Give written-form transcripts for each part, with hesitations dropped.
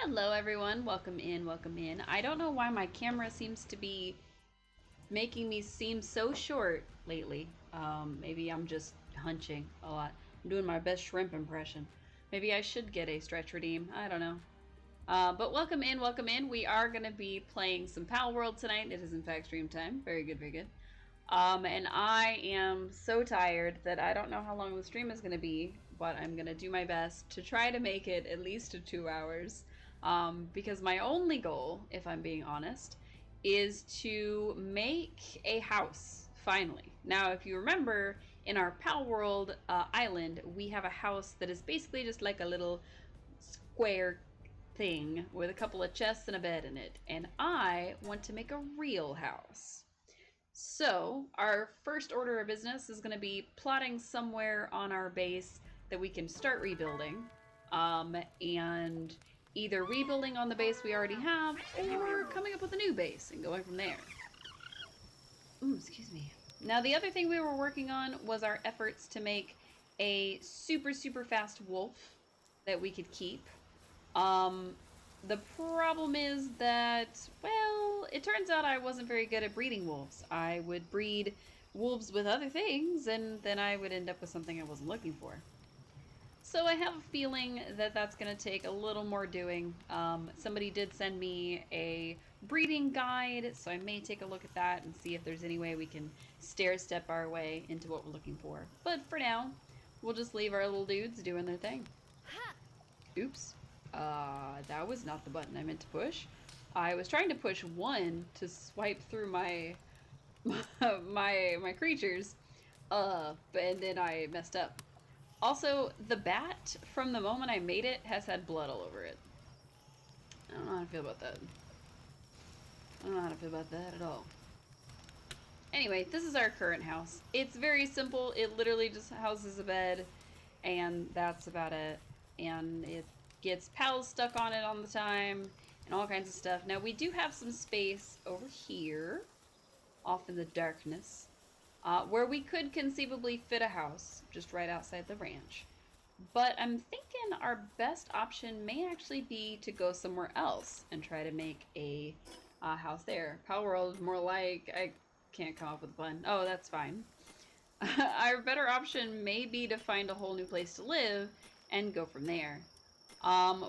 Hello everyone, welcome in, welcome in. I don't know why my camera seems to be making me seem so short lately. Maybe I'm just hunching a lot. I'm doing my best shrimp impression. Maybe I should get a stretch redeem, I don't know. But welcome in, welcome in. We are going to be playing some Pal World tonight. It is in fact stream time. Very good, very good. And I am so tired that I don't know how long the stream is going to be, but I'm going to do my best to try to make it at least to 2 hours. Because my only goal, if I'm being honest, is to make a house, finally. Now, if you remember, in our Pal World island, we have a house that is basically just like a little square thing with a couple of chests and a bed in it. And I want to make a real house. So, our first order of business is going to be plotting somewhere on our base that we can start rebuilding. And either rebuilding on the base we already have, or coming up with a new base and going from there. Ooh, excuse me. Now, the other thing we were working on was our efforts to make a super, super fast wolf that we could keep. The problem is that, well, it turns out I wasn't very good at breeding wolves. I would breed wolves with other things, and then I would end up with something I wasn't looking for. So I have a feeling that that's going to take a little more doing. Somebody did send me a breeding guide, so I may take a look at that and see if there's any way we can stair-step our way into what we're looking for. But for now, we'll just leave our little dudes doing their thing. Oops. That was not the button I meant to push. I was trying to push 1 to swipe through my my creatures, and then I messed up. Also, the bat, from the moment I made it, has had blood all over it. I don't know how to feel about that. I don't know how to feel about that at all. Anyway, this is our current house. It's very simple. It literally just houses a bed, and that's about it. And it gets pals stuck on it all the time, and all kinds of stuff. Now, we do have some space over here, off in the darkness, where we could conceivably fit a house just right outside the ranch. But I'm thinking our best option may actually be to go somewhere else and try to make a house there. Power World, more like, I can't come up with a pun. Oh, that's fine. Our better option may be to find a whole new place to live and go from there.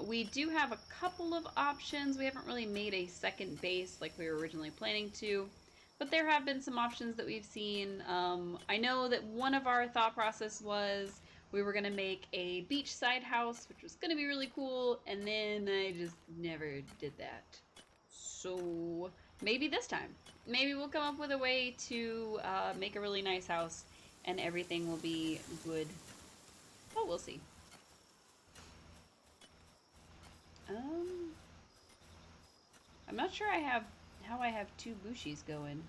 We do have a couple of options. We haven't really made a second base like we were originally planning to, but there have been some options that we've seen. I know that one of our thought process was we were going to make a beachside house, which was going to be really cool, and then I just never did that. So maybe this time. Maybe we'll come up with a way to make a really nice house and everything will be good. Oh, we'll see. I'm not sure how I have 2 bushies going.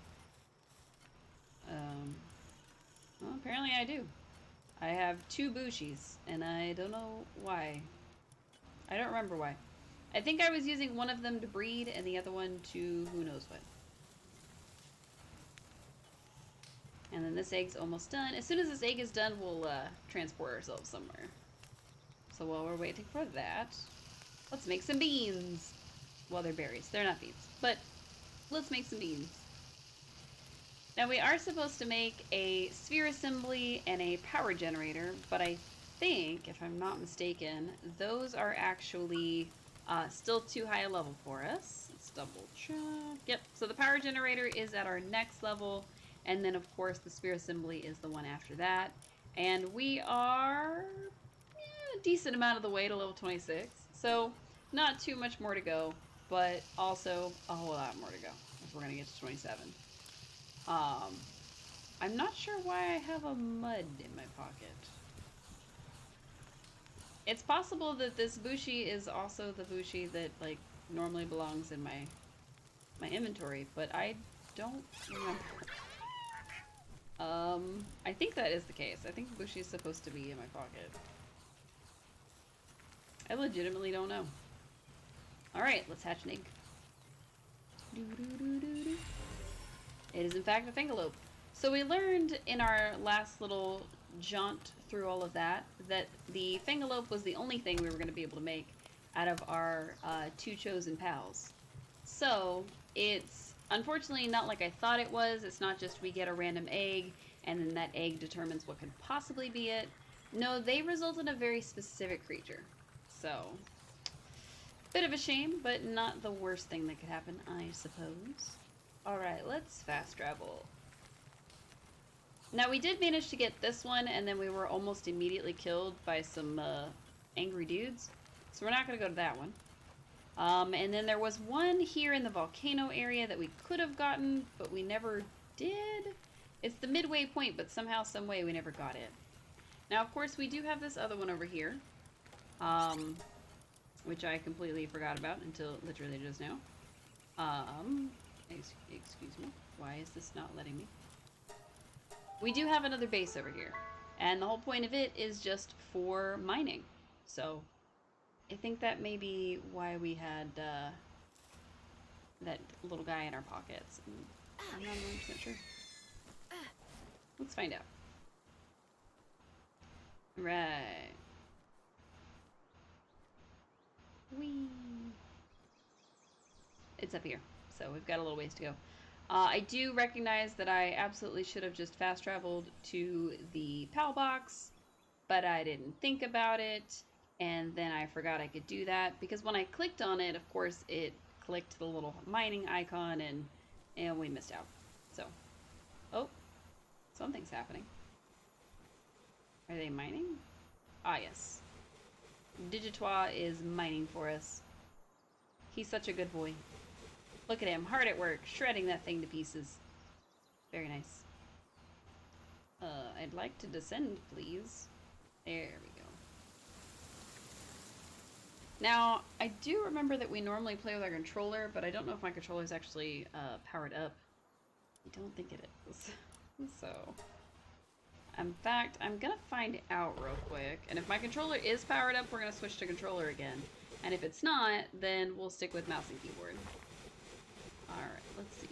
Well, apparently I do. I have 2 bushies, and I don't know why. I don't remember why. I think I was using one of them to breed, and the other one to who knows what. And then this egg's almost done. As soon as this egg is done, we'll transport ourselves somewhere. So while we're waiting for that, let's make some beans. Well, they're berries. They're not beans. But let's make some beans. Now, we are supposed to make a sphere assembly and a power generator, but I think, if I'm not mistaken, those are actually still too high a level for us. Let's double check. Yep, so the power generator is at our next level, and then, of course, the sphere assembly is the one after that. And we are a decent amount of the way to level 26, so not too much more to go, but also a whole lot more to go if we're going to get to 27. I'm not sure why I have a mud in my pocket. It's possible that this bushi is also the bushi that, like, normally belongs in my inventory, but I don't remember. I think that is the case. I think bushi is supposed to be in my pocket. I legitimately don't know. Alright, let's hatch an egg. It is in fact a fangalope. So we learned in our last little jaunt through all of that the fangalope was the only thing we were going to be able to make out of our 2 chosen pals. So it's unfortunately not like I thought it was. It's not just we get a random egg and then that egg determines what could possibly be it. No, they result in a very specific creature. So, bit of a shame, but not the worst thing that could happen, I suppose. Alright, let's fast travel. Now, we did manage to get this one, and then we were almost immediately killed by some angry dudes. So we're not going to go to that one. And then there was one here in the volcano area that we could have gotten, but we never did. It's the midway point, but somehow, some way, we never got it. Now, of course, we do have this other one over here, which I completely forgot about until literally just now. Excuse me. Why is this not letting me? We do have another base over here, and the whole point of it is just for mining. So, I think that may be why we had that little guy in our pockets. I'm not 100% sure. Let's find out. Right. Whee! It's up here, so we've got a little ways to go. I do recognize that I absolutely should have just fast traveled to the PAL box, but I didn't think about it, and then I forgot I could do that, because when I clicked on it, of course, it clicked the little mining icon, and we missed out. So, oh, something's happening. Are they mining? Ah, yes. Digitois is mining for us. He's such a good boy. Look at him, hard at work, shredding that thing to pieces. Very nice. I'd like to descend, please. There we go. Now, I do remember that we normally play with our controller, but I don't know if my controller is actually powered up. I don't think it is. So, in fact, I'm gonna find out real quick. And if my controller is powered up, we're gonna switch to controller again. And if it's not, then we'll stick with mouse and keyboard. Alright, let's see.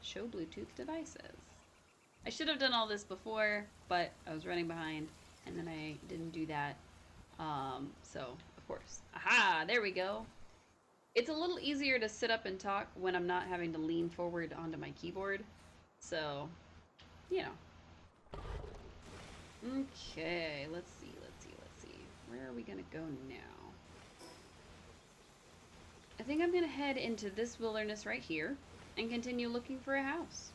Show Bluetooth devices. I should have done all this before, but I was running behind, and then I didn't do that. So, of course. Aha! There we go. It's a little easier to sit up and talk when I'm not having to lean forward onto my keyboard. So, you know. Okay, let's see. Where are we gonna go now? I think I'm gonna head into this wilderness right here and continue looking for a house.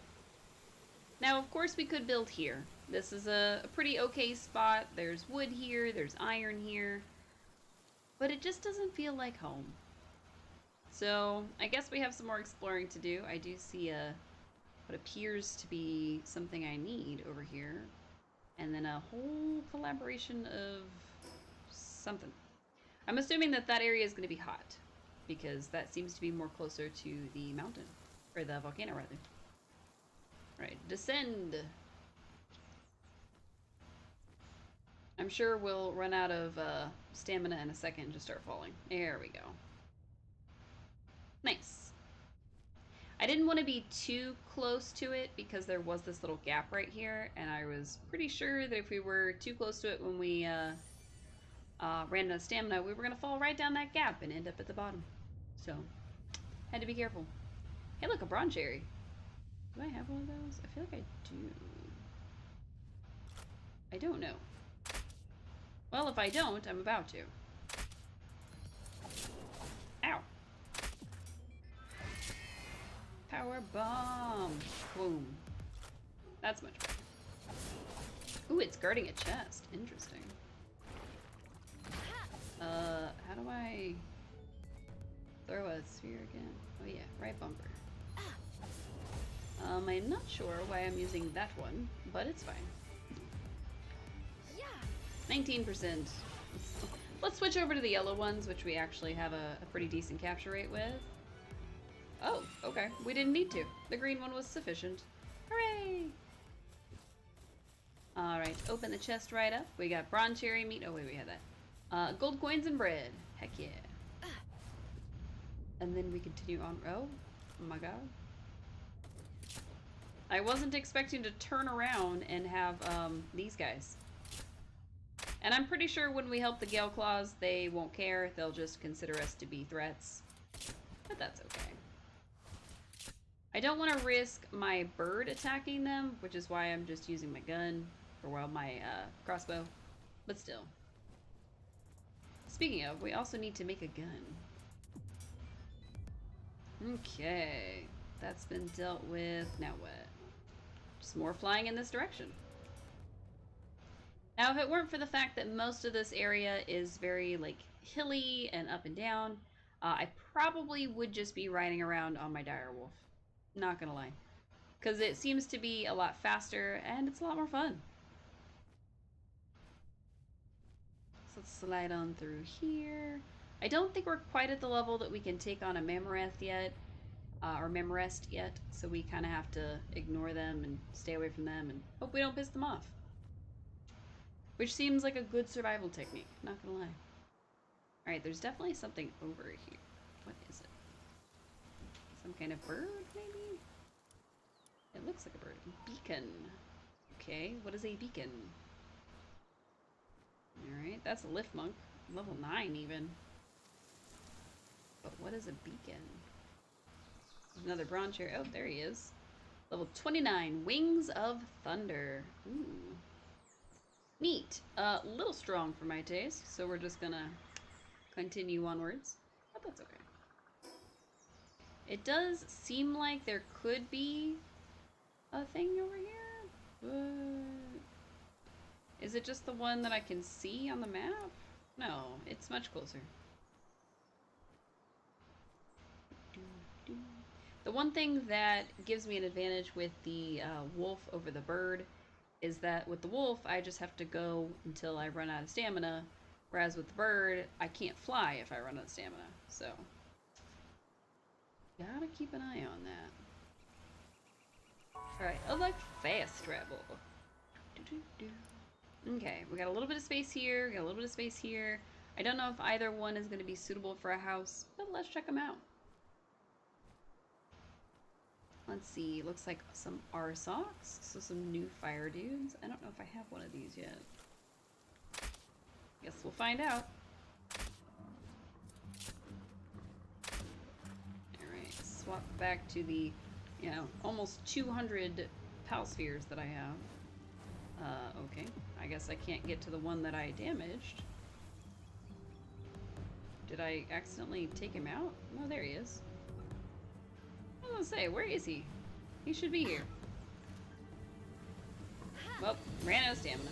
Now, of course, we could build here. This is a pretty okay spot. There's wood here, there's iron here, but it just doesn't feel like home. So, I guess we have some more exploring to do. I do see what appears to be something I need over here, and then a whole collaboration of something. I'm assuming that that area is going to be hot, because that seems to be more closer to the mountain, or the volcano rather. Right, descend. I'm sure we'll run out of stamina in a second and just start falling. There we go. Nice. I didn't want to be too close to it because there was this little gap right here, and I was pretty sure that if we were too close to it when we ran out of stamina, we were going to fall right down that gap and end up at the bottom. So, had to be careful. Hey, look, a bronze cherry. Do I have one of those? I feel like I do. I don't know. Well, if I don't, I'm about to. Ow. Power bomb. Boom. That's much better. Ooh, it's guarding a chest. Interesting. How do I throw a sphere again? Oh yeah, right bumper. I'm not sure why I'm using that one, but it's fine. 19%. Let's switch over to the yellow ones, which we actually have a pretty decent capture rate with. Oh, okay. We didn't need to. The green one was sufficient. Hooray! Alright, open the chest right up. We got bronze cherry meat. Oh wait, we had that. Gold coins and bread. Heck yeah. And then we continue on. Oh my god. I wasn't expecting to turn around and have these guys. And I'm pretty sure when we help the Gale Claws, they won't care. They'll just consider us to be threats. But that's okay. I don't want to risk my bird attacking them, which is why I'm just using my gun, or well, my crossbow. But still. Speaking of, we also need to make a gun. Okay. That's been dealt with. Now what? Just more flying in this direction. Now, if it weren't for the fact that most of this area is very, like, hilly and up and down, I probably would just be riding around on my direwolf. Not gonna lie. Because it seems to be a lot faster, and it's a lot more fun. So let's slide on through here. I don't think we're quite at the level that we can take on a Mammoth yet, or Mamorest yet, so we kind of have to ignore them and stay away from them and hope we don't piss them off. Which seems like a good survival technique, not gonna lie. Alright, there's definitely something over here. What is it? Some kind of bird, maybe? It looks like a bird. Beacon. Okay, what is a beacon? Alright, that's a lift monk. Level 9 even. But what is a beacon? There's another bronze chair. Oh, there he is. Level 29, Wings of Thunder. Ooh. Neat. A little strong for my taste, so we're just gonna continue onwards. But that's okay. It does seem like there could be a thing over here, but is it just the one that I can see on the map? No, it's much closer. The one thing that gives me an advantage with the wolf over the bird is that with the wolf, I just have to go until I run out of stamina, whereas with the bird, I can't fly if I run out of stamina, so gotta keep an eye on that. Alright, unlock fast travel. Okay, we got a little bit of space here, got a little bit of space here. I don't know if either one is going to be suitable for a house, but let's check them out. Let's see, looks like some Arsocks, so some new fire dudes. I don't know if I have one of these yet. Guess we'll find out. Alright, swap back to the, you know, almost 200 pal spheres that I have. Okay. I guess I can't get to the one that I damaged. Did I accidentally take him out? Oh, there he is. I was gonna say, where is he? He should be here. Well, ran out of stamina.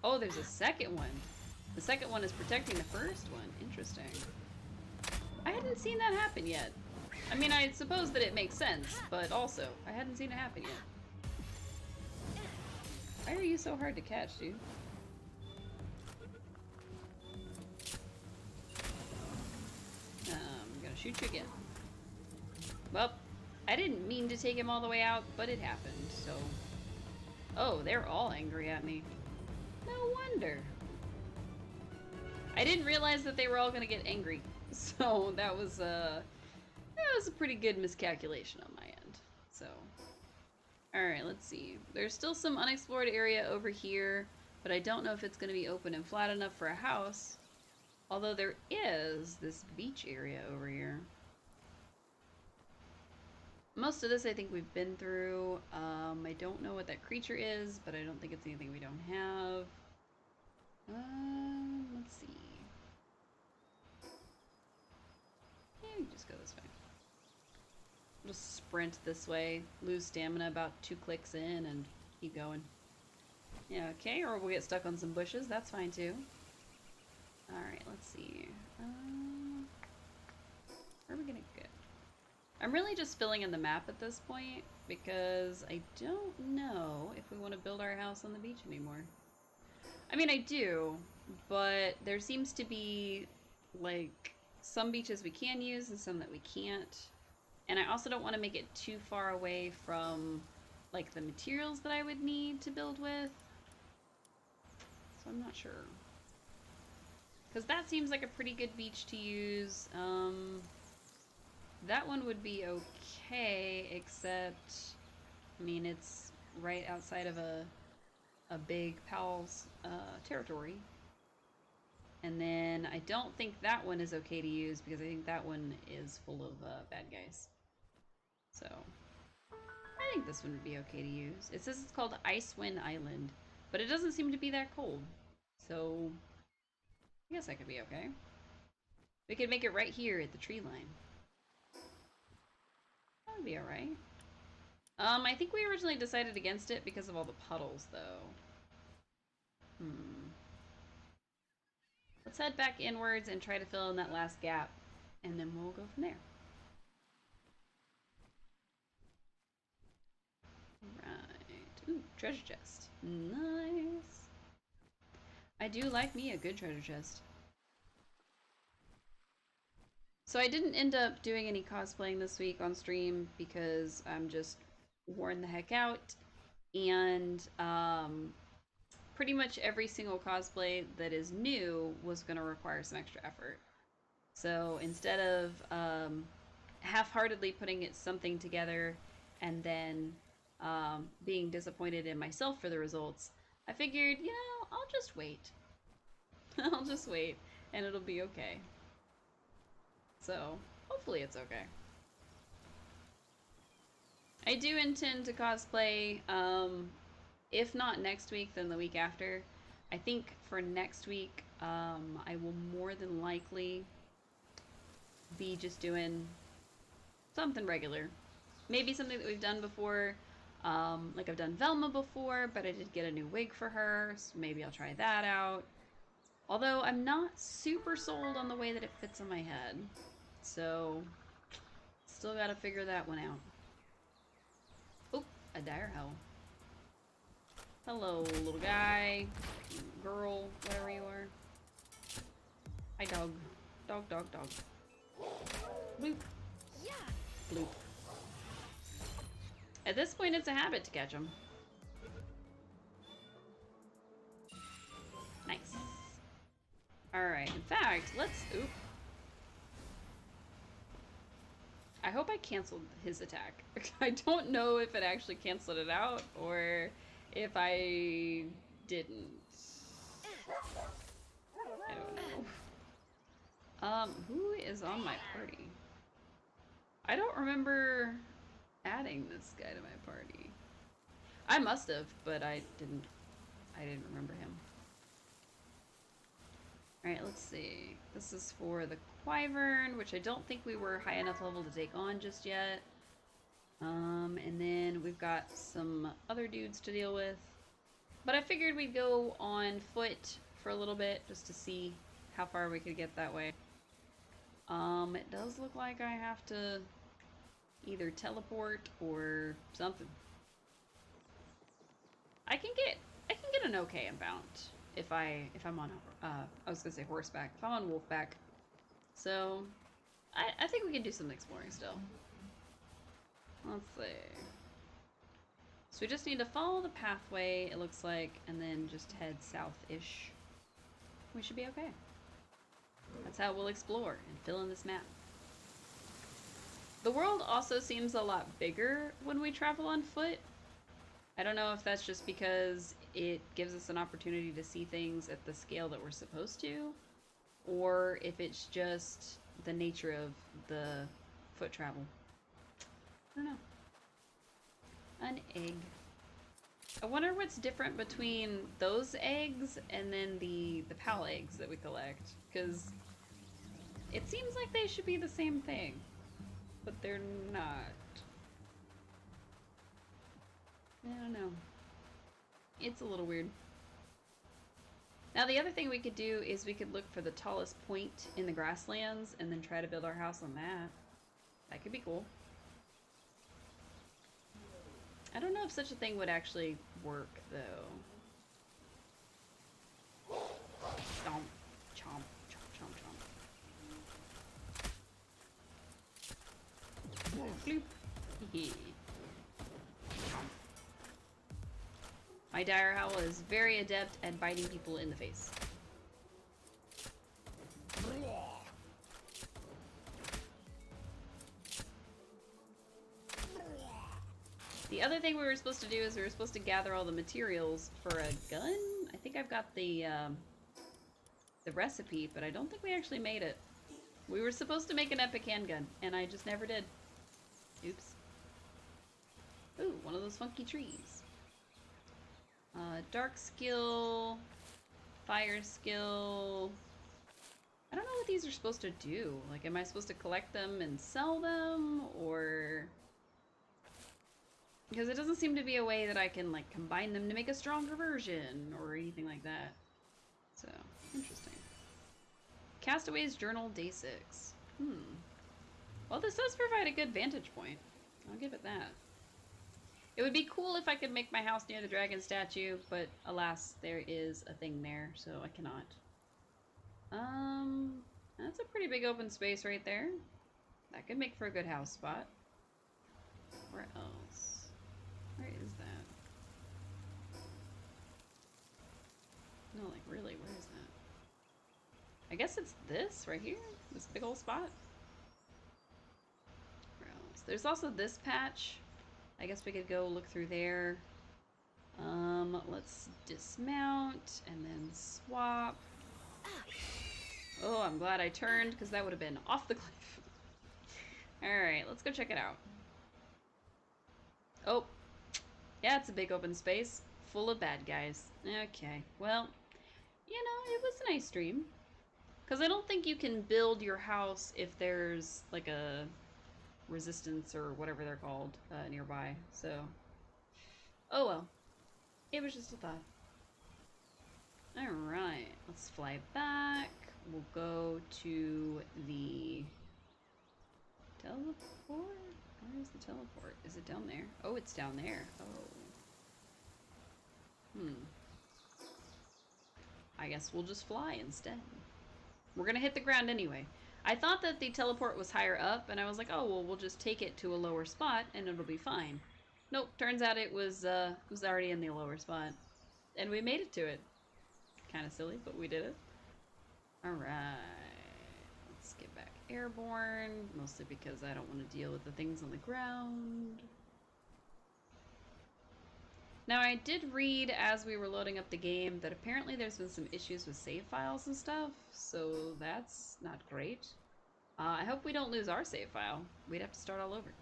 Oh, there's a second one. The second one is protecting the first one. Interesting. I hadn't seen that happen yet. I mean, I suppose that it makes sense, but also, I hadn't seen it happen yet. Why are you so hard to catch, dude? I'm gonna shoot you again. Well, I didn't mean to take him all the way out, but it happened, so... Oh, they're all angry at me. No wonder. I didn't realize that they were all gonna get angry, so that was a pretty good miscalculation on my end, so... Alright, let's see. There's still some unexplored area over here, but I don't know if it's going to be open and flat enough for a house. Although there is this beach area over here. Most of this I think we've been through. I don't know what that creature is, but I don't think it's anything we don't have. Let's see. Yeah, we can just go this way. Just sprint this way, lose stamina about 2 clicks in, and keep going. Yeah, okay, or we'll get stuck on some bushes, that's fine too. Alright, let's see. Where are we gonna go? I'm really just filling in the map at this point, because I don't know if we want to build our house on the beach anymore. I mean, I do, but there seems to be, like, some beaches we can use and some that we can't. And I also don't want to make it too far away from, like, the materials that I would need to build with. So I'm not sure. Because that seems like a pretty good beach to use. That one would be okay, except, I mean, it's right outside of a a big pal's territory. And then I don't think that one is okay to use because I think that one is full of bad guys. So I think this one would be okay to use. It says it's called Icewind Island, but it doesn't seem to be that cold. So I guess that could be okay. We could make it right here at the tree line. That would be alright. I think we originally decided against it because of all the puddles, though. Let's head back inwards and try to fill in that last gap, and then we'll go from there. Right. Ooh, treasure chest. Nice. I do like me a good treasure chest. So I didn't end up doing any cosplaying this week on stream because I'm just worn the heck out, and pretty much every single cosplay that is new was going to require some extra effort. So instead of half-heartedly putting something together and then being disappointed in myself for the results, I figured, you know, I'll just wait. I'll just wait, and it'll be okay. So hopefully it's okay. I do intend to cosplay, if not next week, then the week after. I think for next week, I will more than likely be just doing something regular. Maybe something that we've done before. Like I've done Velma before, but I did get a new wig for her, so maybe I'll try that out. Although I'm not super sold on the way that it fits on my head. So, still gotta figure that one out. Oh, a dire howl. Hello, little guy, girl, whatever you are. Hi, dog. Dog, dog, dog. Bloop. Yeah. Bloop. At this point, it's a habit to catch them. Nice. Alright, in fact, let's... Oop. I hope I canceled his attack. I don't know if it actually canceled it out, or if I didn't. I don't know. Who is on my party? I don't remember adding this guy to my party. I must have, but I didn't remember him. Alright, let's see. This is for the Wyvern, which I don't think we were high enough level to take on just yet. And then we've got some other dudes to deal with. But I figured we'd go on foot for a little bit just to see how far we could get that way. It does look like I have to either teleport or something. I can get an okay amount if I'm on I was gonna say horseback. If I'm on wolfback. So I think we can do some exploring still. Let's see. So we just need to follow the pathway, it looks like, and then just head south-ish. We should be okay. That's how we'll explore and fill in this map. The world also seems a lot bigger when we travel on foot. I don't know if that's just because it gives us an opportunity to see things at the scale that we're supposed to, or if it's just the nature of the foot travel. I don't know. An egg. I wonder what's different between those eggs and then the PAL eggs that we collect, because it seems like they should be the same thing, but they're not. I don't know. It's a little weird. Now the other thing we could do is we could look for the tallest point in the grasslands and then try to build our house on that. That could be cool. I don't know if such a thing would actually work, though. Chomp, chomp, chomp, chomp, chomp. Bloop. Chomp. My dire howl is very adept at biting people in the face. The other thing we were supposed to do is we were supposed to gather all the materials for a gun. I think I've got the recipe, but I don't think we actually made it. We were supposed to make an epic handgun, and I just never did. Oops. Ooh, one of those funky trees. Dark skill, fire skill. I don't know what these are supposed to do. Like, am I supposed to collect them and sell them, or... Because it doesn't seem to be a way that I can, like, combine them to make a stronger version, or anything like that. So, interesting. Castaway's Journal, Day 6. Well, this does provide a good vantage point. I'll give it that. It would be cool if I could make my house near the dragon statue, but alas, there is a thing there, so I cannot. That's a pretty big open space right there. That could make for a good house spot. Where else? Where is that? No, like really, where is that? I guess it's this right here? This big old spot? Where else? There's also this patch. I guess we could go look through there. Let's dismount and then swap. Oh, I'm glad I turned because that would have been off the cliff. Alright, let's go check it out. Oh, yeah, it's a big open space full of bad guys. Okay, well, you know, it was a nice stream. Because I don't think you can build your house if there's like a resistance or whatever they're called nearby, so oh well, it was just a thought. Alright, let's fly back. We'll go to the teleport. Where's the teleport? Is it down there? Oh, it's down there. Oh, I guess we'll just fly instead. We're gonna hit the ground anyway. I thought that the teleport was higher up, and I was like, oh, well, we'll just take it to a lower spot, and it'll be fine. Nope, turns out it was already in the lower spot. And we made it to it. Kind of silly, but we did it. Alright. Let's get back airborne, mostly because I don't want to deal with the things on the ground. Now, I did read as we were loading up the game that apparently there's been some issues with save files and stuff, so that's not great. I hope we don't lose our save file. We'd have to start all over.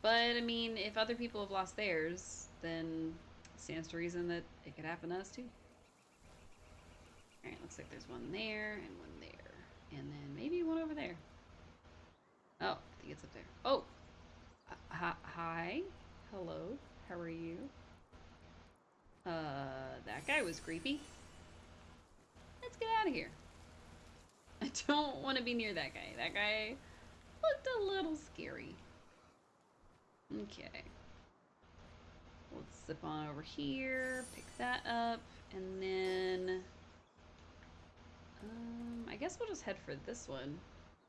But, I mean, if other people have lost theirs, then it stands to reason that it could happen to us too. Alright, looks like there's one there and one there. And then maybe one over there. Oh, I think it's up there. Oh! Hi. Hello. How are you? That guy was creepy. Let's get out of here. I don't want to be near that guy. That guy looked a little scary. Okay. Let's zip on over here, pick that up, and then... I guess we'll just head for this one.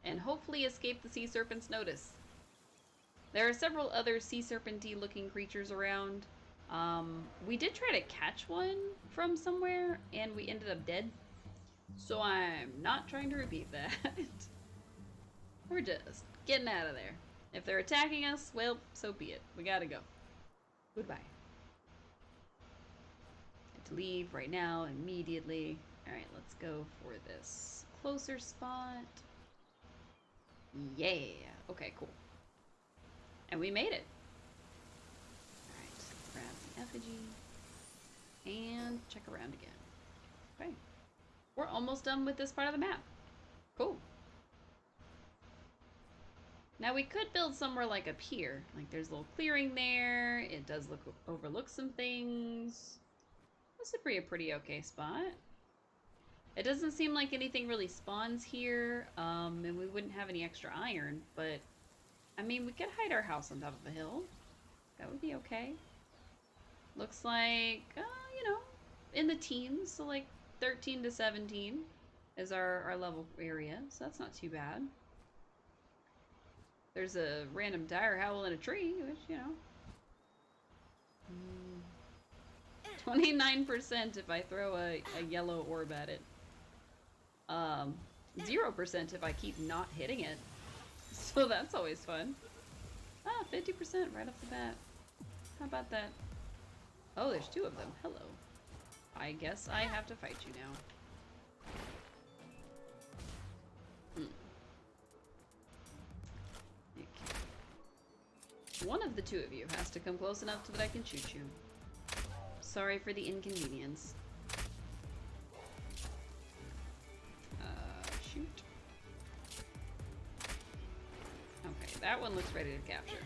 And hopefully escape the sea serpent's notice. There are several other sea serpent-y looking creatures around. We did try to catch one from somewhere, and we ended up dead. So I'm not trying to repeat that. We're just getting out of there. If they're attacking us, well, so be it. We gotta go. Goodbye. Have to leave right now, immediately. Alright, let's go for this closer spot. Yeah! Okay, cool. And we made it. Alright, grab the effigy. And check around again. Okay. We're almost done with this part of the map. Cool. Now we could build somewhere like up here. Like there's a little clearing there. It does overlook some things. This would be a pretty okay spot. It doesn't seem like anything really spawns here, and we wouldn't have any extra iron, but I mean, we could hide our house on top of a hill. That would be okay. Looks like, you know, in the teens, so like 13 to 17 is our level area, so that's not too bad. There's a random dire howl in a tree, which, you know. 29% if I throw a yellow orb at it. 0% if I keep not hitting it. So that's always fun. Ah, 50% right off the bat. How about that? Oh, there's two of them. Hello. I guess I have to fight you now. Okay. One of the two of you has to come close enough so that I can shoot you. Sorry for the inconvenience. Shoot. Okay, that one looks ready to capture.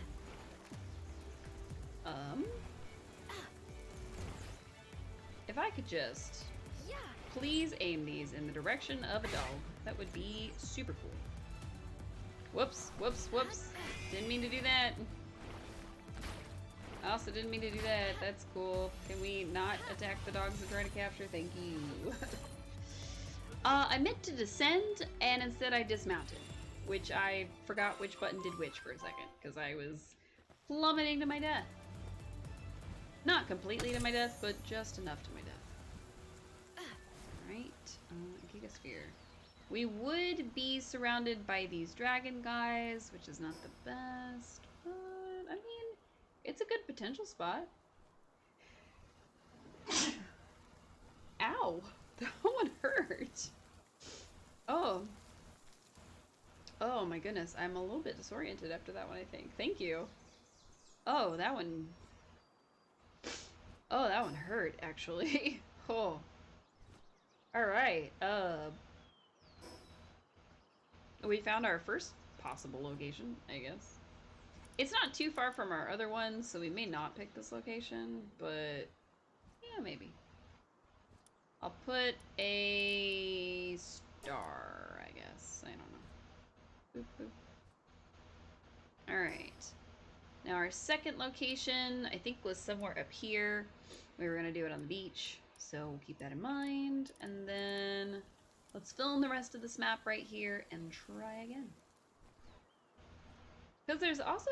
If I could just please aim these in the direction of a dog, that would be super cool. Whoops, whoops, whoops. Didn't mean to do that. I also didn't mean to do that. That's cool. Can we not attack the dogs we're trying to capture? Thank you. I meant to descend, and instead I dismounted, which I forgot which button did which for a second, because I was plummeting to my death. Not completely to my death, but just enough to my death. Alright, Gigasphere. We would be surrounded by these dragon guys, which is not the best, but I mean, it's a good potential spot. Ow! That one hurt! Oh. Oh my goodness, I'm a little bit disoriented after that one, I think. Thank you. Oh, that one... Oh, that one hurt, actually. Oh. Alright, we found our first possible location, I guess. It's not too far from our other ones, so we may not pick this location, but... yeah, maybe. I'll put a star, I guess. I don't know. Boop, boop. Alright. Now our second location, I think, was somewhere up here. We were going to do it on the beach, so we'll keep that in mind. And then let's fill in the rest of this map right here and try again. Because there's also,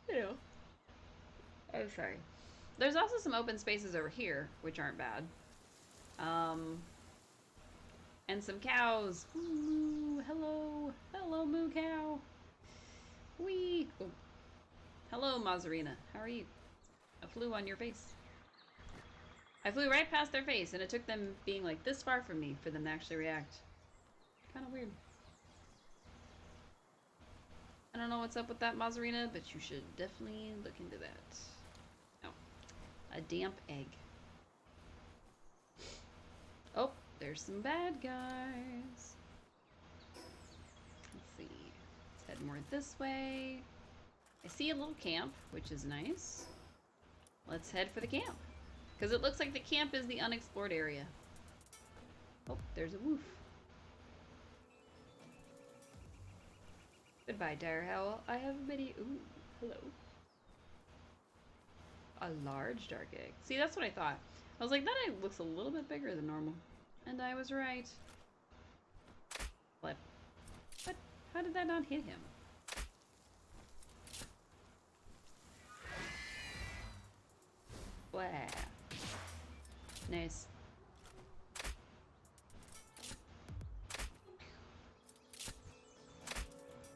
you know, oh, sorry. There's also some open spaces over here, which aren't bad. And some cows. Ooh, hello. Hello, moo cow. Wee. Oh. Hello, Mazarina. How are you? I flew on your face. I flew right past their face, and it took them being like this far from me for them to actually react. Kind of weird. I don't know what's up with that, Mazarina, but you should definitely look into that. Oh. A damp egg. Oh, there's some bad guys. Let's see. Let's head more this way. I see a little camp, which is nice. Let's head for the camp. Because it looks like the camp is the unexplored area. Oh, there's a woof. Goodbye, dire howl. I have many... Ooh, hello. A large dark egg. See, that's what I thought. I was like, that egg looks a little bit bigger than normal. And I was right. What? What? How did that not hit him? Blah. Nice.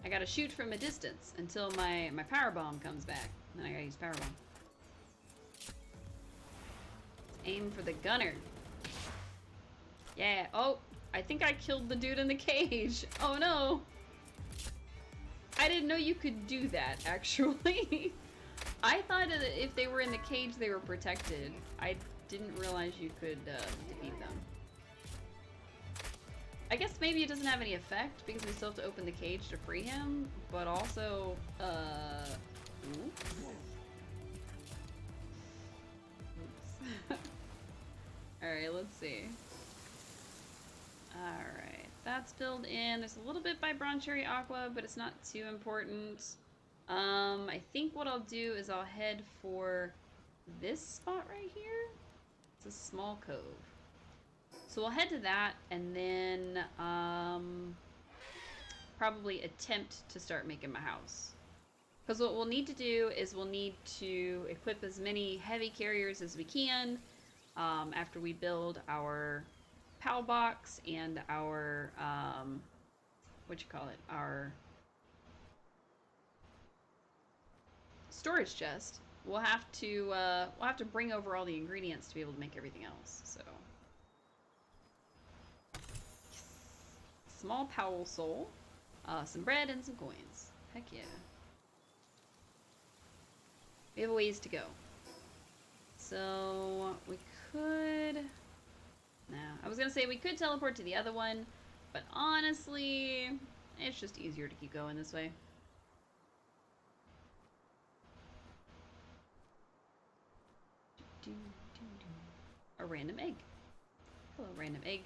I gotta shoot from a distance until my power bomb comes back. Then I gotta use power bomb. Aim for the gunner. Yeah. Oh, I think I killed the dude in the cage. Oh no. I didn't know you could do that, actually. I thought that if they were in the cage, they were protected. I didn't realize you could defeat them. I guess maybe it doesn't have any effect because we still have to open the cage to free him, but also, oops. Alright, let's see. Alright, that's filled in. There's a little bit by Bronze Cherry Aqua, but it's not too important. I think what I'll do is I'll head for this spot right here. It's a small cove. So we'll head to that and then probably attempt to start making my house. Because what we'll need to do is we'll need to equip as many heavy carriers as we can after we build our POW box and our, our storage chest, we'll have to bring over all the ingredients to be able to make everything else. So, small Powell soul, some bread and some coins. Heck yeah. We have a ways to go. So we could. Nah, I was gonna say we could teleport to the other one, but honestly, it's just easier to keep going this way. A random egg. Hello, random egg.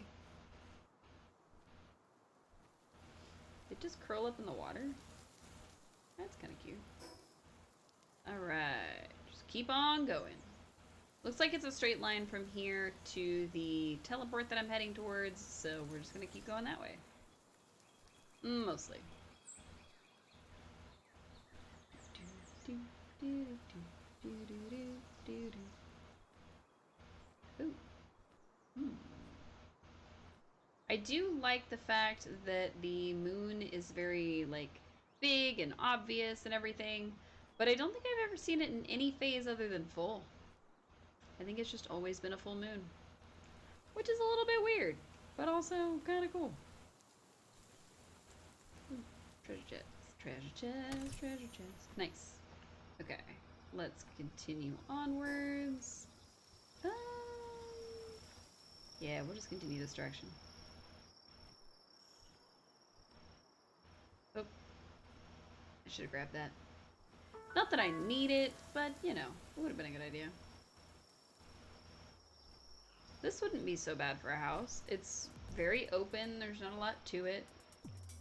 It just curl up in the water? That's kind of cute. Alright, just keep on going. Looks like it's a straight line from here to the teleport that I'm heading towards, so we're just gonna keep going that way. Mostly. Ooh. I do like the fact that the moon is very, like, big and obvious and everything, but I don't think I've ever seen it in any phase other than full. I think it's just always been a full moon, which is a little bit weird, but also kind of cool. Treasure chest, treasure chest, treasure chest. Nice. Okay, let's continue onwards. Yeah, we'll just continue this direction. Oh, I should have grabbed that. Not that I need it, but you know, it would have been a good idea. This wouldn't be so bad for a house. It's very open, there's not a lot to it.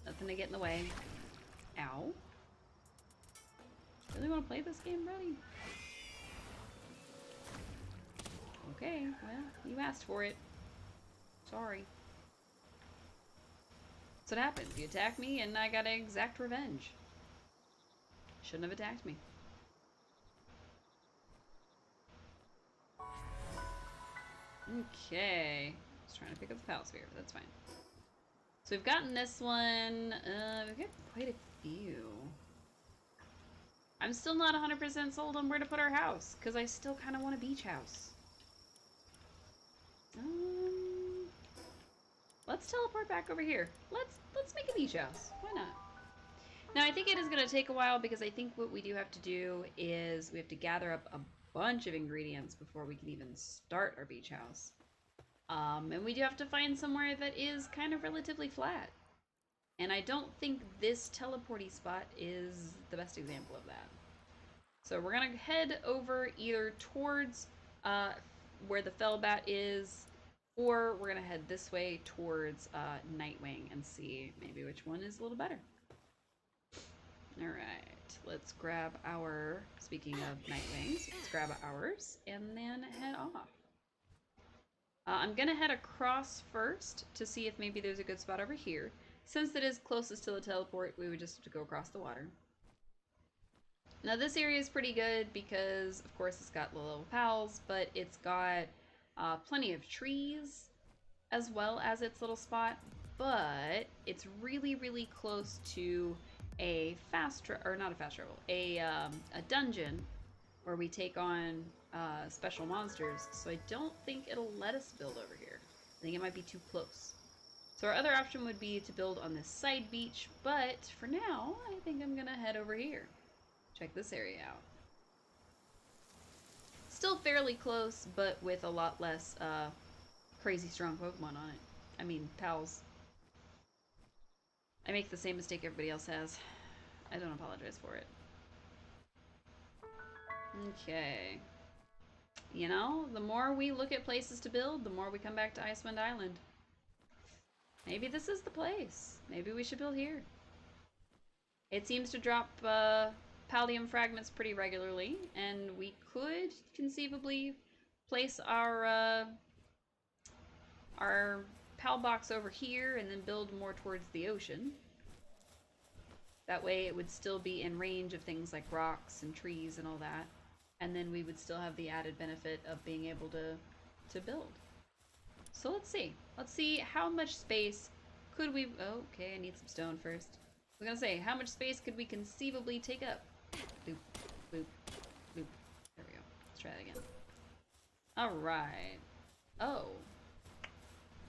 Nothing to get in the way. Ow. Really want to play this game, buddy? Okay, well, you asked for it. Sorry. That's what happens. You attack me and I gotta exact revenge. Shouldn't have attacked me. Okay. Just trying to pick up the pal sphere, but that's fine. So we've gotten this one. We've got quite a few. I'm still not 100% sold on where to put our house, because I still kind of want a beach house. Let's teleport back over here. Let's make a beach house. Why not? Now I think it is going to take a while because I think what we do have to do is we have to gather up a bunch of ingredients before we can even start our beach house. And we do have to find somewhere that is kind of relatively flat. And I don't think this teleporty spot is the best example of that. So we're going to head over either towards where the Fellbat is, or we're going to head this way towards Nightwing and see maybe which one is a little better. Alright, let's grab our, speaking of Nightwings, let's grab ours and then head off. I'm going to head across first to see if maybe there's a good spot over here. Since it is closest to the teleport, we would just have to go across the water. Now this area is pretty good because, of course, it's got little pals, but it's got plenty of trees as well as its little spot. But it's really, really close to a a dungeon where we take on special monsters. So I don't think it'll let us build over here. I think it might be too close. So our other option would be to build on this side beach, but for now, I think I'm gonna head over here. Check this area out. Still fairly close, but with a lot less crazy strong Pokemon on it. I mean, pals. I make the same mistake everybody else has. I don't apologize for it. Okay. You know, the more we look at places to build, the more we come back to Icewind Island. Maybe this is the place. Maybe we should build here. It seems to drop Paldium fragments pretty regularly, and we could conceivably place our Pal box over here and then build more towards the ocean. That way it would still be in range of things like rocks and trees and all that. And then we would still have the added benefit of being able to build. So let's see. Let's see how much space could we... Oh, okay, I need some stone first. I was gonna say, how much space could we conceivably take up? Boop, boop, Let's try that again. Alright. Oh.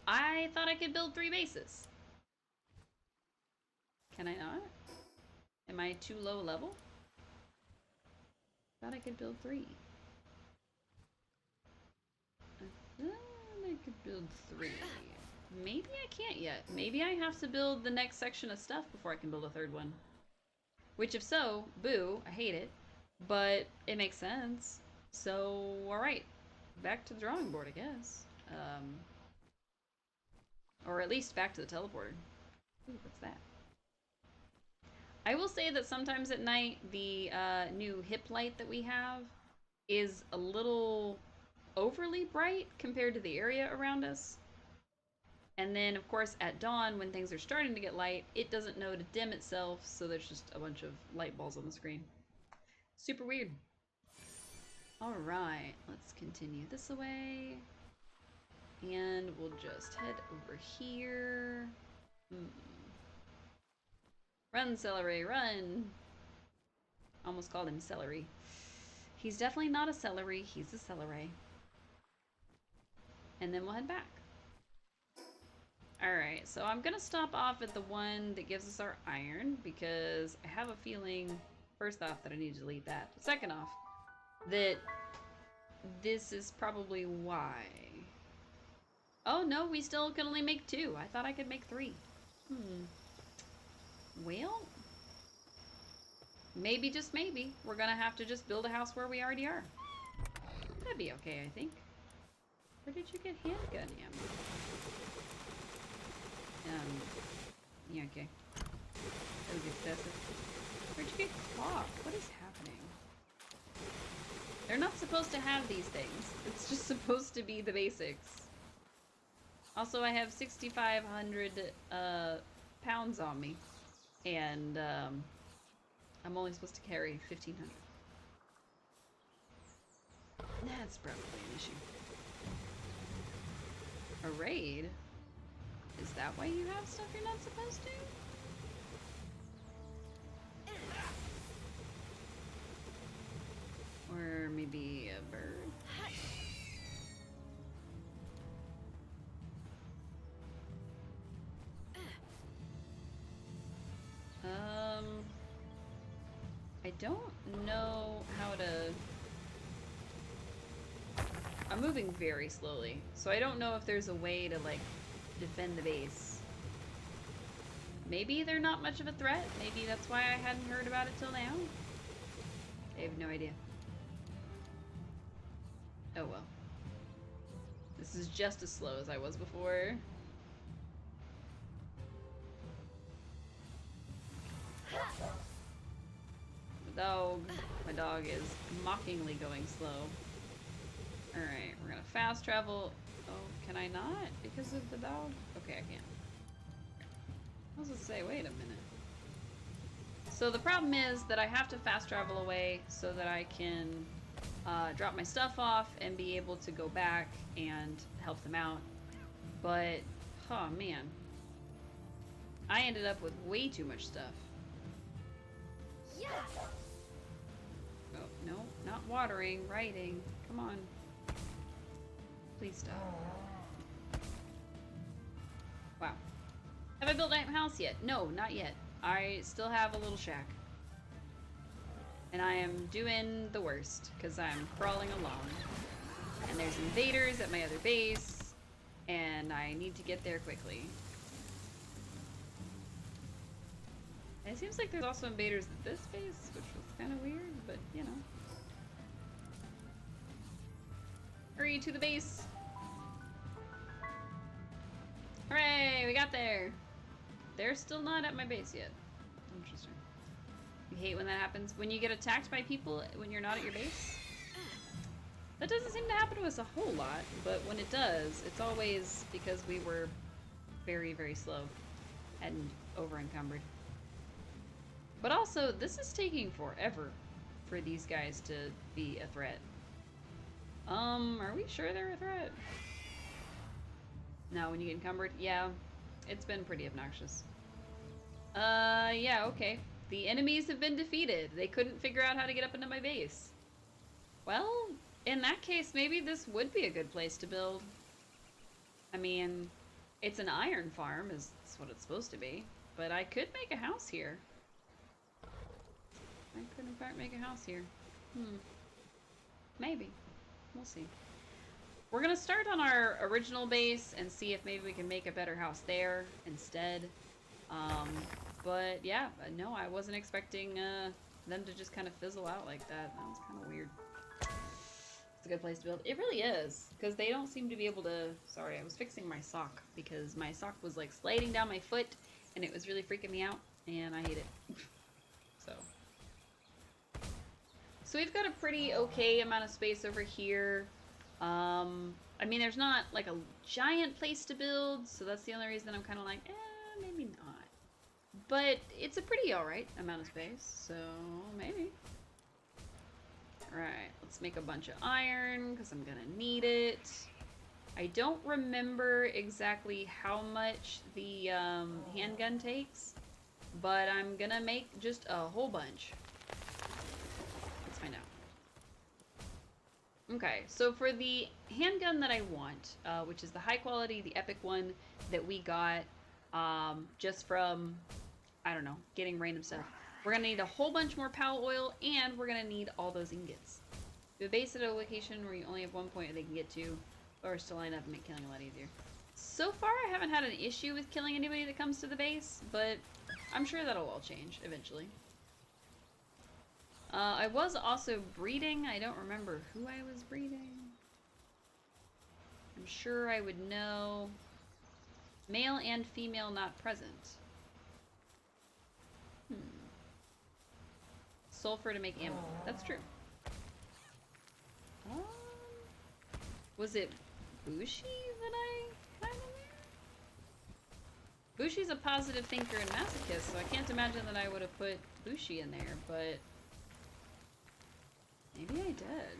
I thought I could build 3 bases. Can I not? Am I too low level? Thought I could build 3. I thought I could build 3. Maybe I can't yet. Maybe I have to build the next section of stuff before I can build a 3rd one. Which, if so, boo, I hate it. But it makes sense. So, alright. Back to the drawing board, I guess. Or at least back to the teleporter. Ooh, what's that? I will say that sometimes at night, the new hip light that we have is a little overly bright compared to the area around us. And then, of course, at dawn, when things are starting to get light, it doesn't know to dim itself, so there's just a bunch of light balls on the screen. Super weird. Alright, let's continue this away. And we'll just head over here. Run, celery, run! Almost called him celery. He's definitely not a celery, he's a celery. And then we'll head back. Alright, so I'm gonna stop off at the one that gives us our iron, because I have a feeling, first off, that I need to delete that. Second off, that this is probably why. Oh no, we still can only make 2. I thought I could make 3. Well, maybe, just maybe, we're gonna have to just build a house where we already are. That'd be okay, I think. Where did you get handgun ammo? Yeah, okay. That was excessive. Where'd you get clock? What is happening? They're not supposed to have these things. It's just supposed to be the basics. Also, I have 6,500 pounds on me. And I'm only supposed to carry 1,500. That's probably an issue. A raid? Is that why you have stuff you're not supposed to? Or maybe a bird? I don't know how to... I'm moving very slowly, so I don't know if there's a way to, like, defend the base. Maybe they're not much of a threat. Maybe that's why I hadn't heard about it till now. I have no idea. Oh well. This is just as slow as I was before. My dog is mockingly going slow. Alright, we're gonna fast travel. Oh, can I not? Because of the dog? Okay, I can. I was gonna say, wait a minute. So the problem is that I have to fast travel away so that I can drop my stuff off and be able to go back and help them out. But, oh man. I ended up with way too much stuff. Yeah. Oh, no, not watering, writing. Come on. Please stop. Wow. Have I built my house yet? No, not yet. I still have a little shack. And I am doing the worst, because I'm crawling along. And there's invaders at my other base, and I need to get there quickly. And it seems like there's also invaders at this base, which was kind of weird, but you know. Hurry to the base! Hooray! We got there! They're still not at my base yet. Interesting. You hate when that happens? When you get attacked by people when you're not at your base? That doesn't seem to happen to us a whole lot, but when it does, it's always because we were very, very slow and over-encumbered. But also, this is taking forever for these guys to be a threat. Are we sure they're a threat? No, when you get encumbered? Yeah, it's been pretty obnoxious. Yeah, okay. The enemies have been defeated. They couldn't figure out how to get up into my base. Well, In that case, maybe this would be a good place to build. I mean, it's an iron farm, is what it's supposed to be. But I could make a house here. I could, in fact, make a house here. Maybe. We'll see. We're gonna start on our original base and see if maybe we can make a better house there instead. But yeah, no, I wasn't expecting them to just kind of fizzle out like that. That was kind of weird. It's a good place to build. It really is, because they don't seem to be able to... Sorry, I was fixing my sock, because my sock was like sliding down my foot, and it was really freaking me out, and I hate it. So we've got a pretty okay amount of space over here. I mean, there's not like a giant place to build, so that's the only reason I'm kind of like, maybe not. But it's a pretty alright amount of space, so maybe. Alright, let's make a bunch of iron, because I'm gonna need it. I don't remember exactly how much the handgun takes, but I'm gonna make just a whole bunch. Let's find out. Okay, so for the handgun that I want, which is the high quality, the epic one that we got just from, I don't know, getting random stuff. We're gonna need a whole bunch more POW oil, and we're gonna need all those ingots. Do a base at a location where you only have one point they can get to, or still line up and make killing a lot easier. So far, I haven't had an issue with killing anybody that comes to the base, but I'm sure that'll all change eventually. I was also breeding. I don't remember who I was breeding. I'm sure I would know. Male and female not present. Sulfur to make ammo. That's true. Was it Bushi that I had in there? Bushi's a positive thinker and masochist, so I can't imagine that I would have put Bushi in there, but maybe I did.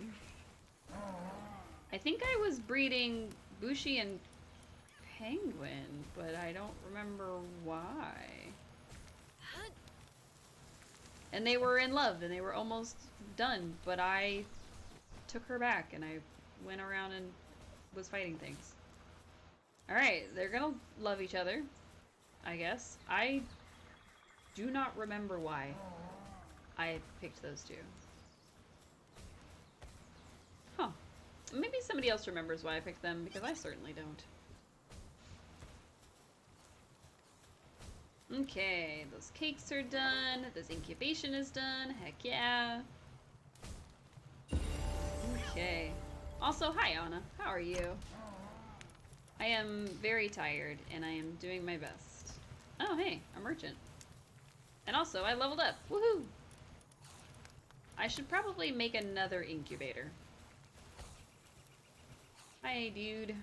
I think I was breeding Bushi and Penguin, but I don't remember why. And they were in love, and they were almost done, but I took her back, and I went around and was fighting things. Alright, they're gonna love each other, I guess. I do not remember why I picked those two. Huh. Maybe somebody else remembers why I picked them, because I certainly don't. Okay, those cakes are done. This incubation is done. Heck yeah. Okay. Also, hi Anna. How are you? I am very tired, and I am doing my best. Oh, hey, a merchant. And also, I leveled up. Woohoo! I should probably make another incubator. Hi, dude.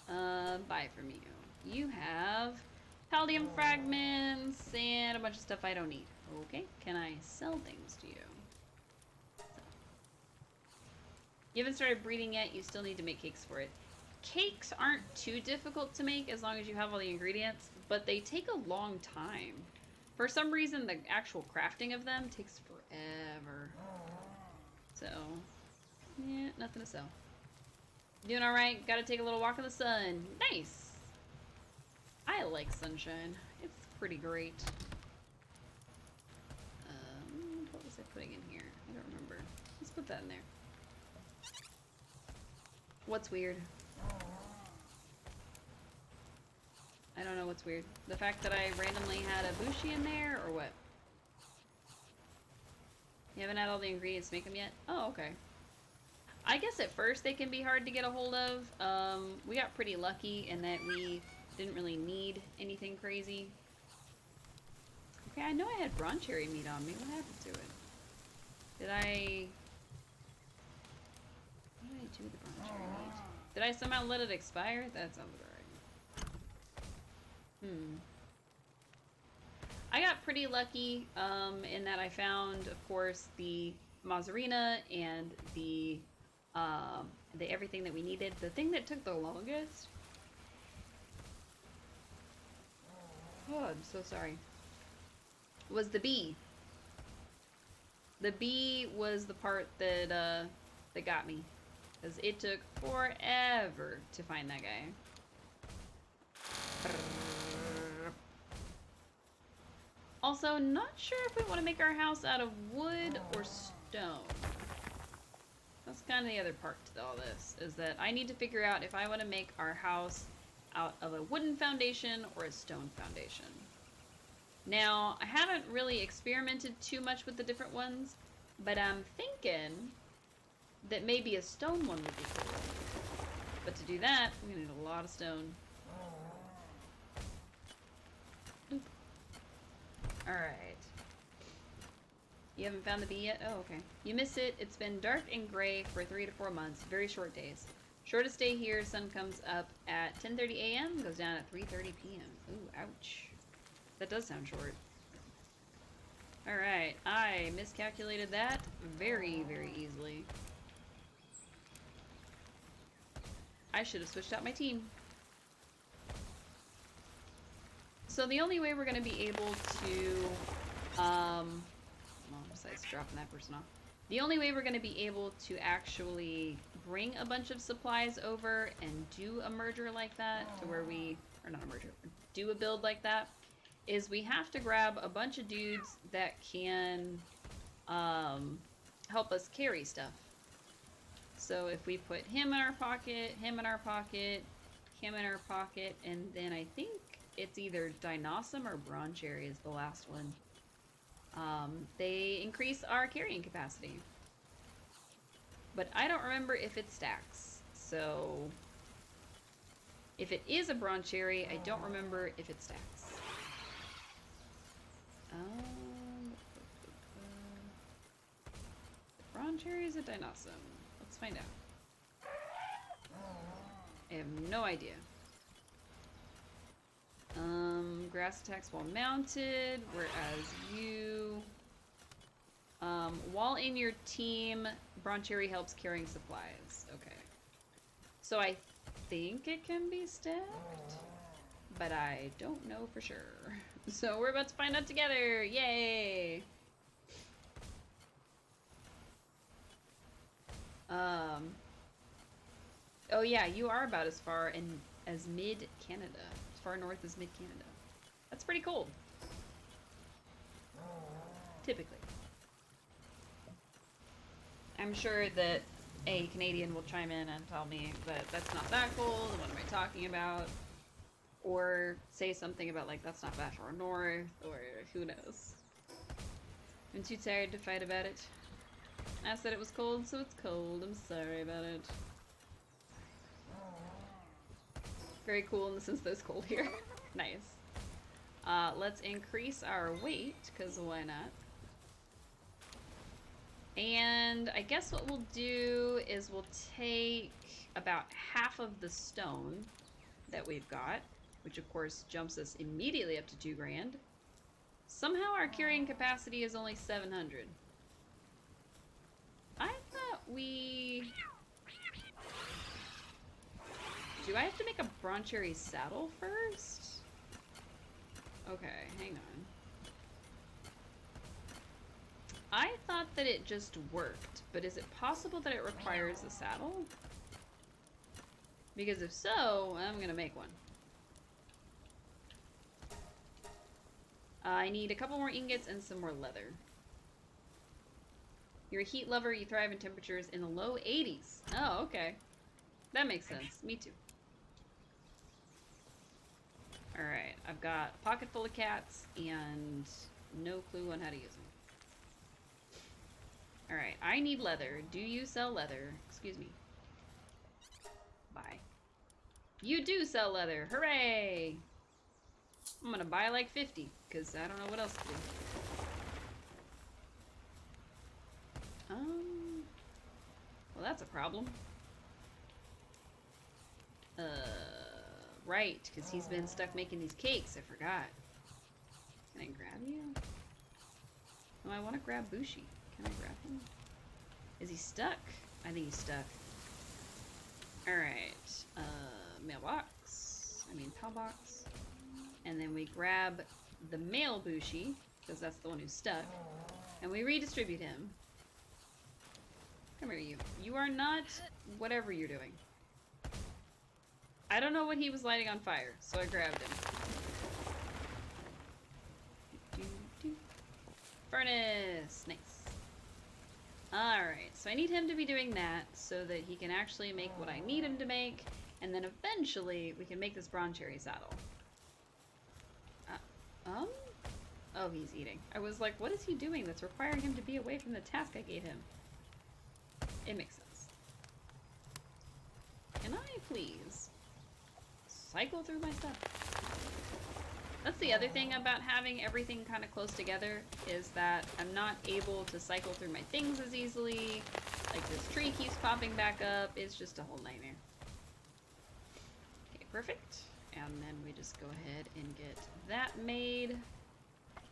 Buy from you. You have Paldium fragments and a bunch of stuff I don't need. Okay, can I sell things to you? You haven't started breeding yet, you still need to make cakes for it. Cakes aren't too difficult to make as long as you have all the ingredients, but they take a long time. For some reason, the actual crafting of them takes forever. So, yeah, nothing to sell. Doing alright, gotta take a little walk in the sun. Nice! I like sunshine. It's pretty great. What was I putting in here? I don't remember. Let's put that in there. What's weird? I don't know what's weird. The fact that I randomly had a Bushi in there, or what? You haven't had all the ingredients to make them yet? Oh, okay. I guess at first they can be hard to get a hold of. We got pretty lucky in that we didn't really need anything crazy. Okay, I know I had bronze cherry meat on me. What happened to it? Did I... What did I do with the bronze cherry meat? Did I somehow let it expire? That sounds right. I got pretty lucky in that I found, of course, the Mazzarina and the everything that we needed. The thing that took the longest... Oh, I'm so sorry. Was the bee. The bee was the part that that got me. Because it took forever to find that guy. Also, not sure if we want to make our house out of wood or stone. That's kind of the other part to all this, is that I need to figure out if I want to make our house out of a wooden foundation or a stone foundation. Now, I haven't really experimented too much with the different ones, but I'm thinking that maybe a stone one would be cool. But to do that, we're gonna need a lot of stone. Alright. You haven't found the bee yet? Oh, okay. You miss it. It's been dark and gray for 3 to 4 months. Very short days. Shortest day here, sun comes up at 10:30 a.m., goes down at 3:30 p.m. Ooh, ouch. That does sound short. Alright, I miscalculated that very, very easily. I should have switched out my team. So the only way we're going to be able to, well, besides dropping that person off, the only way we're going to be able to actually bring a bunch of supplies over and do a merger like that, to where we, or not a merger, do a build like that, is we have to grab a bunch of dudes that can help us carry stuff. So if we put him in our pocket, him in our pocket, him in our pocket, and then I think it's either Dinossum or Bronze Cherry is the last one. They increase our carrying capacity. But I don't remember if it stacks. So if it is a Bronze Cherry, I don't remember if it stacks. Bronze Cherry is a Dinossum. Let's find out. I have no idea. Grass attacks while mounted, whereas you, while in your team, Bronze Cherry helps carrying supplies. Okay. So I think it can be stacked, but I don't know for sure. So we're about to find out together. Yay! Oh yeah, you are about as far in as mid-Canada. As far north as mid-Canada. That's pretty cold. Typically. I'm sure that a Canadian will chime in and tell me that that's not that cold, what am I talking about? Or say something about like, that's not that far north, or who knows. I'm too tired to fight about it. I said it was cold, so it's cold. I'm sorry about it. Very cool in the sense that it's cold here. Nice. Let's increase our weight, because why not? And I guess what we'll do is we'll take about half of the stone that we've got, which of course jumps us immediately up to 2 grand. Somehow our carrying capacity is only 700. I thought we... Do I have to make a Bronze Cherry saddle first? Okay, hang on. I thought that it just worked, but is it possible that it requires a saddle? Because if so, I'm gonna make one. I need a couple more ingots and some more leather. You're a heat lover, you thrive in temperatures in the low 80s. Oh, okay. That makes sense. Me too. Alright, I've got a pocket full of cats and no clue on how to use them. Alright, I need leather. Do you sell leather? Excuse me. Buy. You do sell leather! Hooray! I'm gonna buy like 50, because I don't know what else to do. Well, that's a problem. Right, because he's been stuck making these cakes. I forgot. Can I grab you? Oh, I want to grab Bushi. Can I grab him? Is he stuck? I think he's stuck. Alright. Mailbox. I mean, box. And then we grab the male Bushi, because that's the one who's stuck. And we redistribute him. Come here, you. You are not whatever you're doing. I don't know what he was lighting on fire, so I grabbed him. Furnace! Nice. Alright, so I need him to be doing that so that he can actually make what I need him to make, and then eventually we can make this bronze cherry saddle. Oh, he's eating. I was like, what is he doing that's requiring him to be away from the task I gave him? It makes sense. Can I please cycle through my stuff? That's the other thing about having everything kind of close together, is that I'm not able to cycle through my things as easily. Like, this tree keeps popping back up. It's just a whole nightmare. Okay, perfect. And then we just go ahead and get that made,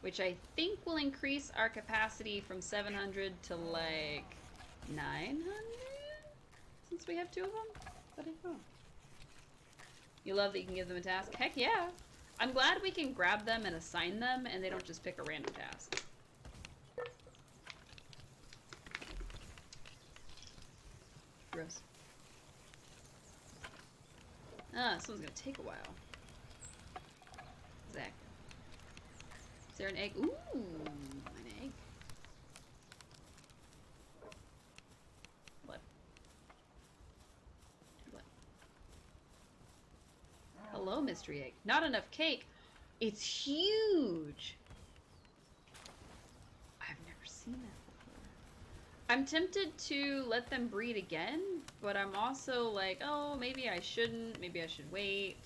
which I think will increase our capacity from 700 to like 900? Since we have 2 of them? But I don't know. You love that you can give them a task? Heck yeah! I'm glad we can grab them and assign them, and they don't just pick a random task. Gross. Ah, this one's gonna take a while. Exactly. Is there an egg? Ooh, an egg. What? What? Hello, mystery egg. Not enough cake. It's huge. I've never seen that before. I'm tempted to let them breed again, but I'm also like, oh, maybe I shouldn't. Maybe I should wait.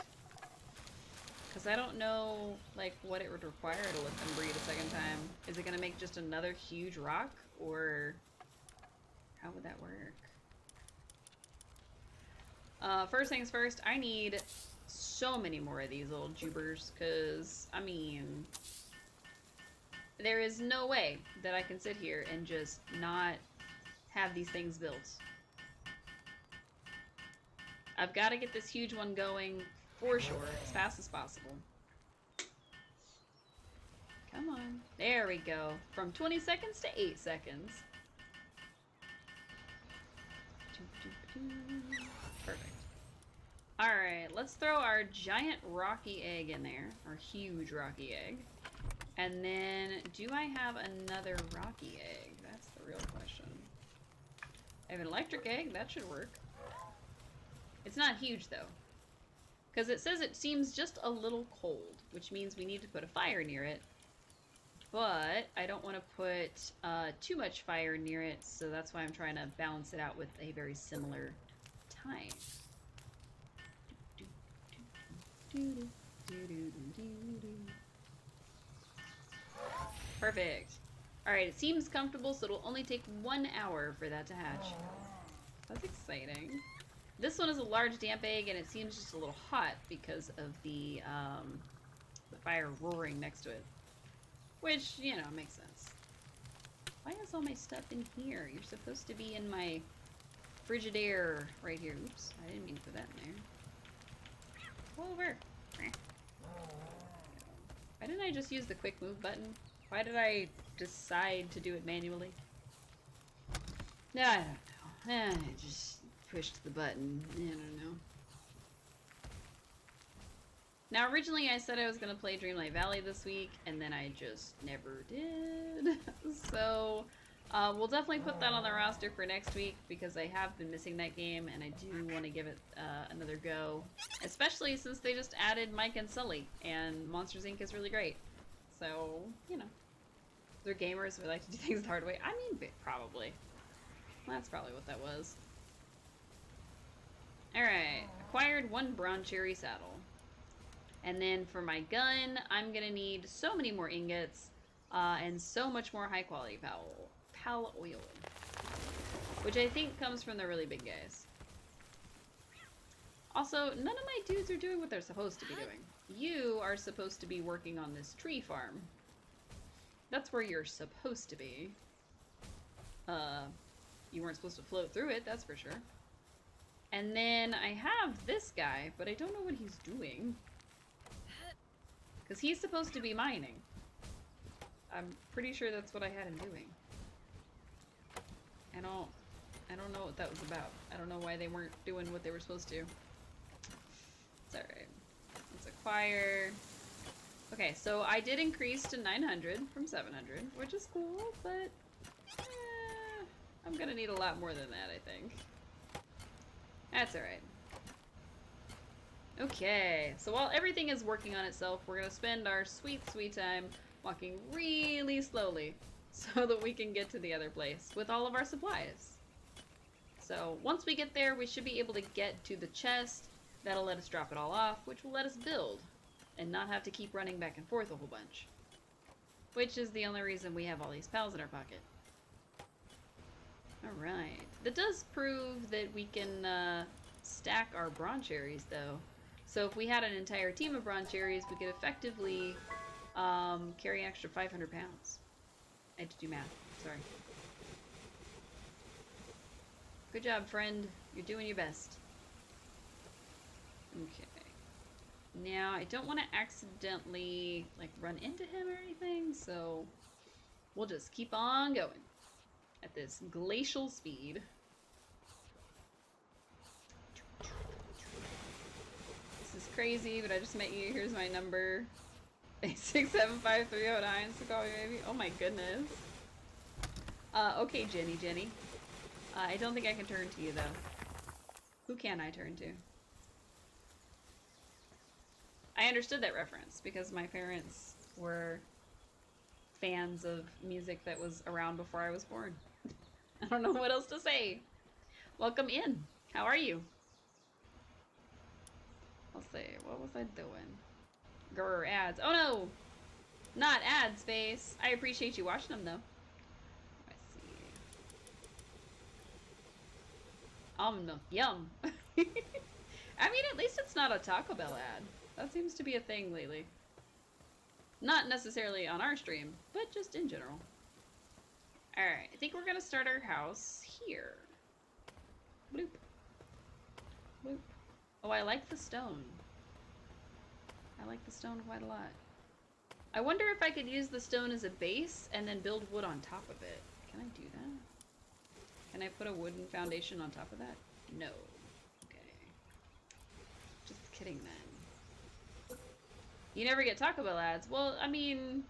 Because I don't know, like, what it would require to let them breed a second time. Is it going to make just another huge rock? Or how would that work? First things first, I need so many more of these little jubers. Because, I mean, there is no way that I can sit here and just not have these things built. I've got to get this huge one going for sure, as fast as possible. Come on. There we go. From 20 seconds to 8 seconds. Perfect. Alright, let's throw our giant rocky egg in there. Our huge rocky egg. And then, do I have another rocky egg? That's the real question. I have an electric egg. That should work. It's not huge, though. Because it says it seems just a little cold, which means we need to put a fire near it. But I don't want to put too much fire near it, so that's why I'm trying to balance it out with a very similar time. Perfect. Alright, it seems comfortable, so it'll only take 1 hour for that to hatch. That's exciting. This one is a large damp egg, and it seems just a little hot because of the fire roaring next to it. Which, you know, makes sense. Why is all my stuff in here? You're supposed to be in my Frigidaire right here. Oops, I didn't mean to put that in there. Go over. Why didn't I just use the quick move button? Why did I decide to do it manually? No, I don't know. I just pushed the button. I don't know. Now, originally I said I was going to play Dreamlight Valley this week, and then I just never did. So, we'll definitely put that on the roster for next week, because I have been missing that game, and I do want to give it another go. Especially since they just added Mike and Sully, and Monsters, Inc. is really great. So, you know. They're gamers who like to do things the hard way. I mean, probably. That's probably what that was. Alright. Acquired 1 bronze cherry saddle. And then for my gun, I'm gonna need so many more ingots, and so much more high quality pal oil. Which I think comes from the really big guys. Also, none of my dudes are doing what they're supposed to be doing. You are supposed to be working on this tree farm. That's where you're supposed to be. You weren't supposed to float through it, that's for sure. And then I have this guy, but I don't know what he's doing. Because he's supposed to be mining. I'm pretty sure that's what I had him doing. I don't I don't know what that was about. I don't know why they weren't doing what they were supposed to. It's alright. Let's acquire. Okay, so I did increase to 900 from 700, which is cool, but I'm gonna need a lot more than that, I think. That's alright. Okay, so while everything is working on itself, we're gonna spend our sweet, sweet time walking really slowly so that we can get to the other place with all of our supplies. So once we get there, we should be able to get to the chest. That'll let us drop it all off, which will let us build and not have to keep running back and forth a whole bunch. Which is the only reason we have all these pals in our pocket. Alright. That does prove that we can stack our bronze cherries, though. So if we had an entire team of bronze cherries, we could effectively carry an extra 500 pounds. I had to do math. Sorry. Good job, friend. You're doing your best. Okay. Now, I don't want to accidentally, like, run into him or anything, so we'll just keep on going at this glacial speed. This is crazy, but I just met you. Here's my number. 8675309 to call me baby. Oh my goodness. Okay, Jenny. I don't think I can turn to you, though. Who can I turn to? I understood that reference because my parents were fans of music that was around before I was born. I don't know what else to say. Welcome in. How are you? I'll say, what was I doing? Grr, ads. Oh no! Not ad space. I appreciate you watching them, though. Let's see. Almond milk. Yum. I mean, at least it's not a Taco Bell ad. That seems to be a thing lately. Not necessarily on our stream, but just in general. Alright, I think we're gonna start our house here. Bloop. Bloop. Oh, I like the stone. I like the stone quite a lot. I wonder if I could use the stone as a base and then build wood on top of it. Can I do that? Can I put a wooden foundation on top of that? No. Okay. Just kidding then. You never get Taco Bell ads. Well, I mean,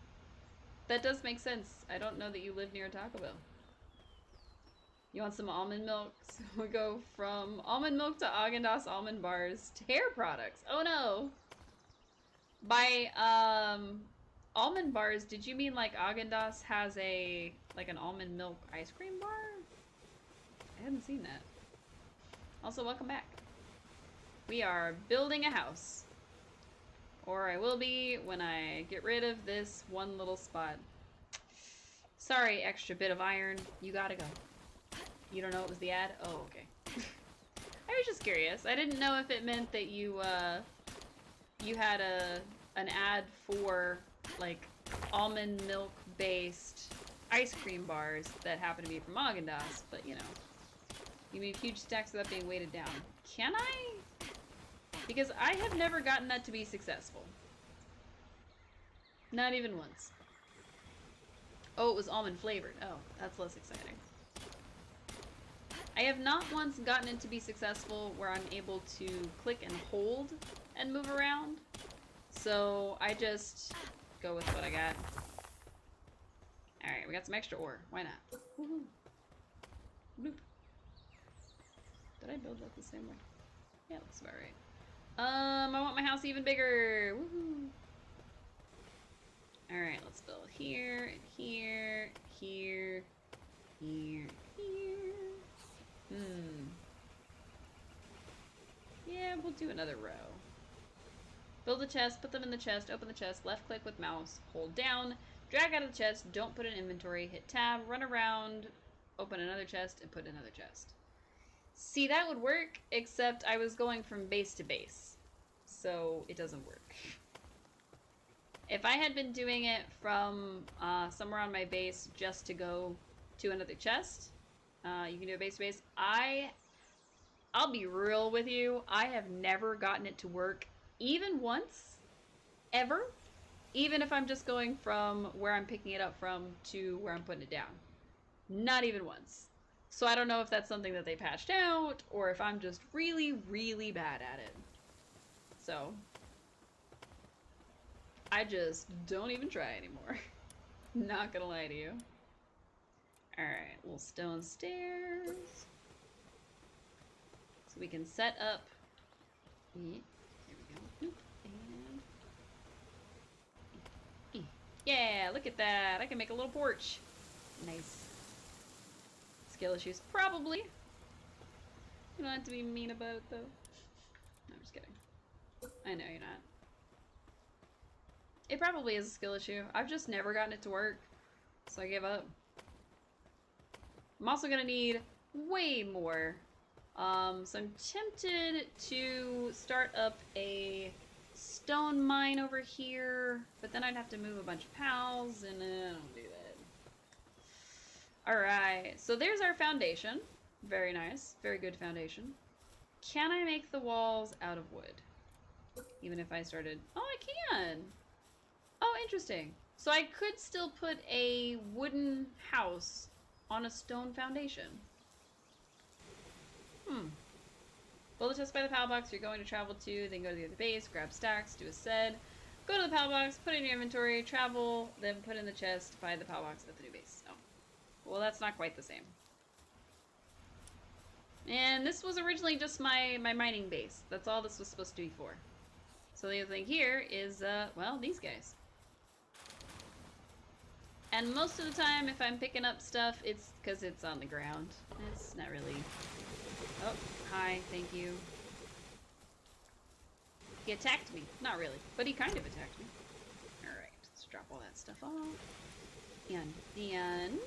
that does make sense. I don't know that you live near Taco Bell. You want some almond milk? So we go from almond milk to Haagen-Dazs almond bars to hair products. Oh no! By almond bars, did you mean like Haagen-Dazs has like an almond milk ice cream bar? I hadn't seen that. Also, welcome back. We are building a house. Or I will be when I get rid of this one little spot. Sorry, extra bit of iron. You gotta go. You don't know it was the ad? Oh, okay. I was just curious. I didn't know if it meant that you had an ad for, like, almond milk based ice cream bars that happen to be from Haagen-Dazs, but you know. You mean huge stacks without being weighted down. Can I? Because I have never gotten that to be successful. Not even once. Oh, it was almond flavored. Oh, that's less exciting. I have not once gotten it to be successful where I'm able to click and hold and move around. So I just go with what I got. Alright, we got some extra ore. Why not? Woohoo. Bloop. Did I build that the same way? Yeah, looks about right. I want my house even bigger. Woohoo. Alright, let's build here, and here, here, here, here. Yeah, we'll do another row. Build a chest, put them in the chest, open the chest, left click with mouse, hold down, drag out of the chest, don't put in inventory, hit tab, run around, open another chest, and put another chest. See, that would work, except I was going from base to base. So it doesn't work. If I had been doing it from somewhere on my base just to go to another chest, you can do a base to base. I'll be real with you, I have never gotten it to work even once, ever, even if I'm just going from where I'm picking it up from to where I'm putting it down. Not even once. So I don't know if that's something that they patched out or if I'm just really, really bad at it. So I just don't even try anymore. Not gonna lie to you. Alright, little stone stairs. So we can set up. There we go. And yeah, look at that. I can make a little porch. Nice. Skill issues? Probably. You don't have to be mean about it, though. No, I'm just kidding. I know you're not. It probably is a skill issue. I've just never gotten it to work, so I gave up. I'm also gonna need way more. So I'm tempted to start up a stone mine over here, but then I'd have to move a bunch of pals, and I don't do that. Alright, so there's our foundation. Very nice. Very good foundation. Can I make the walls out of wood? Even if I started... Oh, I can! Oh, interesting. So I could still put a wooden house on a stone foundation. Build a chest by the pal box you're going to travel to, then go to the other base, grab stacks, do a sed, go to the pal box, put it in your inventory, travel, then put in the chest, buy the pal box at the new base. Oh. Well, that's not quite the same. And this was originally just my mining base. That's all this was supposed to be for. So the other thing here is, well, these guys. And most of the time, if I'm picking up stuff, it's because it's on the ground. It's not really... Oh, hi, thank you. He attacked me. Not really, but he kind of attacked me. Alright, let's drop all that stuff off. And then...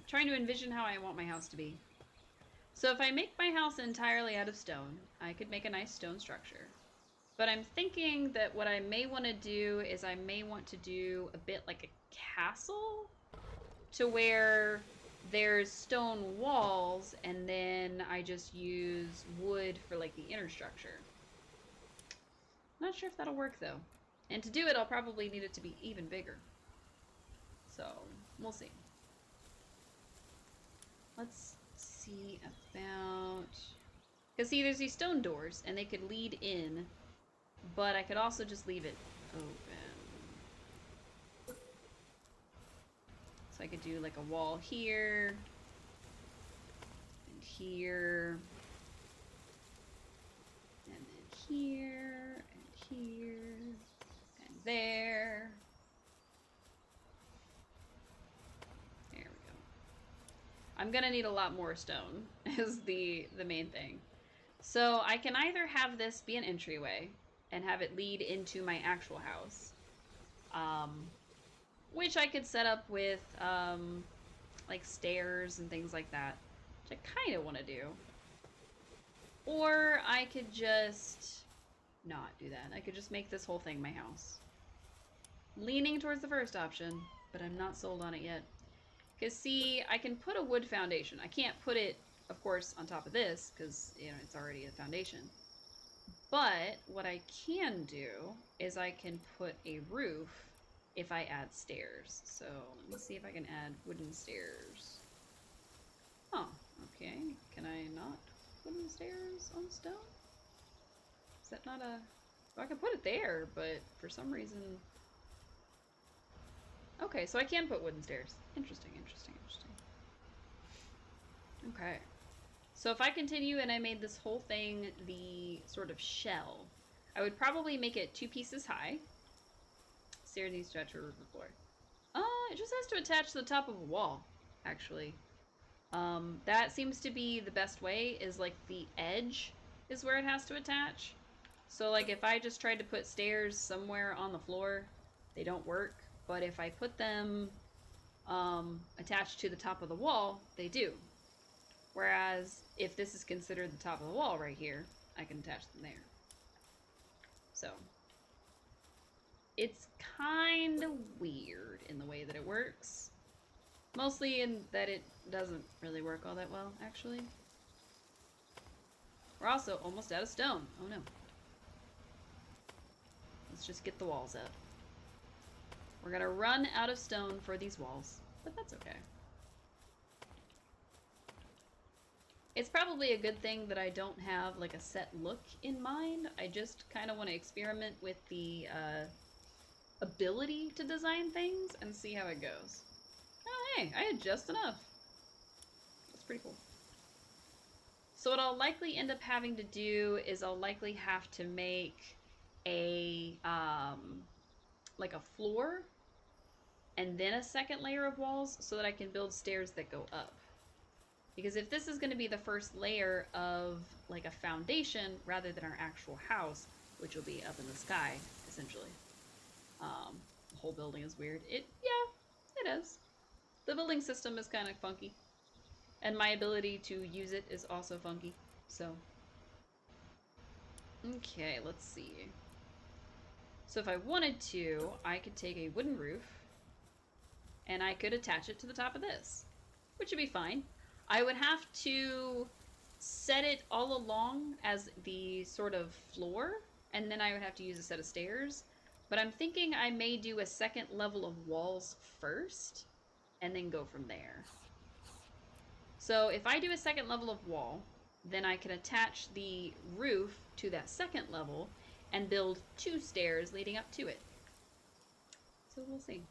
Trying to envision how I want my house to be. So if I make my house entirely out of stone, I could make a nice stone structure. But I'm thinking that what I may want to do is I may want to do a bit like a castle, to where there's stone walls and then I just use wood for like the inner structure. Not sure if that'll work though. And to do it, I'll probably need it to be even bigger. So, we'll see. Let's see about... Because see, there's these stone doors and they could lead in, but I could also just leave it open. So I could do like a wall here, and here, and then here, and here, and there. There we go. I'm gonna need a lot more stone, is the main thing. So I can either have this be an entryway and have it lead into my actual house, which I could set up with like stairs and things like that, which I kind of want to do. Or I could just not do that. I could just make this whole thing my house. Leaning towards the first option, but I'm not sold on it yet. Because see, I can put a wood foundation. I can't put it, of course, on top of this, because, you know, it's already a foundation. But what I can do is I can put a roof if I add stairs. So let me see if I can add wooden stairs. Oh, okay. Can I not wooden stairs on stone? Is that not a... Well, I can put it there, but for some reason... Okay, so I can put wooden stairs. Interesting, interesting, interesting. Okay. So if I continue and I made this whole thing the sort of shell, I would probably make it 2 pieces high. Stairs need to stretch over the floor. It just has to attach to the top of a wall, actually. That seems to be the best way, is like the edge is where it has to attach. So like if I just tried to put stairs somewhere on the floor, they don't work. But if I put them attached to the top of the wall, they do. Whereas if this is considered the top of the wall right here, I can attach them there. So it's kind of weird in the way that it works. Mostly in that it doesn't really work all that well, actually. We're also almost out of stone. Oh no. Let's just get the walls up. We're gonna run out of stone for these walls. but that's okay. It's probably a good thing that I don't have like a set look in mind. I just kind of want to experiment with the ability to design things and see how it goes. Oh, hey, I had just enough. That's pretty cool. So what I'll likely end up having to do is I'll likely have to make a like a floor and then a second layer of walls so that I can build stairs that go up. Because if this is going to be the first layer of like a foundation rather than our actual house, which will be up in the sky essentially, the whole building is weird. Yeah, it is. The building system is kind of funky, and my ability to use it is also funky. So, okay, let's see. So if I wanted to, I could take a wooden roof and I could attach it to the top of this, which would be fine. I would have to set it all along as the sort of floor, and then I would have to use a set of stairs. But I'm thinking I may do a second level of walls first, and then go from there. So if I do a second level of wall, then I can attach the roof to that second level and build 2 stairs leading up to it. So we'll see.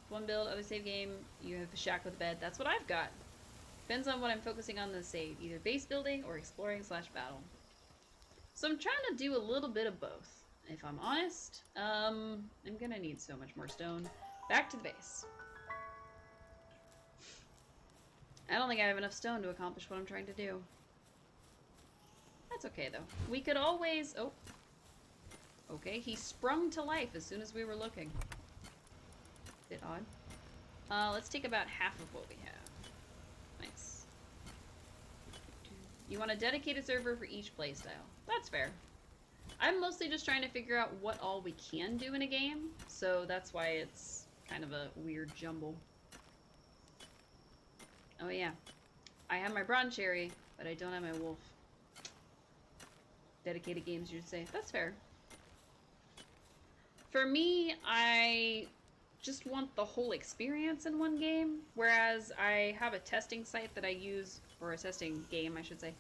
One build, other save game, you have a shack with a bed. That's what I've got. Depends on what I'm focusing on the save. Either base building or exploring / battle. So I'm trying to do a little bit of both. If I'm honest, I'm gonna need so much more stone. Back to the base. I don't think I have enough stone to accomplish what I'm trying to do. That's okay, though. We could always... Oh. Okay, he sprung to life as soon as we were looking. Bit odd. Let's take about half of what we have. Nice. You want a dedicated server for each playstyle. That's fair. I'm mostly just trying to figure out what all we can do in a game, so that's why it's kind of a weird jumble. Oh yeah. I have my bronze cherry, but I don't have my wolf. Dedicated games, you'd say. That's fair. For me, I just want the whole experience in one game, whereas I have a testing site that I use, or a testing game, I should say,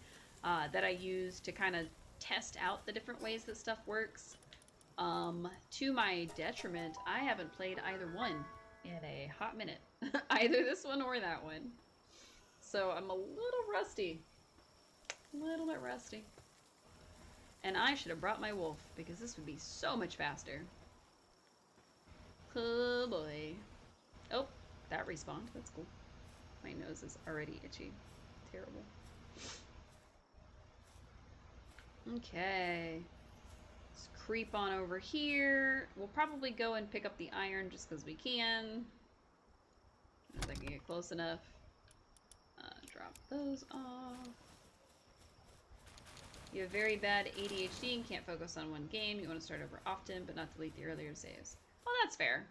that I use to kind of test out the different ways that stuff works. To my detriment, I haven't played either one in a hot minute. Either this one or that one. So I'm a little rusty. A little bit rusty. And I should have brought my wolf, because this would be so much faster. Oh boy. Oh, that respawned. That's cool. My nose is already itchy. Terrible. Okay. Let's creep on over here. We'll probably go and pick up the iron just because we can. If I can get close enough. Drop those off. You have very bad ADHD and can't focus on one game. You want to start over often, but not delete the earlier saves. Well, that's fair.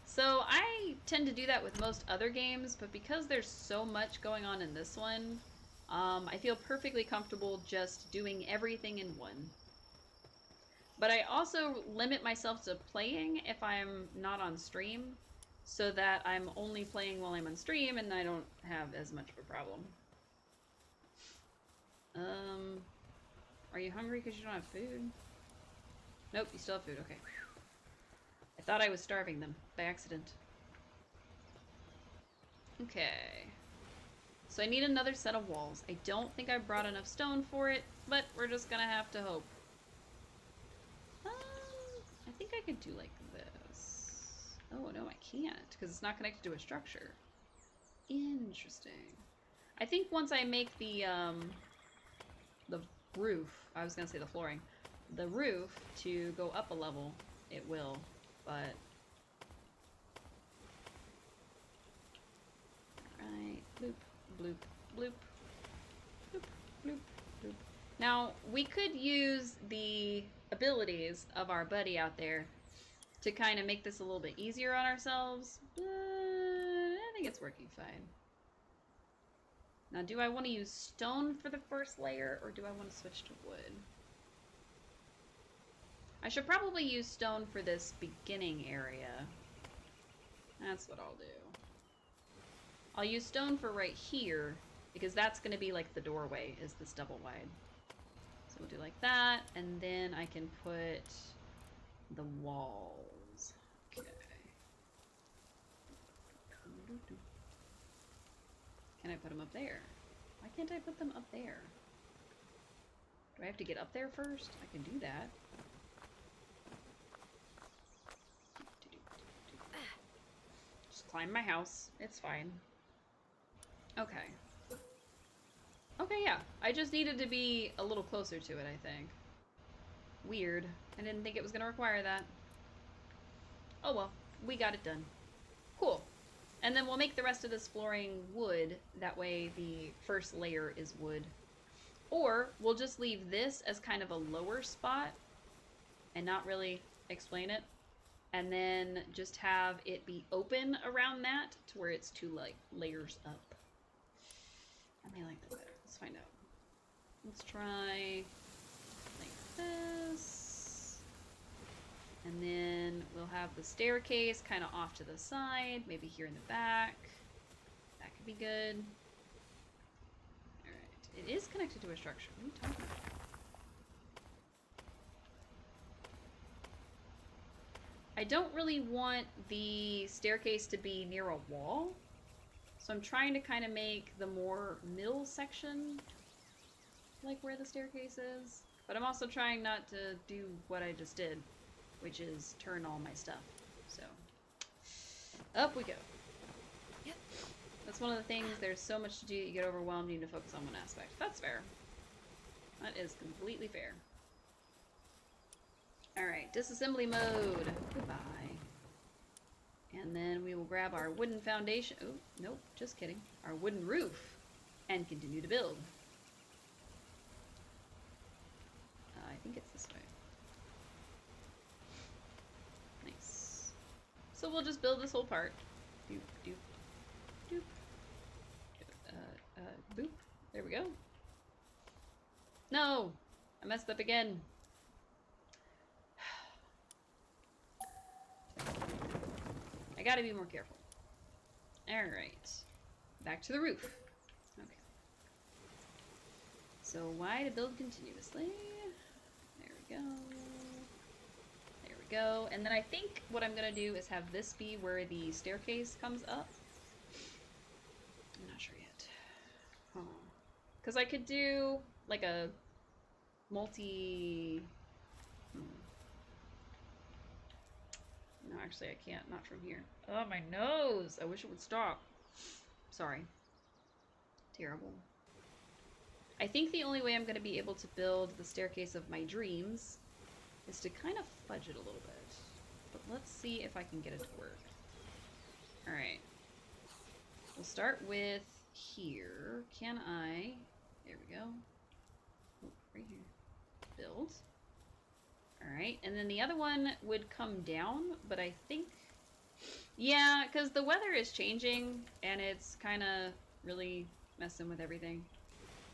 So I tend to do that with most other games, but because there's so much going on in this one, I feel perfectly comfortable just doing everything in one. But I also limit myself to playing if I'm not on stream, so that I'm only playing while I'm on stream and I don't have as much of a problem. Are you hungry because you don't have food? Nope, you still have food. Okay. I thought I was starving them by accident. Okay. So I need another set of walls. I don't think I brought enough stone for it, but we're just gonna have to hope. I think I could do like this. Oh, no, I can't, because it's not connected to a structure. Interesting. I think once I make the roof, I was gonna say the flooring, the roof to go up a level, it will, but... Alright, bloop, bloop, bloop, bloop, bloop, bloop. Now, we could use the abilities of our buddy out there to kind of make this a little bit easier on ourselves, but I think it's working fine. Now, do I want to use stone for the first layer, or do I want to switch to wood? I should probably use stone for this beginning area. That's what I'll do. I'll use stone for right here, because that's going to be like the doorway, is this double wide. So we'll do like that, and then I can put the walls. Okay. Can I put them up there? Why can't I put them up there? Do I have to get up there first? I can do that. Just climb my house. It's fine. Okay. Okay, yeah. I just needed to be a little closer to it, I think. Weird. I didn't think it was going to require that. Oh well. We got it done. Cool. And then we'll make the rest of this flooring wood. That way the first layer is wood. Or we'll just leave this as kind of a lower spot and not really explain it. And then just have it be open around that to where it's two like layers up. I may like that better. Let's find out. Let's try like this. And then we'll have the staircase kind of off to the side, maybe here in the back. That could be good. Alright. It is connected to a structure. What are you talking about? I don't really want the staircase to be near a wall. So I'm trying to kind of make the more middle section like where the staircase is. But I'm also trying not to do what I just did, which is turn all my stuff. So, up we go. Yep. That's one of the things, there's so much to do that you get overwhelmed, you need to focus on one aspect. That's fair. That is completely fair. Alright, disassembly mode. Goodbye. And then we will grab our wooden foundation. Oh, nope, just kidding. Our wooden roof. And continue to build. I think it's this way. Nice. So we'll just build this whole part. Doop, doop, doop. Boop. There we go. No! I messed up again. I gotta be more careful. Alright. Back to the roof. Okay. So why to build continuously? There we go. There we go. And then I think what I'm gonna do is have this be where the staircase comes up. I'm not sure yet. Huh. Because I could do like a multi... No, actually I can't. Not from here. Oh, my nose! I wish it would stop. Sorry. Terrible. I think the only way I'm going to be able to build the staircase of my dreams is to kind of fudge it a little bit. But let's see if I can get it to work. Alright. We'll start with here. Can I... There we go. Oh, right here. Build. Alright, and then the other one would come down, but I think... Yeah, because the weather is changing, and it's kind of really messing with everything.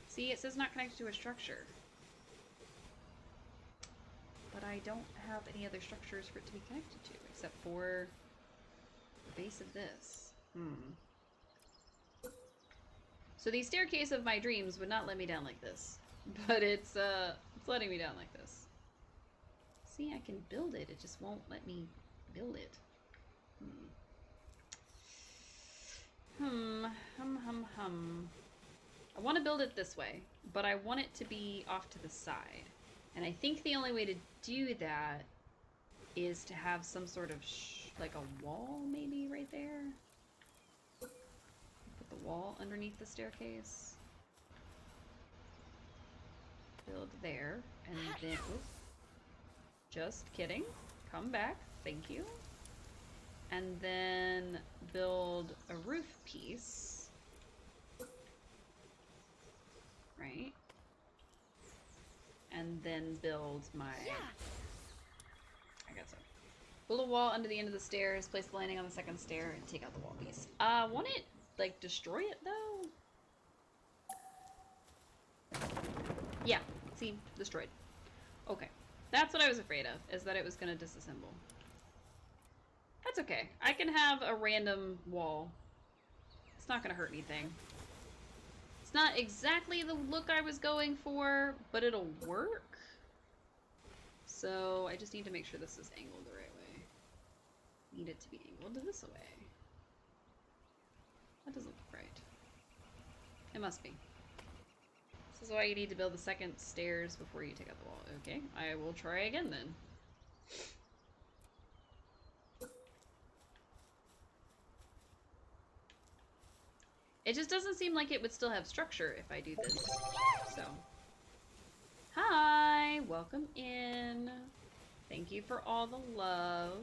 See, it says not connected to a structure. But I don't have any other structures for it to be connected to, except for the base of this. So the staircase of my dreams would not let me down like this. But it's letting me down like this. See, I can build it. It just won't let me build it. I want to build it this way, but I want it to be off to the side. And I think the only way to do that is to have some sort of, like a wall maybe right there. Put the wall underneath the staircase. Build there, and then... Oops. Just kidding. Come back. Thank you. And then build a roof piece. Right? And then build my... Yeah. I guess so. Build a wall under the end of the stairs, place the landing on the second stair, and take out the wall piece. Won't it, like, destroy it, though? Yeah. See? Destroyed. Okay. That's what I was afraid of, is that it was going to disassemble. That's okay. I can have a random wall. It's not gonna hurt anything. It's not exactly the look I was going for, but it'll work. So I just need to make sure this is angled the right way. Need it to be angled this way. That doesn't look right. It must be. This is why you need to build the second stairs before you take out the wall. Okay, I will try again then. It just doesn't seem like it would still have structure if I do this. So, hi, welcome in. Thank you for all the love.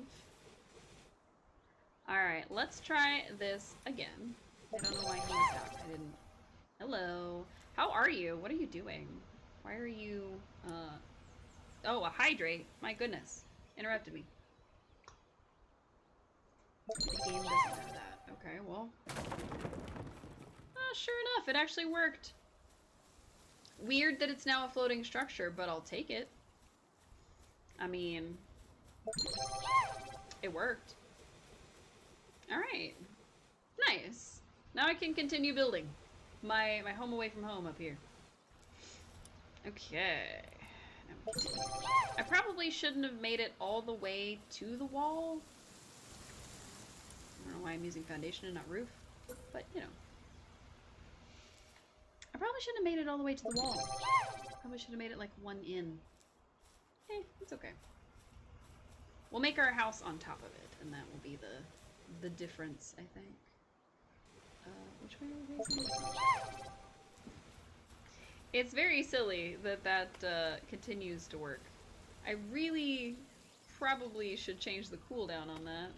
Alright, let's try this again. I don't know why he was out. I didn't... Hello. How are you? What are you doing? Why are you, Oh, a hydrate. My goodness. Interrupted me. The game doesn't have that. Okay, well... sure enough, it actually worked. Weird that it's now a floating structure, but I'll take it. I mean... It worked. Alright. Nice. Now I can continue building. My home away from home up here. Okay. I probably shouldn't have made it all the way to the wall. I don't know why I'm using foundation and not roof, but you know. I probably shouldn't have made it all the way to the wall. Probably should have made it like one in. Eh, it's okay. We'll make our house on top of it, and that will be the difference, I think. Which way are we facing? It's very silly that that continues to work. I really probably should change the cooldown on that.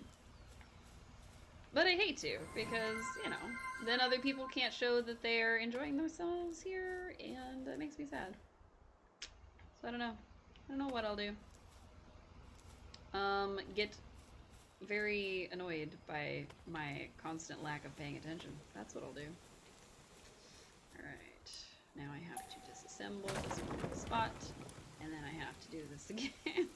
But I hate to, because, you know, then other people can't show that they're enjoying themselves here, and that makes me sad. So I don't know. I don't know what I'll do. Get very annoyed by my constant lack of paying attention. That's what I'll do. Alright. Now I have to disassemble this one spot, and then I have to do this again.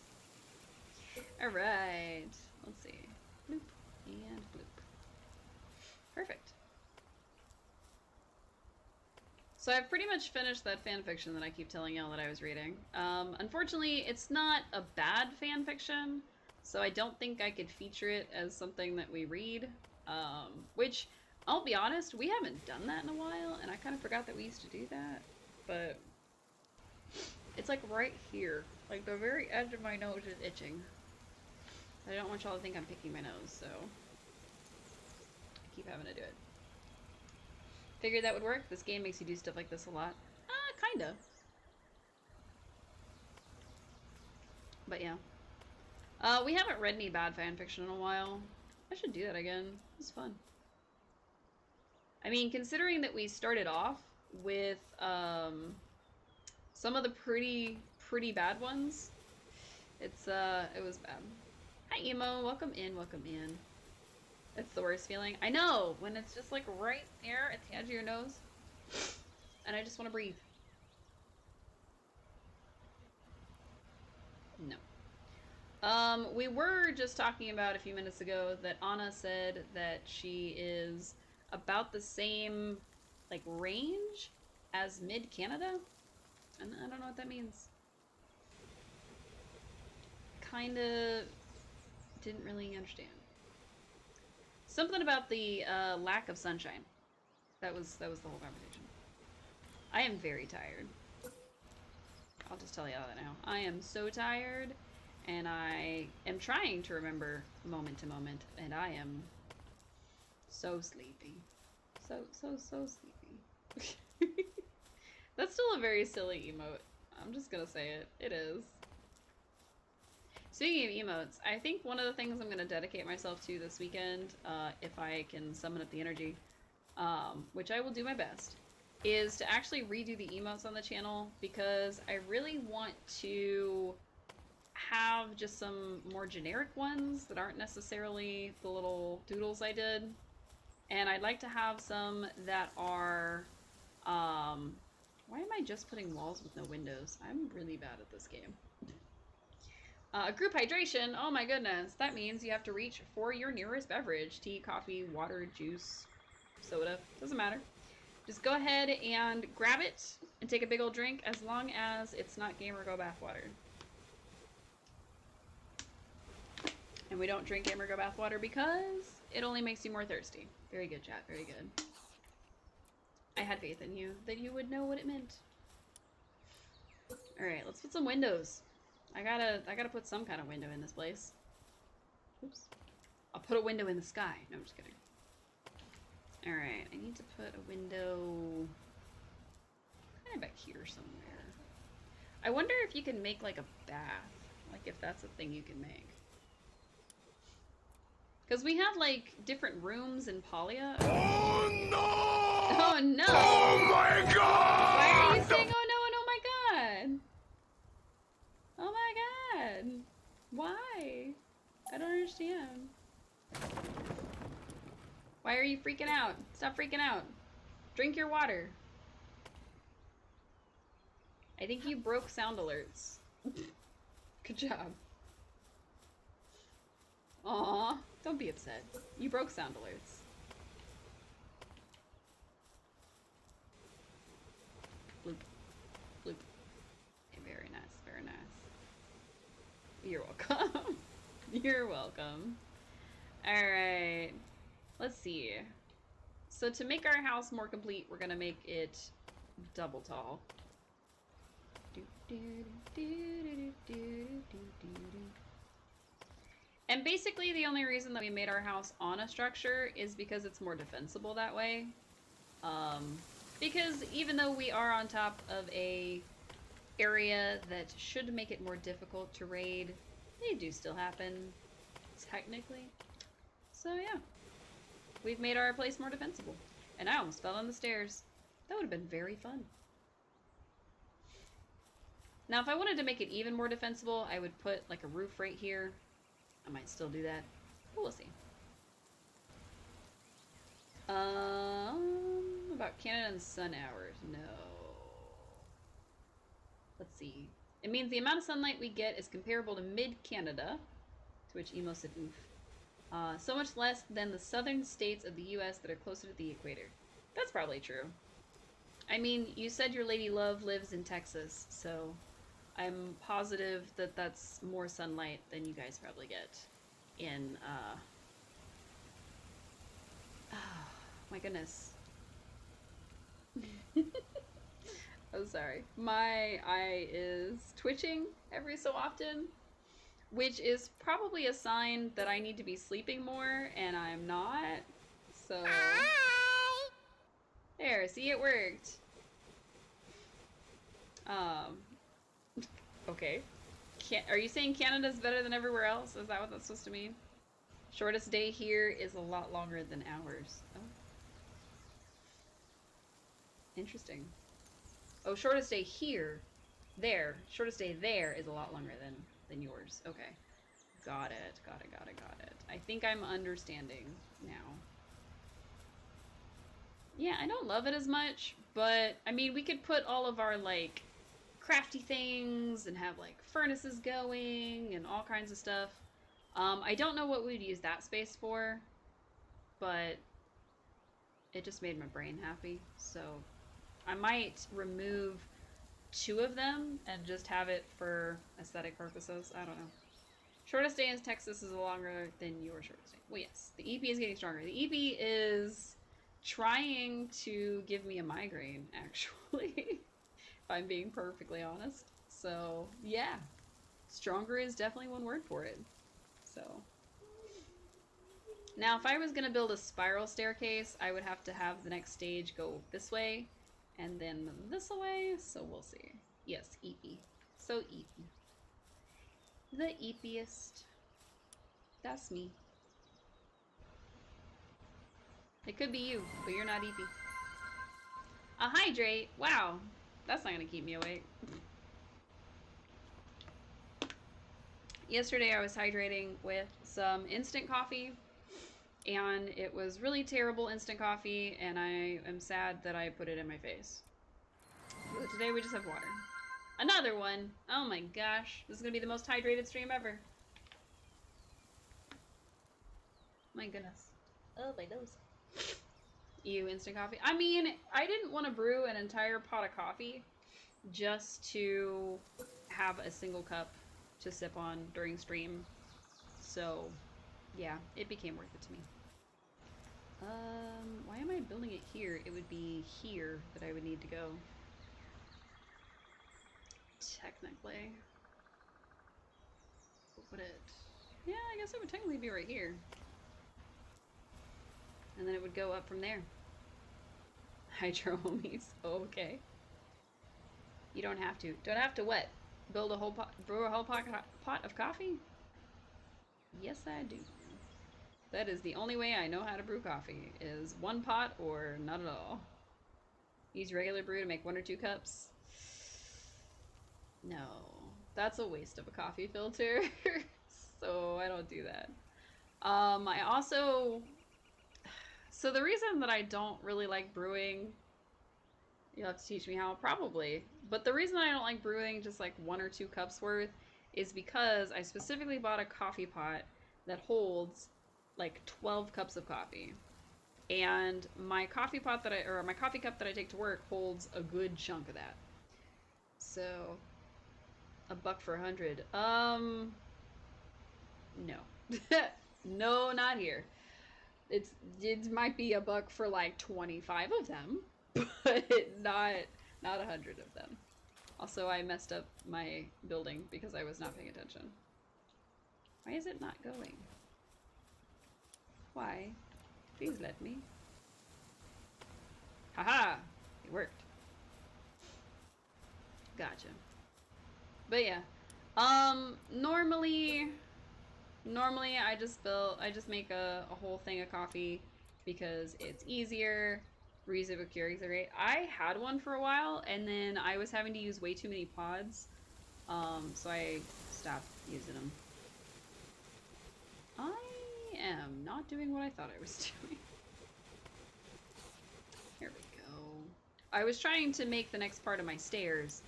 Alright. Let's see. Bloop. And bloop. Perfect. So I've pretty much finished that fanfiction that I keep telling y'all that I was reading. Unfortunately, it's not a bad fanfiction, so I don't think I could feature it as something that we read. Which, I'll be honest, we haven't done that in a while, and I kind of forgot that we used to do that. But it's like right here. Like the very edge of my nose is itching. I don't want y'all to think I'm picking my nose, so I keep having to do it. Figured that would work. This game makes you do stuff like this a lot. Kinda. But yeah. We haven't read any bad fanfiction in a while. I should do that again. It's fun. I mean, considering that we started off with some of the pretty bad ones, it was bad. Hi Emo, welcome in, welcome in. It's the worst feeling. I know, when it's just like right there at the edge of your nose, and I just want to breathe. No. We were just talking about a few minutes ago that Anna said that she is about the same, like, range as mid-Canada? And I don't know what that means. Kinda didn't really understand. Something about the lack of sunshine. That was the whole conversation. I am very tired. I'll just tell you all that now. I am so tired, and I am trying to remember moment to moment, and I am so sleepy. So sleepy. That's still a very silly emote. I'm just gonna say it. It is. Speaking of emotes, I think one of the things I'm going to dedicate myself to this weekend, if I can summon up the energy, which I will do my best, is to actually redo the emotes on the channel, because I really want to have just some more generic ones that aren't necessarily the little doodles I did. And I'd like to have some that are, why am I just putting walls with no windows? I'm really bad at this game. Group hydration. Oh my goodness. That means you have to reach for your nearest beverage. Tea, coffee, water, juice, soda. Doesn't matter. Just go ahead and grab it and take a big old drink as long as it's not Gamer Go bathwater. And we don't drink Gamer Go bathwater because it only makes you more thirsty. Very good, chat. Very good. I had faith in you that you would know what it meant. All right, let's put some windows. I gotta put some kind of window in this place. Oops. I'll put a window in the sky. No, I'm just kidding. All right, I need to put a window kind of back here somewhere. I wonder if you can make like a bath, like if that's a thing you can make. Because we have like different rooms in Polia. Oh no! Oh no! Oh my god! Why are you saying oh no and oh my god? Oh my god. Why? I don't understand. Why are you freaking out? Stop freaking out. Drink your water. I think you broke sound alerts. Good job. Aw, don't be upset. You broke sound alerts. Bloop. Bloop. Okay, very nice, very nice. You're welcome. You're welcome. Alright. Let's see. So to make our house more complete, we're gonna make it double tall. And basically the only reason that we made our house on a structure is because it's more defensible that way. Because even though we are on top of a area that should make it more difficult to raid, they do still happen, technically. So yeah, we've made our place more defensible. And I almost fell on the stairs. That would have been very fun. Now if I wanted to make it even more defensible, I would put like a roof right here. I might still do that, but we'll see. About Canada and sun hours, no. Let's see. It means the amount of sunlight we get is comparable to mid-Canada, to which Emo said oof. So much less than the southern states of the US that are closer to the equator. That's probably true. I mean, you said your lady love lives in Texas, so I'm positive that that's more sunlight than you guys probably get in, oh, my goodness. I'm sorry. My eye is twitching every so often, which is probably a sign that I need to be sleeping more, and I'm not. So, there, see, it worked. Okay. Are you saying Canada's better than everywhere else? Is that what that's supposed to mean? Shortest day here is a lot longer than ours. Oh. Interesting. Oh, shortest day here. There. Shortest day there is a lot longer than yours. Okay. Got it. Got it, got it, got it. I think I'm understanding now. Yeah, I don't love it as much, but, I mean, we could put all of our, like, crafty things and have, like, furnaces going and all kinds of stuff. I don't know what we'd use that space for, but it just made my brain happy, so I might remove 2 of them and just have it for aesthetic purposes. I don't know. Shortest day in Texas is longer than your shortest day. Well, yes, the eepy is getting stronger. The eepy is trying to give me a migraine, actually, if I'm being perfectly honest. So, yeah, stronger is definitely one word for it. So, now if I was going to build a spiral staircase, I would have to have the next stage go this way and then this way, so we'll see. Yes, eepy. So eepy. The eepiest. That's me. It could be you, but you're not eepy. A hydrate? Wow. That's not gonna keep me awake. Yesterday I was hydrating with some instant coffee, and it was really terrible instant coffee, and I am sad that I put it in my face. So today we just have water. Another one. Oh my gosh. This is going to be the most hydrated stream ever. My goodness. Oh, my nose. Ew, instant coffee. I mean, I didn't want to brew an entire pot of coffee just to have a single cup to sip on during stream. So, yeah, it became worth it to me. Why am I building it here? It would be here that I would need to go. Technically. What would it... Yeah, I guess it would technically be right here. And then it would go up from there. Hydro homies. Okay. You don't have to. Don't have to what? Build a whole pot, brew a whole pot of coffee? Yes, I do. That is the only way I know how to brew coffee, is one pot or not at all. Use regular brew to make 1 or 2 cups? No. That's a waste of a coffee filter. So I don't do that. I also... So the reason that I don't really like brewing... You'll have to teach me how, probably. But the reason I don't like brewing just like 1 or 2 cups worth is because I specifically bought a coffee pot that holds like 12 cups of coffee. And my coffee pot that my coffee cup that I take to work holds a good chunk of that. So, $1 for 100. No. No, not here. It might be $1 for like 25 of them, but not 100 of them. Also, I messed up my building because I was not paying attention. Why is it not going? Why? Please let me. Haha! It worked. Gotcha. But yeah. Normally I just make a whole thing of coffee because it's easier. Reusable Keurigs are great. I had one for a while and then I was having to use way too many pods. So I stopped using them. I am not doing what I thought I was doing. Here we go. I was trying to make the next part of my stairs,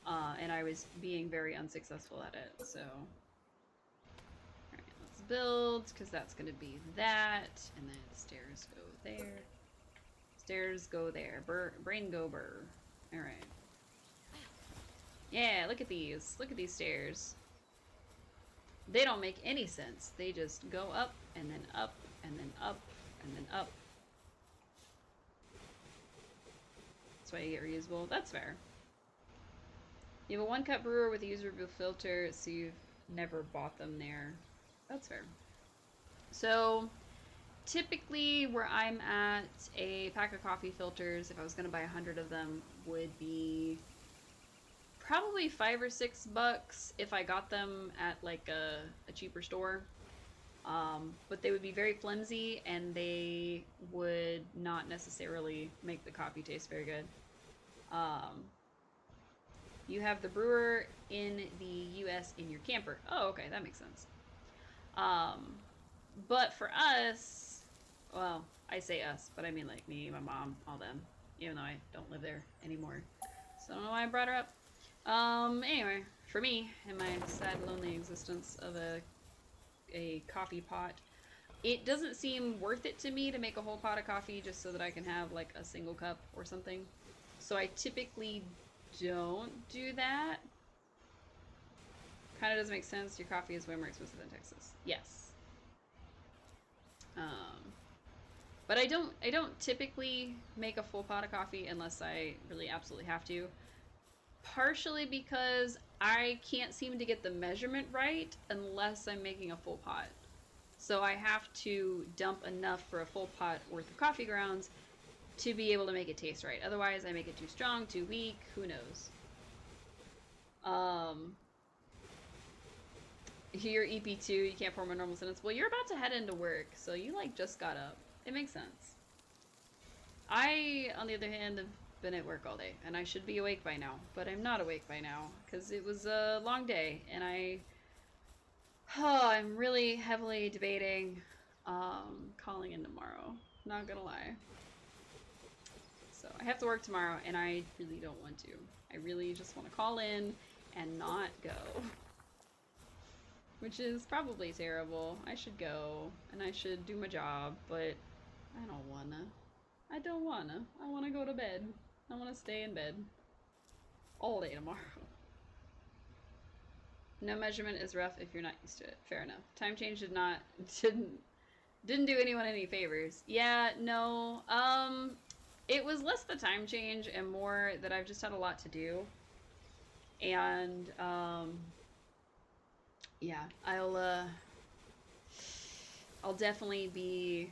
and I was being very unsuccessful at it, so... Alright, let's build, because that's going to be that, and then stairs go there. Stairs go there. Brain go burr. Alright. Yeah, look at these. Look at these stairs. They don't make any sense. They just go up, and then up, and then up, and then up. That's why you get reusable. That's fair. You have a 1-cup brewer with a user-removable filter, so you've never bought them there. That's fair. So, typically where I'm at, a pack of coffee filters, if I was going to buy 100 of them, would be probably $5 or $6 if I got them at like a cheaper store. But they would be very flimsy and they would not necessarily make the coffee taste very good. You have the brewer in the US in your camper. Oh, okay, that makes sense. But for us, well, I say us, but I mean like me, my mom, all them, even though I don't live there anymore. So I don't know why I brought her up. Anyway, for me, in my sad, lonely existence of a coffee pot, it doesn't seem worth it to me to make a whole pot of coffee just so that I can have like a single cup or something. So I typically don't do that. Kind of doesn't make sense. Your coffee is way more expensive than Texas. Yes. But I don't typically make a full pot of coffee unless I really absolutely have to. Partially because I can't seem to get the measurement right unless I'm making a full pot. So I have to dump enough for a full pot worth of coffee grounds to be able to make it taste right. Otherwise, I make it too strong, too weak, who knows. You're EP2, you can't form a normal sentence. Well, you're about to head into work, so you like just got up. It makes sense. I, on the other hand, have been at work all day, and I should be awake by now, but I'm not awake by now, because it was a long day, and I'm really heavily debating calling in tomorrow. Not gonna lie. So I have to work tomorrow, and I really don't want to. I really just want to call in and not go. Which is probably terrible. I should go, and I should do my job, but I don't wanna. I don't wanna. I wanna go to bed. I wanna stay in bed all day tomorrow. No measurement is rough if you're not used to it. Fair enough. Time change didn't do anyone any favors. Yeah, no. It was less the time change and more that I've just had a lot to do. And yeah, I'll definitely be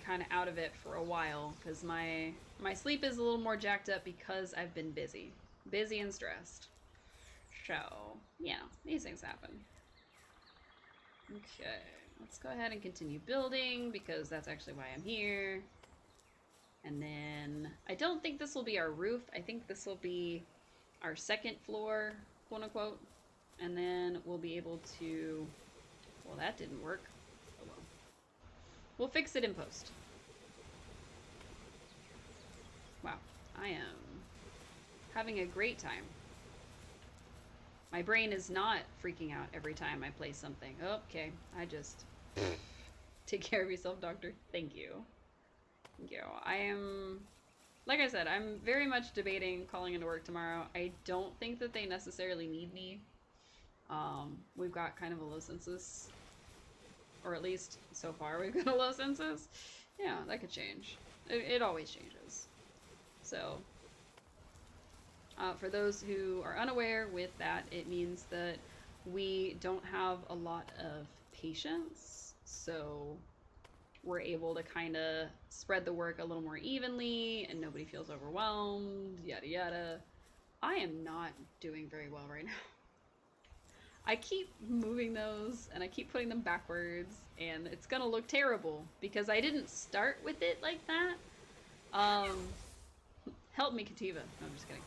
kind of out of it for a while because my sleep is a little more jacked up because I've been busy and stressed. So, yeah, these things happen. Okay, let's go ahead and continue building because that's actually why I'm here. And then I don't think this will be our roof. I think this will be our second floor, quote unquote. And then we'll be able to, well, that didn't work. Oh well. We'll fix it in post. Wow, I am having a great time. My brain is not freaking out every time I play something. Okay, I just... Take care of yourself, doctor. Thank you. Thank you. I am... Like I said, I'm very much debating calling into work tomorrow. I don't think that they necessarily need me. We've got kind of a low census. Or at least, so far, we've got a low census. Yeah, that could change. It always changes. So... for those who are unaware with that, it means that we don't have a lot of patience, so we're able to kind of spread the work a little more evenly and nobody feels overwhelmed, yada yada. I am not doing very well right now. I keep moving those and I keep putting them backwards and it's gonna look terrible because I didn't start with it like that. Help me, Kativa. No, I'm just kidding.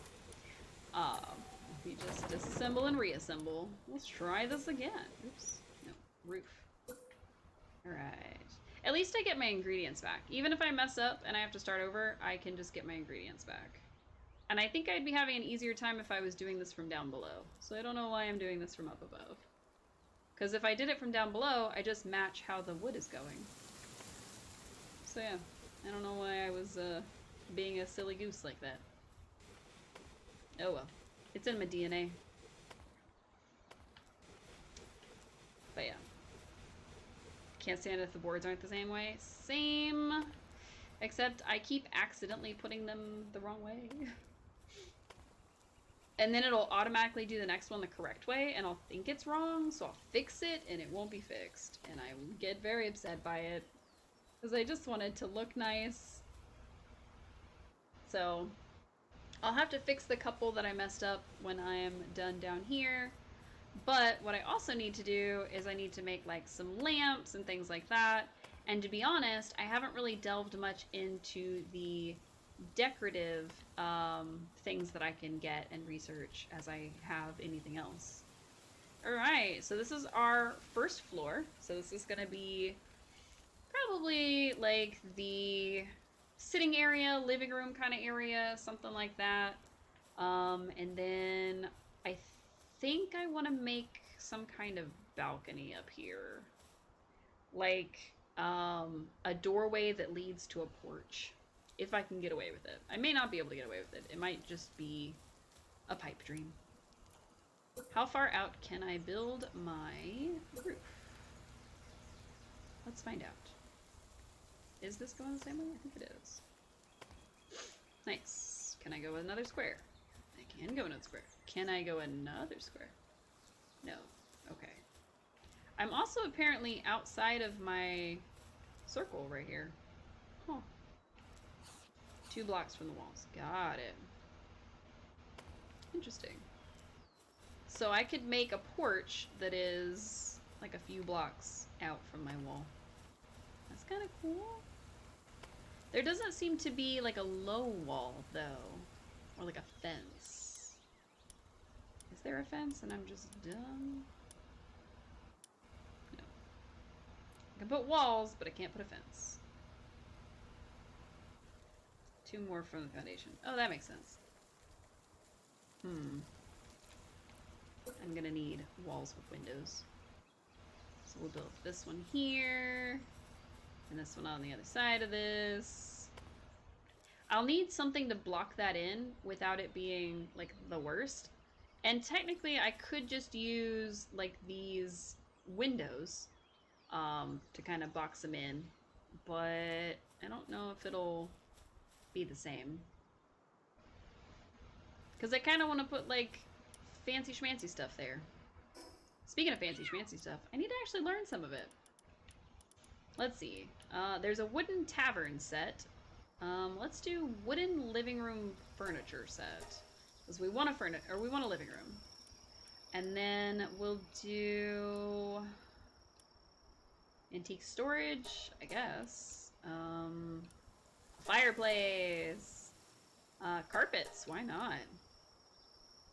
We just disassemble and reassemble. Let's try this again. Oops. No. Roof. Alright. At least I get my ingredients back. Even if I mess up and I have to start over, I can just get my ingredients back. And I think I'd be having an easier time if I was doing this from down below. So I don't know why I'm doing this from up above. Because if I did it from down below, I just match how the wood is going. So yeah. I don't know why I was being a silly goose like that. Oh well. It's in my DNA. But yeah. Can't stand if the boards aren't the same way. Same. Except I keep accidentally putting them the wrong way. And then it'll automatically do the next one the correct way, and I'll think it's wrong, so I'll fix it, and it won't be fixed. And I get very upset by it. Because I just wanted to look nice. So... I'll have to fix the couple that I messed up when I am done down here. But what I also need to do is I need to make like some lamps and things like that. And to be honest, I haven't really delved much into the decorative things that I can get and research as I have anything else. Alright, so this is our first floor. So this is going to be probably like the... sitting area, living room kind of area, something like that. And then I think I want to make some kind of balcony up here. Like a doorway that leads to a porch. If I can get away with it. I may not be able to get away with it. It might just be a pipe dream. How far out can I build my roof? Let's find out. Is this going the same way? I think it is. Nice. Can I go another square? I can go another square. Can I go another square? No. Okay. I'm also apparently outside of my circle right here. Huh. 2 blocks from the walls. Got it. Interesting. So I could make a porch that is like a few blocks out from my wall. That's kind of cool. There doesn't seem to be like a low wall though, or like a fence. Is there a fence and I'm just dumb? No. I can put walls, but I can't put a fence. 2 more from the foundation. Oh, that makes sense. I'm gonna need walls with windows. So we'll build this one here, and this one on the other side of this. I'll need something to block that in without it being, like, the worst. And technically, I could just use, like, these windows to kind of box them in. But I don't know if it'll be the same. Because I kind of want to put, like, fancy schmancy stuff there. Speaking of fancy schmancy stuff, I need to actually learn some of it. Let's see. There's a wooden tavern set. Let's do wooden living room furniture set. Because we want we want a living room. And then we'll do antique storage, I guess. Fireplace. Carpets, why not?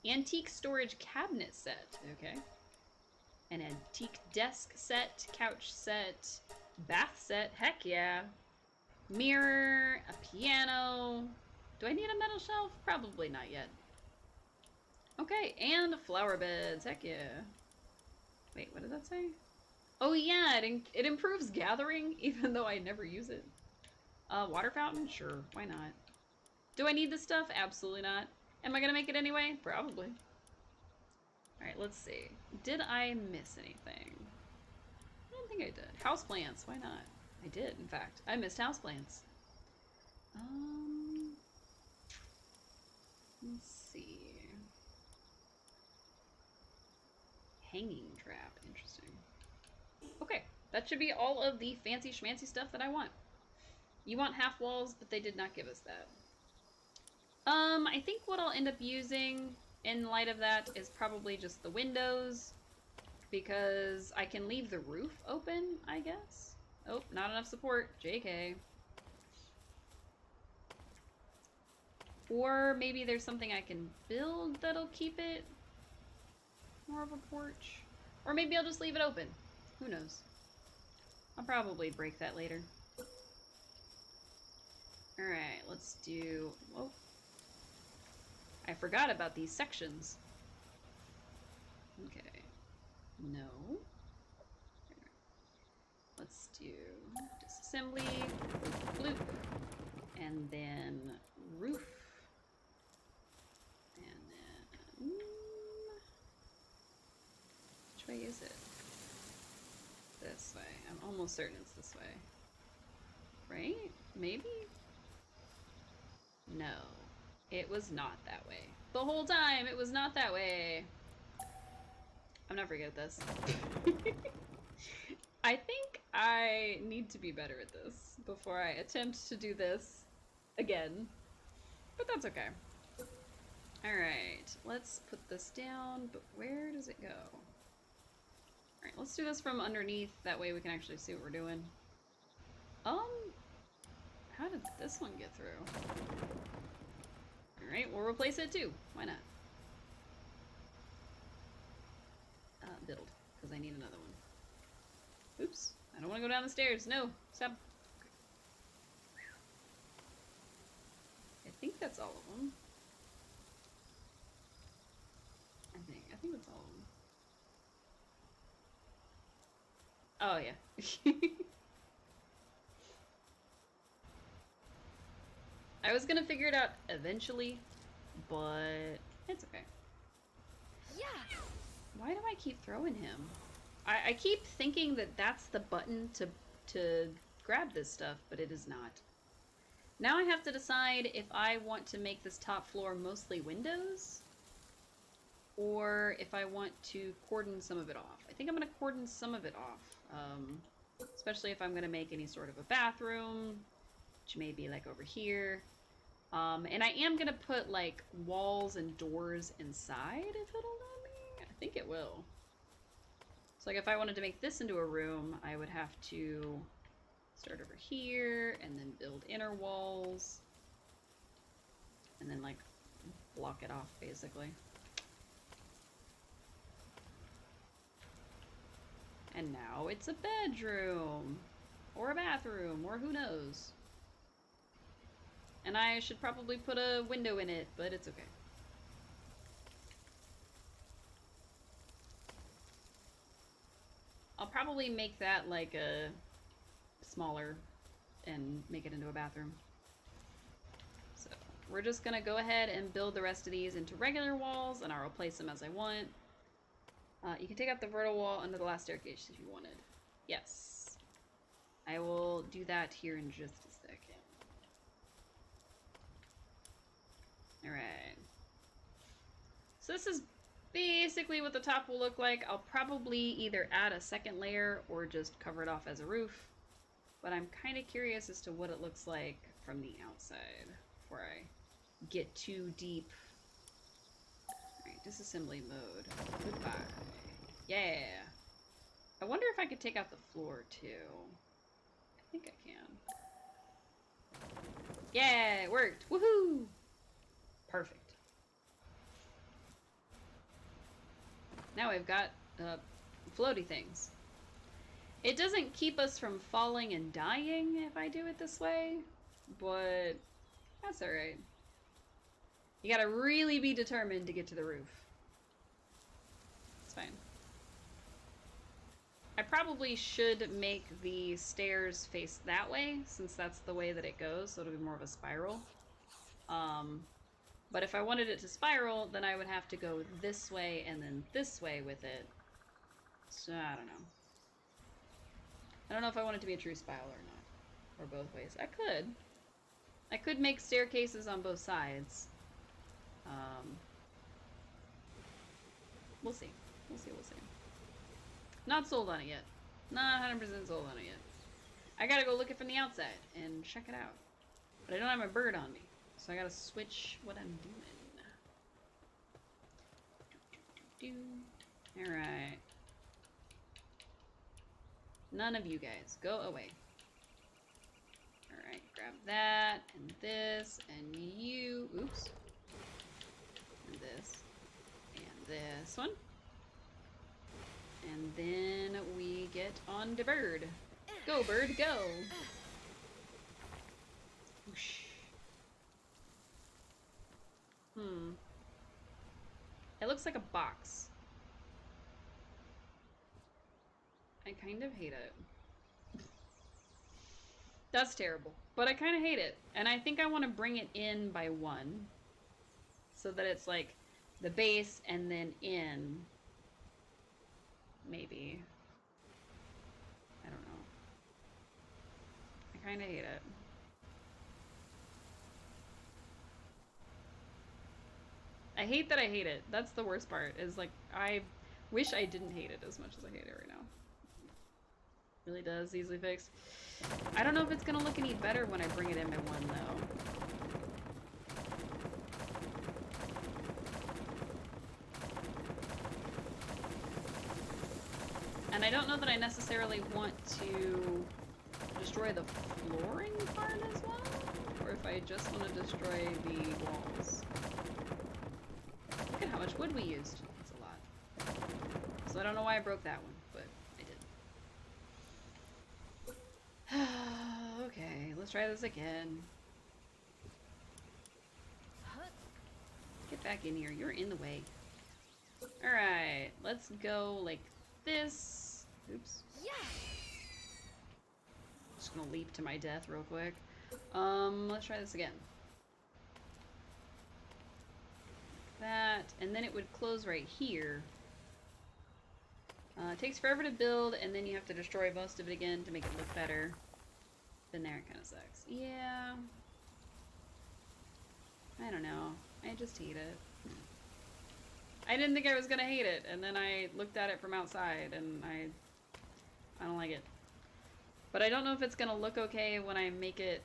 Antique storage cabinet set, okay. An antique desk set, couch set, bath set, heck yeah. Mirror, a piano. Do I need a metal shelf? Probably not yet. Okay, and flower beds, heck yeah. Wait, what did that say? Oh yeah, it improves gathering, even though I never use it. Water fountain? Sure, why not? Do I need this stuff? Absolutely not. Am I gonna make it anyway? Probably. Alright, let's see. Did I miss anything? I don't think I did. Houseplants, why not? I did, in fact. I missed houseplants. Let's see. Hanging trap, interesting. Okay, that should be all of the fancy schmancy stuff that I want. You want half walls, but they did not give us that. I think what I'll end up using in light of that is probably just the windows, because I can leave the roof open, I guess. Oh, not enough support. JK. Or maybe there's something I can build that'll keep it more of a porch. Or maybe I'll just leave it open. Who knows? I'll probably break that later. Alright, let's do... Whoa. I forgot about these sections. Okay. No. Let's do disassembly, bloop, and then roof. And then... which way is it? This way. I'm almost certain it's this way. Right? Maybe? No. It was not that way. The whole time, it was not that way. I'm not very good at this. I think I need to be better at this before I attempt to do this again. But that's okay. Alright, let's put this down, but where does it go? Alright, let's do this from underneath, that way we can actually see what we're doing. How did this one get through? Alright, we'll replace it too. Why not? Build, because I need another one. Oops, I don't want to go down the stairs. No, stop. I think that's all of them. I think that's all of them. Oh, yeah. I was gonna figure it out eventually, but it's okay. Yeah. Why do I keep throwing him? I keep thinking that that's the button to grab this stuff, but it is not. Now I have to decide if I want to make this top floor mostly windows, or if I want to cordon some of it off. I think I'm going to cordon some of it off, especially if I'm going to make any sort of a bathroom, which may be like over here. And I am going to put like walls and doors inside if it'll let me. I think it will. So like if I wanted to make this into a room, I would have to start over here and then build inner walls and then like block it off basically. And now it's a bedroom or a bathroom or who knows. And I should probably put a window in it, but it's okay. probably make that like a smaller and make it into a bathroom. So we're just gonna go ahead and build the rest of these into regular walls, and I'll replace them as I want. You can take out the vertical wall under the last staircase if you wanted. Yes. I will do that here in just a second. Alright. So this is basically what the top will look like. I'll probably either add a second layer or just cover it off as a roof. But I'm kind of curious as to what it looks like from the outside before I get too deep. Alright, disassembly mode. Goodbye. Yeah. I wonder if I could take out the floor too. I think I can. Yeah, it worked. Woohoo! Perfect. Now we've got floaty things. It doesn't keep us from falling and dying if I do it this way, but that's alright. You gotta really be determined to get to the roof. It's fine. I probably should make the stairs face that way, since that's the way that it goes, so it'll be more of a spiral. But if I wanted it to spiral, then I would have to go this way and then this way with it. So, I don't know. I don't know if I want it to be a true spiral or not. Or both ways. I could. I could make staircases on both sides. We'll see. We'll see, we'll see. Not sold on it yet. Not 100% sold on it yet. I gotta go look it from the outside and check it out. But I don't have my bird on me. So I gotta switch what I'm doing. Alright. None of you guys. Go away. Alright, grab that, and this, and you. Oops. And this one. And then we get on the bird. Go, bird, go! Whoosh. It looks like a box. I kind of hate it. That's terrible. But I kind of hate it. And I think I want to bring it in by one. So that it's like the base and then in. Maybe. I don't know. I kind of hate it. I hate that I hate it. That's the worst part, is like, I wish I didn't hate it as much as I hate it right now. Really does, easily fixed. I don't know if it's gonna look any better when I bring it in by one, though. And I don't know that I necessarily want to destroy the flooring part as well, or if I just want to destroy the walls. Look at how much wood we used. That's a lot. So I don't know why I broke that one, but I did. Okay, let's try this again. Get back in here. You're in the way. Alright, let's go like this. Oops. Yeah. Just gonna leap to my death real quick. Let's try this again. That, and then it would close right here. It takes forever to build, and then you have to destroy most of it again to make it look better. Then there, it kind of sucks. Yeah. I don't know. I just hate it. I didn't think I was gonna hate it, and then I looked at it from outside, and I don't like it. But I don't know if it's gonna look okay when I make it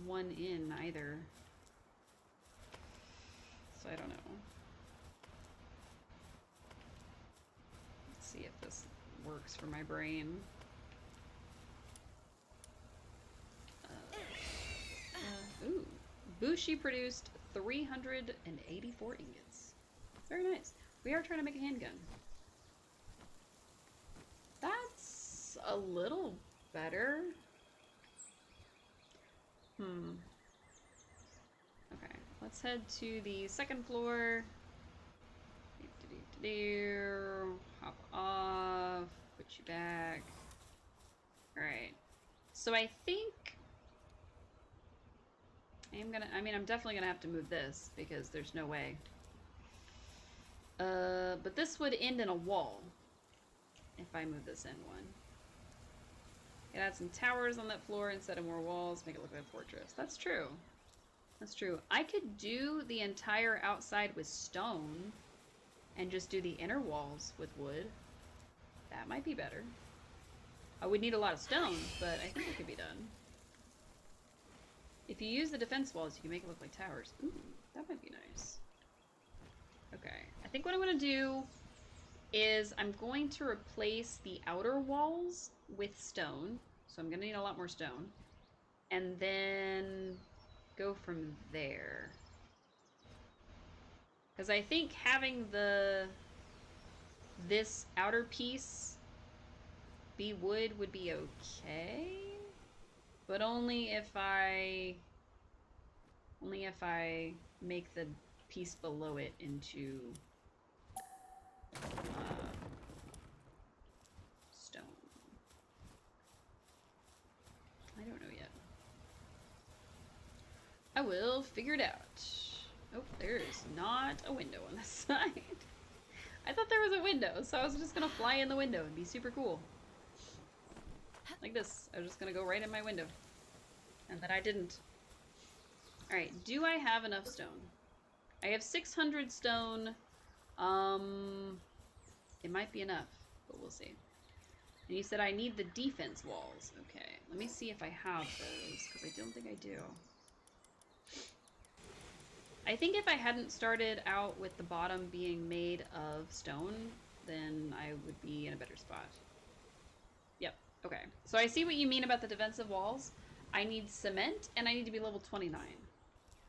one in either. So I don't know. Let's see if this works for my brain. Ooh. Bushi produced 384 ingots. Very nice. We are trying to make a handgun. That's a little better. Okay, let's head to the second floor. Hop off. Put you back. Alright. So I think I'm definitely gonna have to move this because there's no way. But this would end in a wall if I move this in one. It add some towers on that floor instead of more walls, make it look like a fortress. That's true. That's true. I could do the entire outside with stone and just do the inner walls with wood. That might be better. I would need a lot of stone, but I think it could be done. If you use the defense walls, you can make it look like towers. Ooh, that might be nice. Okay, I think what I'm going to do is I'm going to replace the outer walls with stone. So I'm going to need a lot more stone. And then go from there. Because I think having this outer piece be wood would be okay. But only if I make the piece below it into stone. I don't know yet. I will figure it out. Oh, there's not a window on this side. I thought there was a window, so I was just gonna fly in the window and be super cool. Like this. I was just gonna go right in my window. And then I didn't. Alright, do I have enough stone? I have 600 stone. It might be enough, but we'll see. And you said I need the defense walls. Okay, let me see if I have those, because I don't think I do. I think if I hadn't started out with the bottom being made of stone, then I would be in a better spot. Yep, okay. So I see what you mean about the defensive walls. I need cement, and I need to be level 29.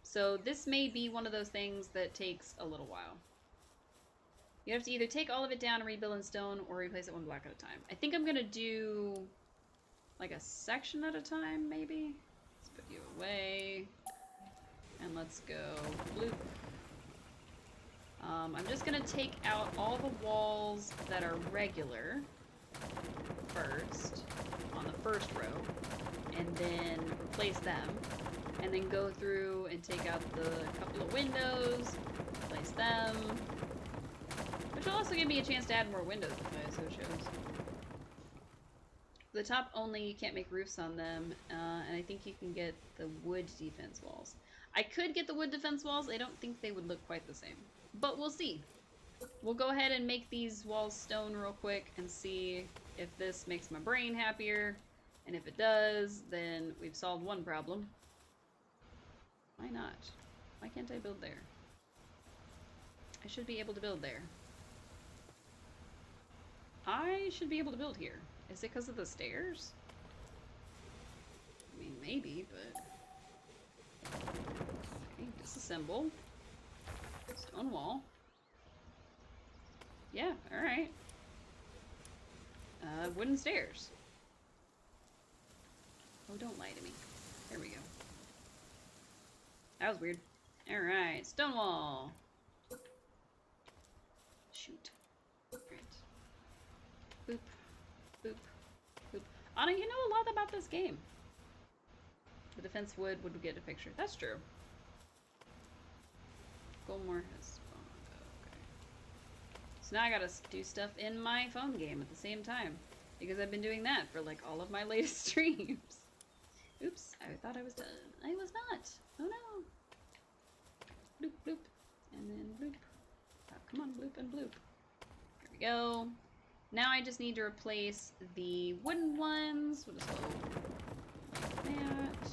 So this may be one of those things that takes a little while. You have to either take all of it down and rebuild in stone, or replace it one block at a time. I think I'm gonna do like a section at a time, maybe? Let's put you away. And let's go bloop. I'm just gonna take out all the walls that are regular first, on the first row, and then replace them. And then go through and take out the couple of windows, replace them. Which will also give me a chance to add more windows if I so chose. The top only, you can't make roofs on them, and I think you can get the wood defense walls. I could get the wood defense walls, I don't think they would look quite the same. But we'll see. We'll go ahead and make these walls stone real quick and see if this makes my brain happier. And if it does, then we've solved one problem. Why not? Why can't I build there? I should be able to build there. I should be able to build here. Is it because of the stairs? I mean, maybe, but... Okay, disassemble. Stone wall. Yeah, alright. Wooden stairs. Oh, don't lie to me. There we go. That was weird. Alright, stone wall. Shoot. Alright. Boop. Boop. Boop. Anna, you know a lot about this game. The defense wood would get a picture. That's true. Goldmore has spawned. Okay. So now I gotta do stuff in my phone game at the same time. Because I've been doing that for like all of my latest streams. Oops, I thought I was done. I was not. Oh no. Bloop, bloop. And then bloop. Oh, come on, bloop and bloop. There we go. Now I just need to replace the wooden ones. We'll just go like that.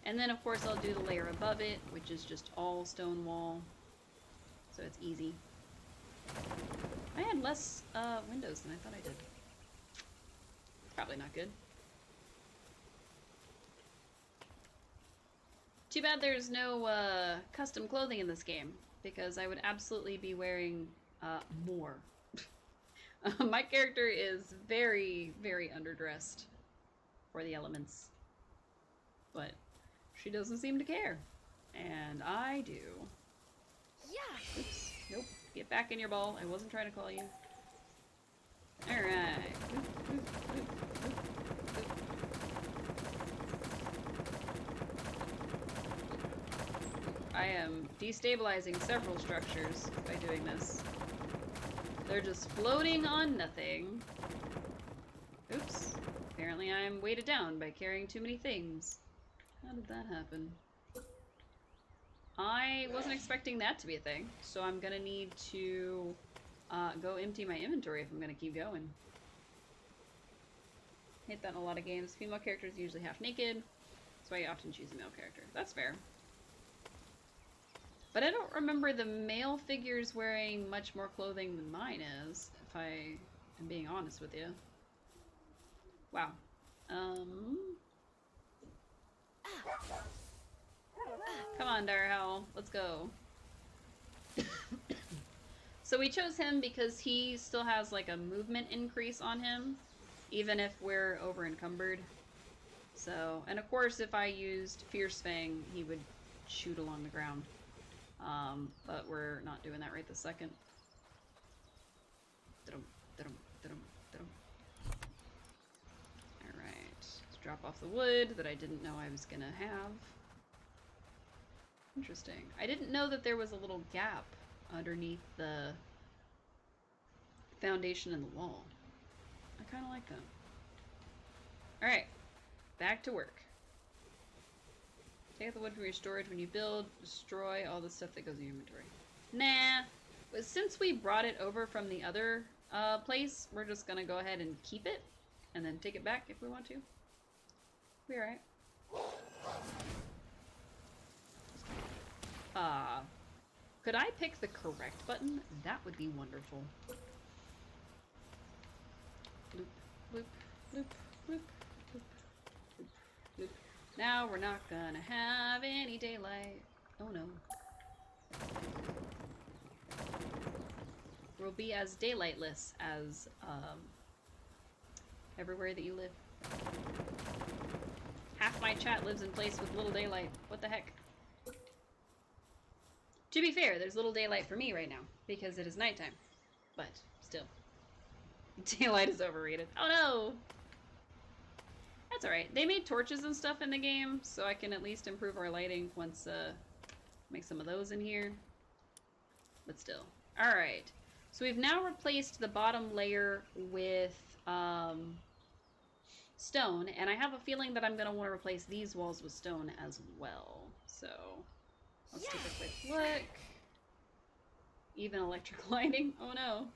And then, of course, I'll do the layer above it, which is just all stone wall. So it's easy. I had less windows than I thought I did. Probably not good. Too bad there's no custom clothing in this game, because I would absolutely be wearing more. My character is very, very underdressed for the elements. But she doesn't seem to care. And I do. Yeah. Oops. Nope. Get back in your ball. I wasn't trying to call you. Alright. I am destabilizing several structures by doing this. They're just floating on nothing. Oops. Apparently I'm weighted down by carrying too many things. How did that happen? I wasn't expecting that to be a thing, so I'm gonna need to go empty my inventory if I'm gonna keep going. Hate that in a lot of games. Female characters are usually half naked. That's why you often choose a male character. That's fair. But I don't remember the male figures wearing much more clothing than mine is, if I am being honest with you. Wow. Come on, Direhell. Let's go. So we chose him because he still has like a movement increase on him, even if we're over encumbered. So, and of course if I used Fierce Fang, he would shoot along the ground. But we're not doing that right this second. Alright, let's drop off the wood that I didn't know I was gonna have. Interesting. I didn't know that there was a little gap underneath the foundation in the wall. I kind of like that. Alright, back to work. Take out the wood from your storage when you build, destroy all the stuff that goes in your inventory. Nah, but since we brought it over from the other place, we're just gonna go ahead and keep it, and then take it back if we want to. Be alright. Could I pick the correct button? That would be wonderful. Bloop, bloop, bloop, bloop, bloop, bloop, bloop. Now we're not gonna have any daylight. Oh no. We'll be as daylightless as everywhere that you live. Half my chat lives in place with little daylight. What the heck? To be fair, there's little daylight for me right now because it is nighttime. But still. Daylight is overrated. Oh no! That's alright. They made torches and stuff in the game, so I can at least improve our lighting once, make some of those in here. But still. Alright. So we've now replaced the bottom layer with, stone, and I have a feeling that I'm going to want to replace these walls with stone as well. So, let's take a quick look. Even electric lighting? Oh no.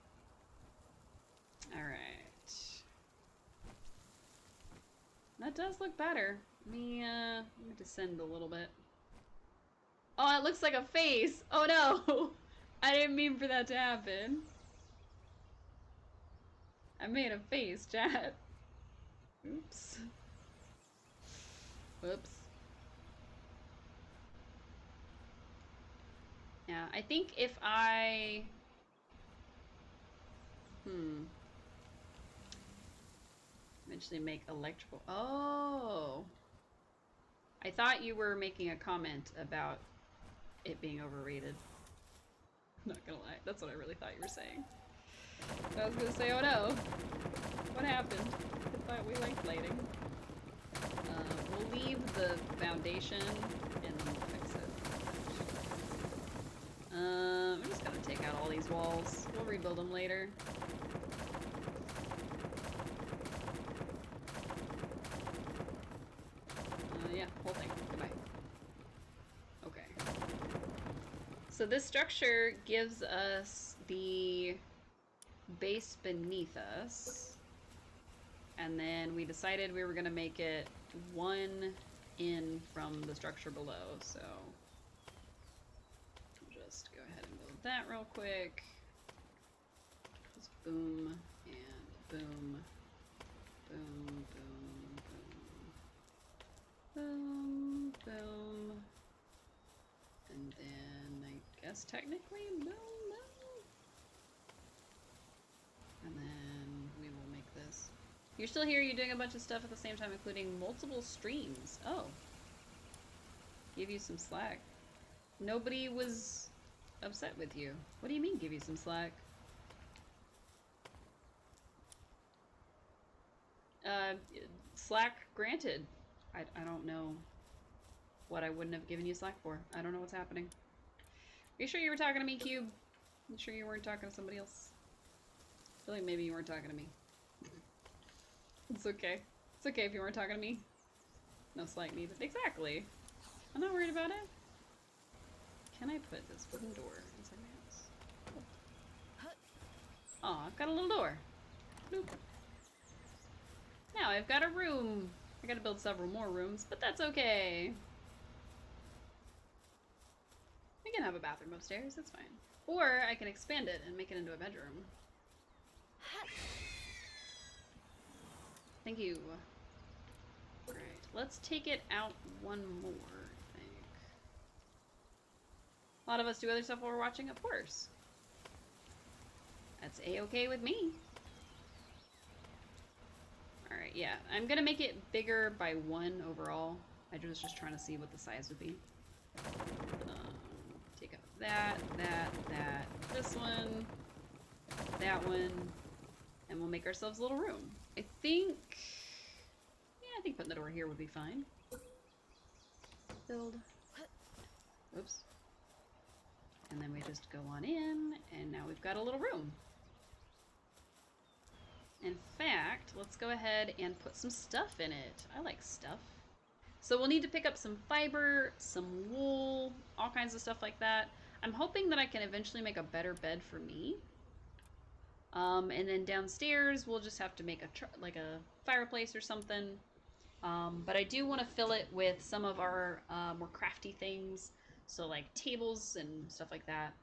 Alright. That does look better. Let me descend a little bit. Oh, it looks like a face! Oh no! I didn't mean for that to happen. I made a face, chat. Oops. Whoops. Yeah, I think if I... eventually make electrical... Oh! I thought you were making a comment about it being overrated. I'm not gonna lie, that's what I really thought you were saying. So I was gonna say, oh no! What happened? I thought we liked lighting. We'll leave the foundation and then we'll fix it. I'm just gonna take out all these walls. We'll rebuild them later. Yeah, whole thing. Goodbye. Okay. So this structure gives us the base beneath us. And then we decided we were gonna make it one in from the structure below, so I'll just go ahead and build that real quick. Just boom and boom. Boom, boom, boom. Boom, boom. And then I guess technically boom, boom. And then we will make this. You're still here, you're doing a bunch of stuff at the same time, including multiple streams. Oh. Give you some slack. Nobody was upset with you. What do you mean, give you some slack? Slack granted. I don't know what I wouldn't have given you slack for. I don't know what's happening. Are you sure you were talking to me, Cube? You sure you weren't talking to somebody else? I feel like maybe you weren't talking to me. It's okay. It's okay if you weren't talking to me. No slack needed. Exactly. I'm not worried about it. Can I put this wooden door inside my house? Oh, I've got a little door. Bloop. Now I've got a room. I gotta build several more rooms, but that's okay. I can have a bathroom upstairs, that's fine. Or I can expand it and make it into a bedroom. Thank you. Alright, let's take it out one more, I think. A lot of us do other stuff while we're watching, of course. That's a-okay with me. Alright, yeah. I'm gonna make it bigger by 1 overall. I was just trying to see what the size would be. Take out that, this one, that one, and we'll make ourselves a little room. I think putting the door here would be fine. Build. Oops. And then we just go on in, and now we've got a little room. In fact, let's go ahead and put some stuff in it. I like stuff. So we'll need to pick up some fiber, some wool, all kinds of stuff like that. I'm hoping that I can eventually make a better bed for me. And then downstairs, we'll just have to make like a fireplace or something. But I do want to fill it with some of our more crafty things. So like tables and stuff like that.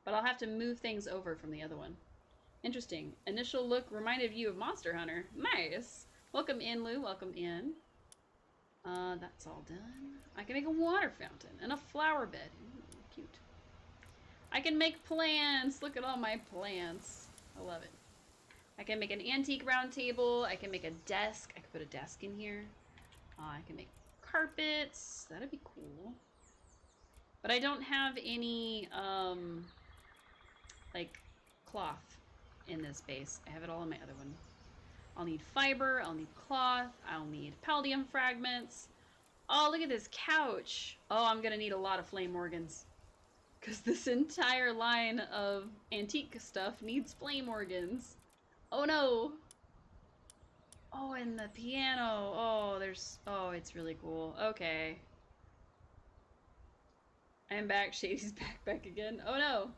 But I'll have to move things over from the other one. Interesting. Initial look reminded you of Monster Hunter. Nice. Welcome in, Lou. Welcome in. That's all done. I can make a water fountain and a flower bed. Ooh, cute. I can make plants. Look at all my plants. I love it. I can make an antique round table. I can make a desk. I could put a desk in here. I can make carpets. That'd be cool. But I don't have any, like, cloth in this base. I have it all in my other one. I'll need fiber. I'll need cloth. I'll need palladium fragments. Oh, look at this couch. Oh, I'm gonna need a lot of flame organs. Because this entire line of antique stuff needs flame organs. Oh no! Oh, and the piano. Oh, oh, it's really cool. Okay. I'm back. Shady's back again. Oh no!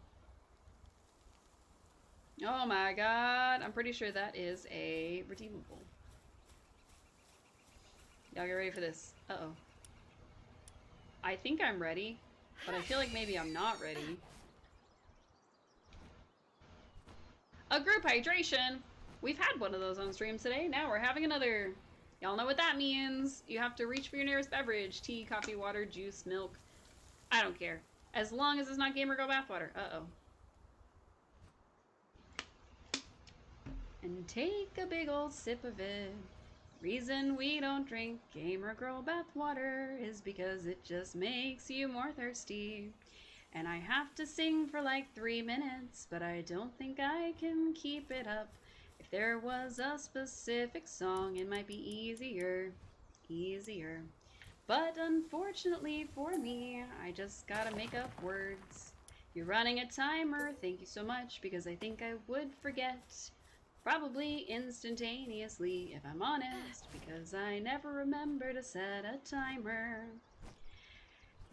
Oh my god. I'm pretty sure that is a redeemable. Y'all get ready for this. Uh-oh. I think I'm ready, but I feel like maybe I'm not ready. A group hydration! We've had one of those on stream today. Now we're having another. Y'all know what that means. You have to reach for your nearest beverage. Tea, coffee, water, juice, milk. I don't care. As long as it's not Gamer Girl bathwater. Uh-oh. And take a big old sip of it. Reason we don't drink Gamer Girl bathwater is because it just makes you more thirsty. And I have to sing for like 3 minutes, but I don't think I can keep it up. If there was a specific song, it might be easier. But unfortunately for me, I just gotta make up words. You're running a timer, thank you so much, because I think I would forget. Probably instantaneously, if I'm honest, because I never remember to set a timer.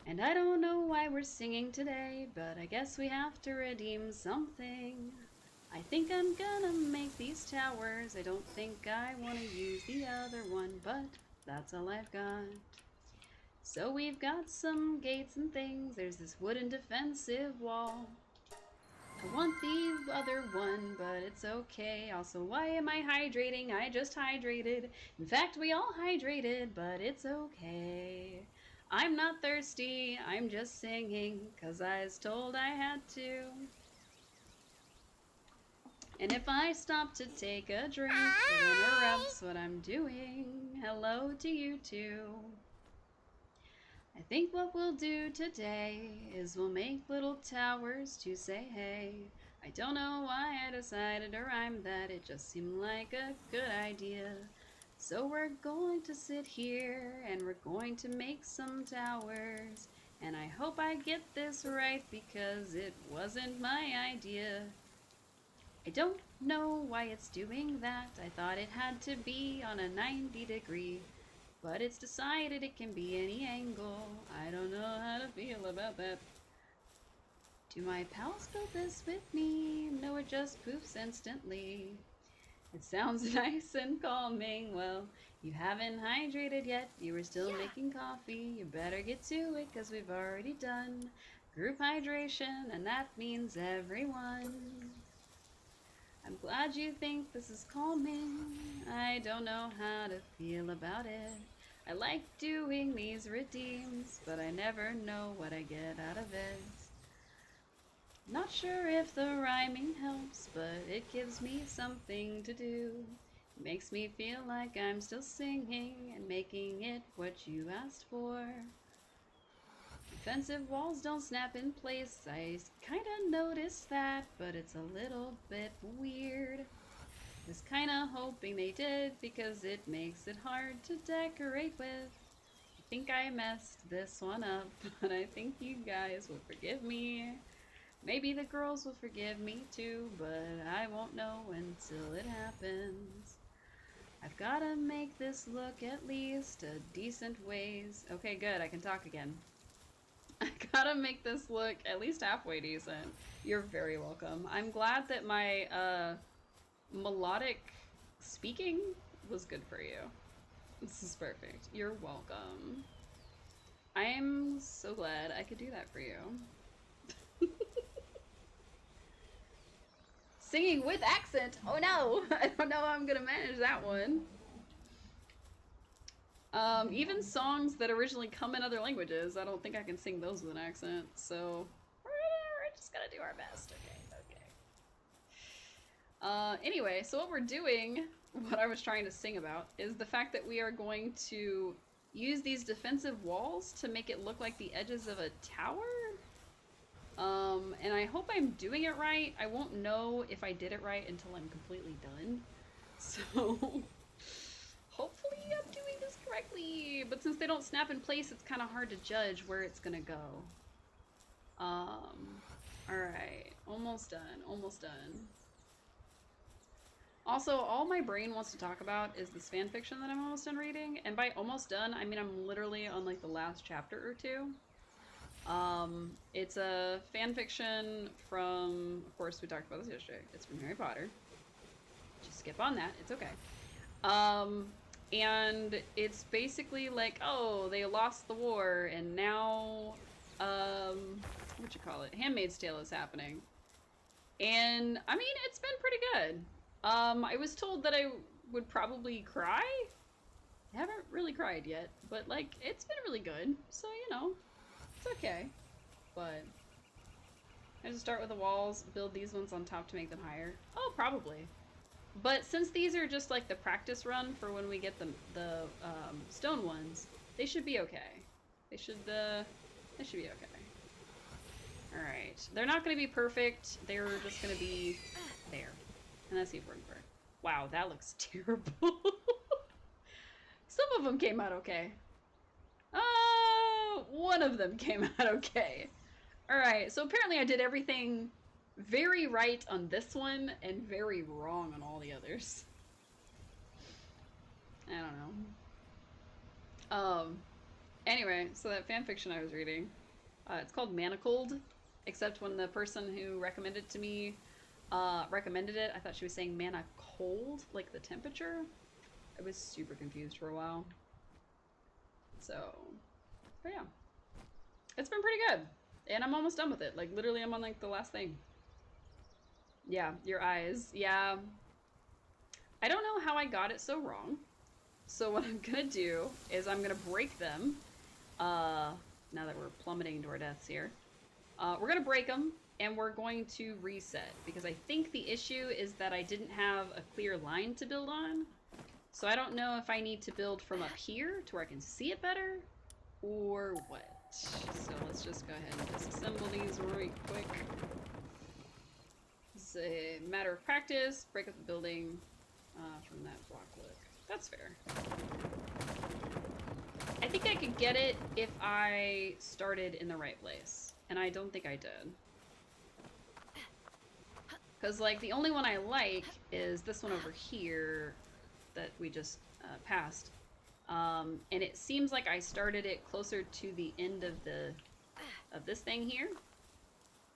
And I don't know why we're singing today, but I guess we have to redeem something. I think I'm gonna make these towers. I don't think I want to use the other one, but that's all I've got. So we've got some gates and things. There's this wooden defensive wall. I want the other one, but it's okay. Also, why am I hydrating? I just hydrated. In fact, we all hydrated, but it's okay. I'm not thirsty, I'm just singing, 'cause I was told I had to. And if I stop to take a drink, it interrupts what I'm doing. Hello to you too. I think what we'll do today is we'll make little towers to say hey. I don't know why I decided to rhyme that, it just seemed like a good idea. So we're going to sit here and we're going to make some towers. And I hope I get this right because it wasn't my idea. I don't know why it's doing that. I thought it had to be on a 90-degree. But it's decided it can be any angle. I don't know how to feel about that. Do my pals build this with me? No, it just poofs instantly. It sounds nice and calming. Well, you haven't hydrated yet. You were still making coffee. You better get to it, cause we've already done group hydration, and that means everyone. I'm glad you think this is calming. I don't know how to feel about it. I like doing these redeems, but I never know what I get out of it. Not sure if the rhyming helps, but it gives me something to do. It makes me feel like I'm still singing and making it what you asked for. Defensive walls don't snap in place. I kinda noticed that, but it's a little bit weird. Was kinda hoping they did because it makes it hard to decorate with. I think I messed this one up, but I think you guys will forgive me. Maybe the girls will forgive me too, but I won't know until it happens. I've gotta make this look at least a decent ways. Okay, good, I can talk again. I gotta make this look at least halfway decent. You're very welcome. I'm glad that my melodic speaking was good for you. This is perfect. You're welcome. I'm so glad I could do that for you. Singing with accent. Oh no, I don't know how I'm gonna manage that one. Even songs that originally come in other languages, I don't think I can sing those with an accent. So we're just gonna do our best. Okay. Anyway, so what we're doing, what I was trying to sing about, is the fact that we are going to use these defensive walls to make it look like the edges of a tower. And I hope I'm doing it right. I won't know if I did it right until I'm completely done. So, hopefully I'm doing this correctly. But since they don't snap in place, it's kind of hard to judge where it's gonna go. Alright. Almost done. Almost done. Also, all my brain wants to talk about is this fan fiction that I'm almost done reading. And by almost done, I mean I'm literally on like the last chapter or two. It's a fan fiction from, of course, we talked about this yesterday. It's from Harry Potter. Just skip on that. It's okay. And it's basically like, oh, they lost the war, and now, what you call it? Handmaid's Tale is happening. And, I mean, it's been pretty good. I was told that I would probably cry. I haven't really cried yet, but, like, it's been really good. So, you know. It's okay, but I just start with the walls, build these ones on top to make them higher. Oh, probably. But since these are just like the practice run for when we get the stone ones, they should be okay. They should be okay. All right, they're not going to be perfect. They're just going to be there, and that's the important part. Wow, that looks terrible. Some of them came out okay. One of them came out okay. Alright, so apparently I did everything very right on this one and very wrong on all the others. I don't know. Anyway, so that fanfiction I was reading, it's called Manacled, except when the person who recommended it to me recommended it, I thought she was saying mana cold, like the temperature. I was super confused for a while. So, but yeah. It's been pretty good. And I'm almost done with it. Like, literally, I'm on, like, the last thing. Yeah, your eyes. Yeah. I don't know how I got it so wrong. So what I'm gonna do is I'm gonna break them. Now that we're plummeting to our deaths here. We're gonna break them, and we're going to reset. Because I think the issue is that I didn't have a clear line to build on. So I don't know if I need to build from up here to where I can see it better, or what. So let's just go ahead and disassemble these right quick. It's a matter of practice. Break up the building from that block look. That's fair. I think I could get it if I started in the right place. And I don't think I did. Because, like, the only one I like is this one over here that we just passed. And it seems like I started it closer to the end of this thing here.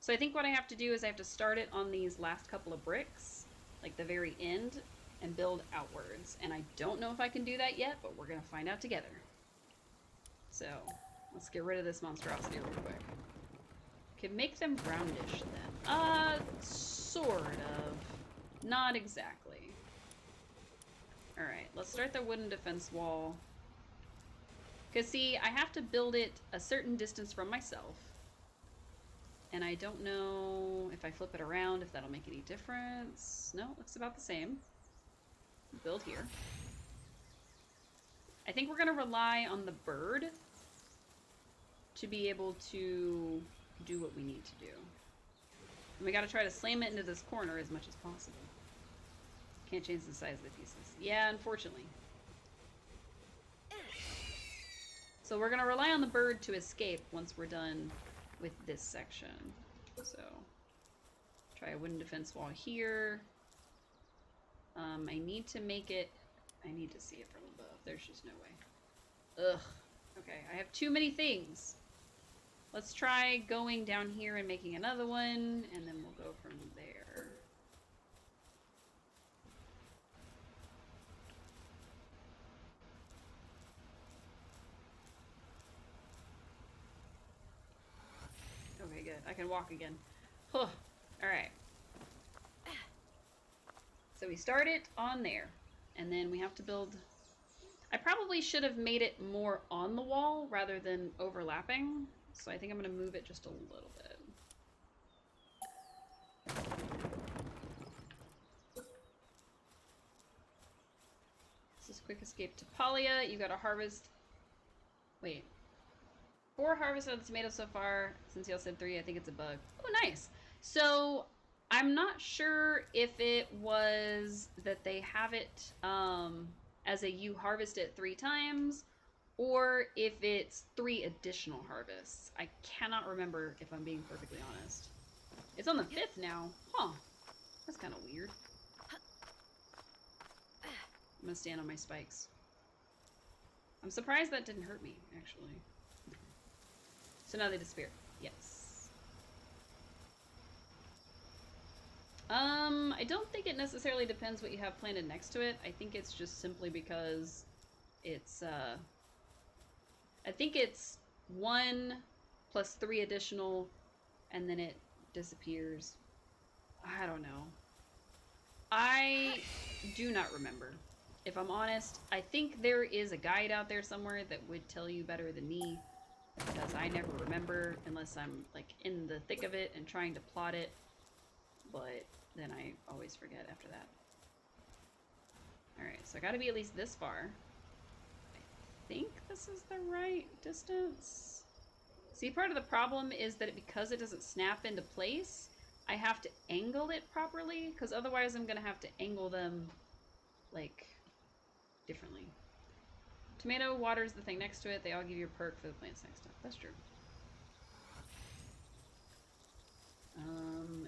So I think what I have to do is I have to start it on these last couple of bricks, like the very end, and build outwards. And I don't know if I can do that yet, but we're going to find out together. So, let's get rid of this monstrosity real quick. Can make them roundish then. Sort of. Not exactly. Alright, let's start the wooden defense wall. Because, see, I have to build it a certain distance from myself. And I don't know if I flip it around, if that'll make any difference. No, it looks about the same. Build here. I think we're going to rely on the bird to be able to do what we need to do. And we got to try to slam it into this corner as much as possible. Can't change the size of the pieces. Yeah, unfortunately. So we're going to rely on the bird to escape once we're done with this section. So, try a wooden defense wall here. I need to make it... I need to see it from above. There's just no way. Ugh. Okay, I have too many things. Let's try going down here and making another one, and then we'll go from there. Okay, good. I can walk again. Huh. Alright. So we start it on there, and then we have to build... I probably should have made it more on the wall rather than overlapping, so I think I'm going to move it just a little bit. This is quick escape to Palia. You got to harvest... Wait. 4 harvests of the tomatoes so far. Since y'all said 3, I think it's a bug. Oh, nice. So, I'm not sure if it was that they have it as a you harvest it 3 times, or if it's 3 additional harvests. I cannot remember if I'm being perfectly honest. It's on the 5th now. Huh. That's kind of weird. I'm gonna stand on my spikes. I'm surprised that didn't hurt me, actually. So now they disappear. Yes. I don't think it necessarily depends what you have planted next to it. I think it's just simply because it's, I think it's 1 plus 3 additional, and then it disappears. I don't know. I do not remember. If I'm honest, I think there is a guide out there somewhere that would tell you better than me, because I never remember unless I'm like in the thick of it and trying to plot it, but then I always forget after that. Alright, so I gotta be at least this far. I think this is the right distance. See, part of the problem is that because it doesn't snap into place, I have to angle it properly, because otherwise I'm gonna have to angle them, like, differently. Tomato waters the thing next to it. They all give you a perk for the plants next to it. That's true.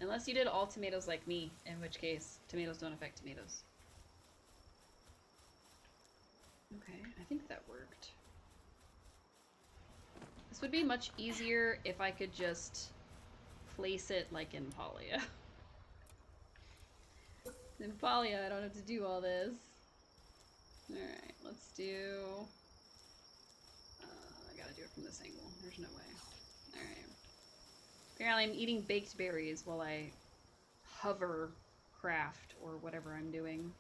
Unless you did all tomatoes like me, in which case tomatoes don't affect tomatoes. Okay, I think that worked. This would be much easier if I could just place it like in Palia. In Palia, I don't have to do all this. Alright, let's do... I gotta do it from this angle. There's no way. Alright. Apparently I'm eating baked berries while I hover craft or whatever I'm doing.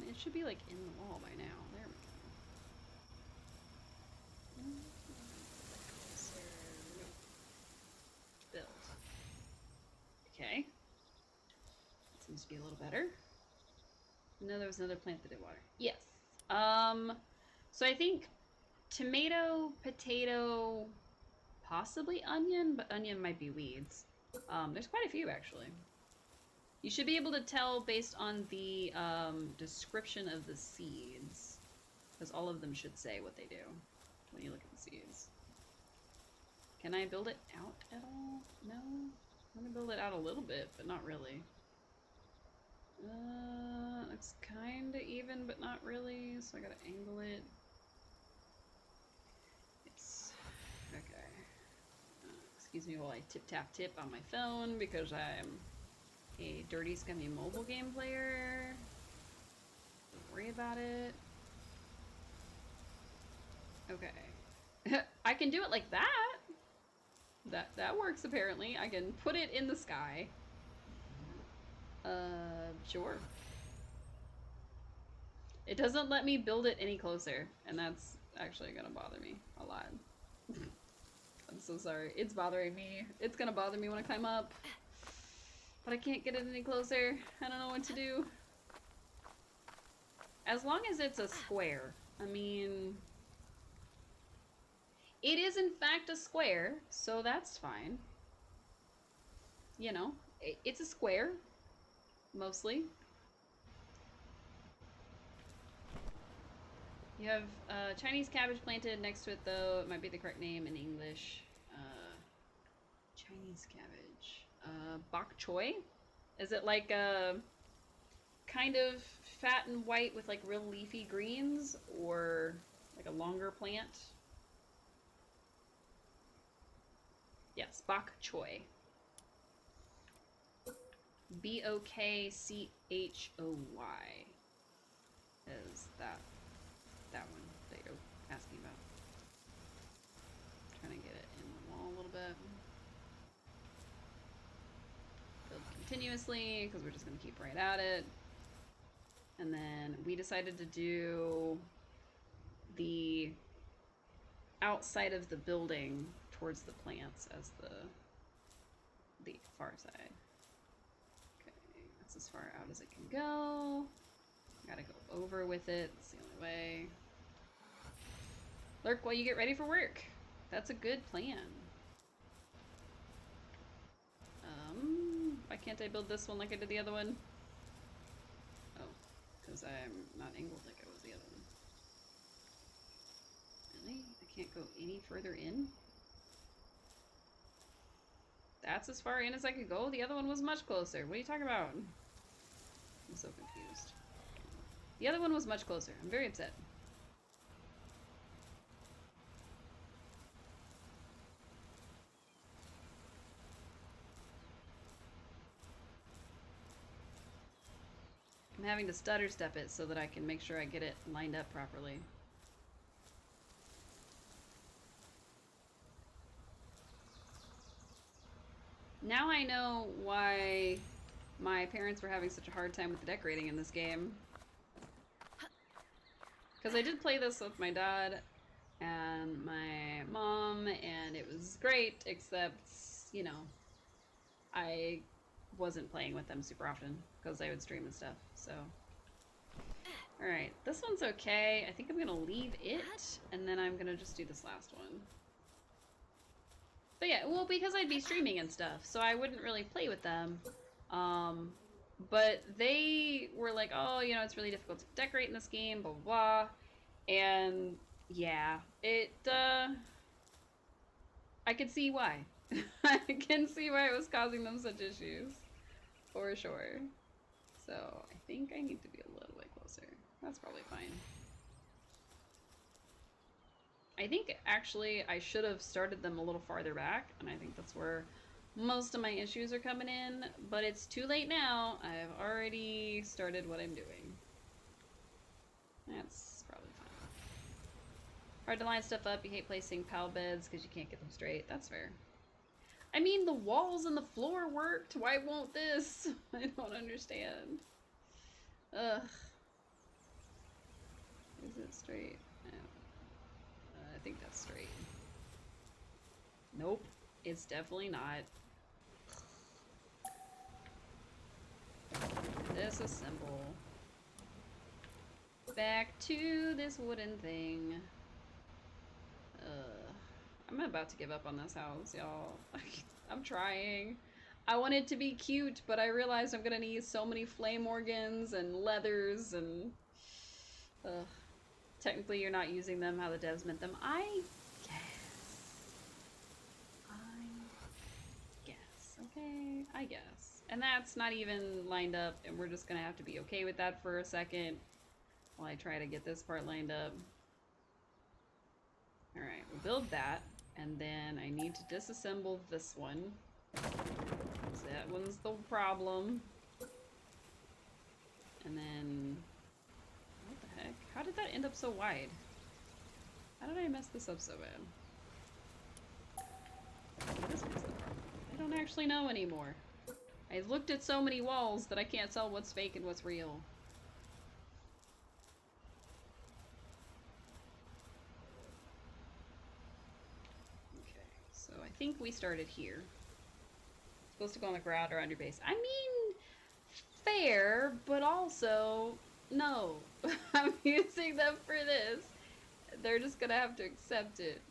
It should be like in the wall by now. There we go. So, build. Okay. That seems to be a little better. No, there was another plant that did water. Yes. So I think tomato, potato, possibly onion, but onion might be weeds. There's quite a few, actually. You should be able to tell based on the description of the seeds, because all of them should say what they do when you look at the seeds. Can I build it out at all? No? I'm gonna build it out a little bit, but not really. It's kinda even, but not really, so I gotta angle it. Yes. Okay. Excuse me while I tip-tap-tip on my phone, because I'm a dirty, scummy mobile game player. Don't worry about it. Okay. I can do it like that! That works, apparently. I can put it in the sky. Sure. It doesn't let me build it any closer, and that's actually gonna bother me a lot. I'm so sorry. It's bothering me. It's gonna bother me when I climb up. But I can't get it any closer. I don't know what to do. As long as it's a square. I mean... It is in fact a square, so that's fine. You know, it's a square. Mostly. You have Chinese cabbage planted next to it, though. It might be the correct name in English. Chinese cabbage. Bok choy? Is it like a kind of fat and white with like real leafy greens, or like a longer plant? Yes, bok choy. Bokchoy is that one that you're asking about. Trying to get it in the wall a little bit. Build continuously, because we're just going to keep right at it. And then we decided to do the outside of the building towards the plants as the far side. Okay, that's as far out as it can go. Gotta go over with it. It's the only way. Lurk while you get ready for work. That's a good plan. Why can't I build this one like I did the other one? Oh, because I'm not angled like I was the other one. Really? I can't go any further in? That's as far in as I could go? The other one was much closer. What are you talking about? I'm so confused. The other one was much closer. I'm very upset. I'm having to stutter step it so that I can make sure I get it lined up properly. Now I know why my parents were having such a hard time with the decorating in this game. Because I did play this with my dad and my mom, and it was great, except, you know, I wasn't playing with them super often because I would stream and stuff, so. Alright, this one's okay. I think I'm gonna leave it, and then I'm gonna just do this last one. But yeah, well, because I'd be streaming and stuff, so I wouldn't really play with them. But they were like, oh, you know, it's really difficult to decorate in this game, blah, blah, blah. And yeah, I could see why. I can see why it was causing them such issues. For sure. So, I think I need to be a little bit closer. That's probably fine. I think, actually, I should have started them a little farther back, and I think that's where most of my issues are coming in, but it's too late now. I've already started what I'm doing. That's probably fine. Hard to line stuff up. You hate placing pal beds because you can't get them straight. That's fair. I mean, the walls and the floor worked. Why won't this? I don't understand. Ugh. Is it straight? I think that's straight. Nope. It's definitely not. Disassemble. Back to this wooden thing. I'm about to give up on this house, y'all. I'm trying. I want it to be cute, but I realize I'm gonna need so many flame organs and leathers and... Ugh. Technically, you're not using them how the devs meant them. I guess. Okay, I guess. And that's not even lined up, and we're just gonna have to be okay with that for a second while I try to get this part lined up. Alright, we'll build that, and then I need to disassemble this one. So that one's the problem. And then... What the heck? How did that end up so wide? How did I mess this up so bad? This one's the problem. I don't actually know anymore. I looked at so many walls that I can't tell what's fake and what's real. Okay, so I think we started here. Supposed to go on the ground or on your base. I mean, fair, but also, no. I'm using them for this. They're just gonna have to accept it.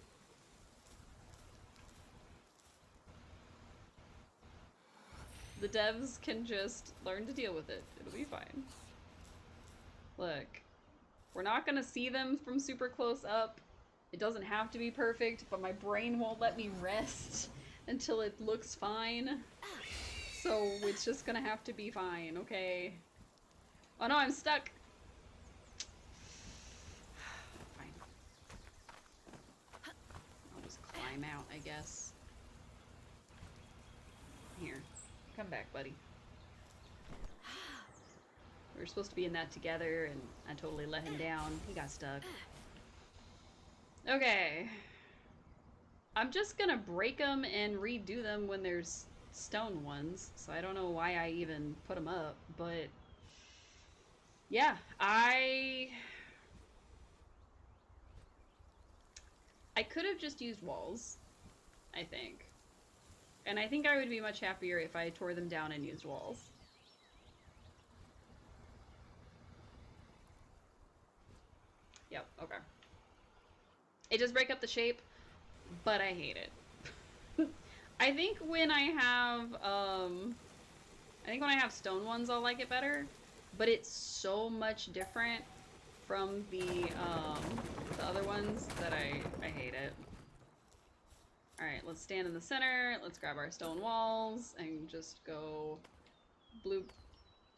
The devs can just learn to deal with it. It'll be fine. Look, we're not gonna see them from super close up. It doesn't have to be perfect, but my brain won't let me rest until it looks fine. So it's just gonna have to be fine, okay? Oh no, I'm stuck! Fine. I'll just climb out, I guess. Here. Come back, buddy. We were supposed to be in that together, and I totally let him down. He got stuck. Okay. I'm just gonna break them and redo them when there's stone ones, so I don't know why I even put them up, but... Yeah, I could have just used walls, I think. And I think I would be much happier if I tore them down and used walls. Yep, okay. It does break up the shape, but I hate it. I think when I have stone ones, I'll like it better. But it's so much different from the other ones that I hate it. Alright, let's stand in the center, let's grab our stone walls, and just go bloop,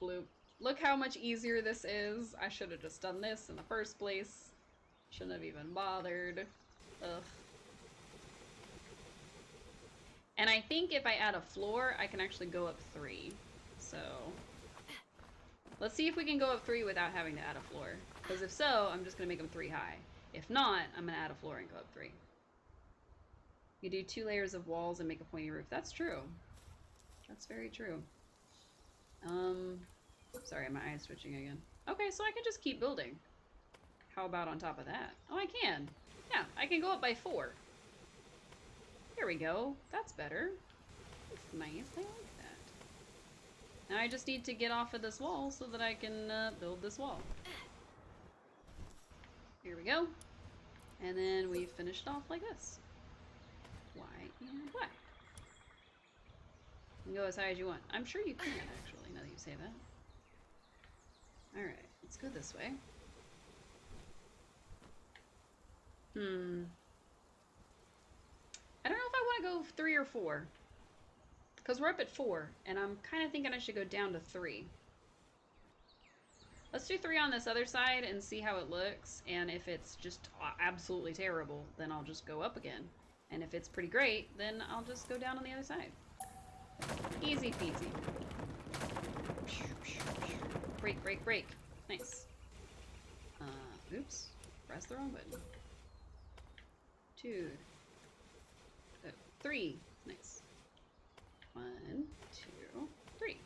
bloop. Look how much easier this is. I should have just done this in the first place. Shouldn't have even bothered. Ugh. And I think if I add a floor, I can actually go up 3. So... let's see if we can go up 3 without having to add a floor. Because if so, I'm just going to make them 3 high. If not, I'm going to add a floor and go up 3. You do 2 layers of walls and make a pointy roof. That's true. That's very true. Sorry, my eye's switching again. Okay, so I can just keep building. How about on top of that? Oh, I can. Yeah, I can go up by 4. There we go. That's better. That's nice. I like that. Now I just need to get off of this wall so that I can build this wall. Here we go. And then we finish it off like this. Y and Y. You can go as high as you want. I'm sure you can, actually, now that you say that. Alright, let's go this way. I don't know if I want to go 3 or 4. Because we're up at 4, and I'm kind of thinking I should go down to 3. Let's do 3 on this other side and see how it looks, and if it's just absolutely terrible, then I'll just go up again. And if it's pretty great, then I'll just go down on the other side. Easy peasy. Break, break, break. Nice. Oops. Press the wrong button. 2. 3. Nice. 1, 2, 3.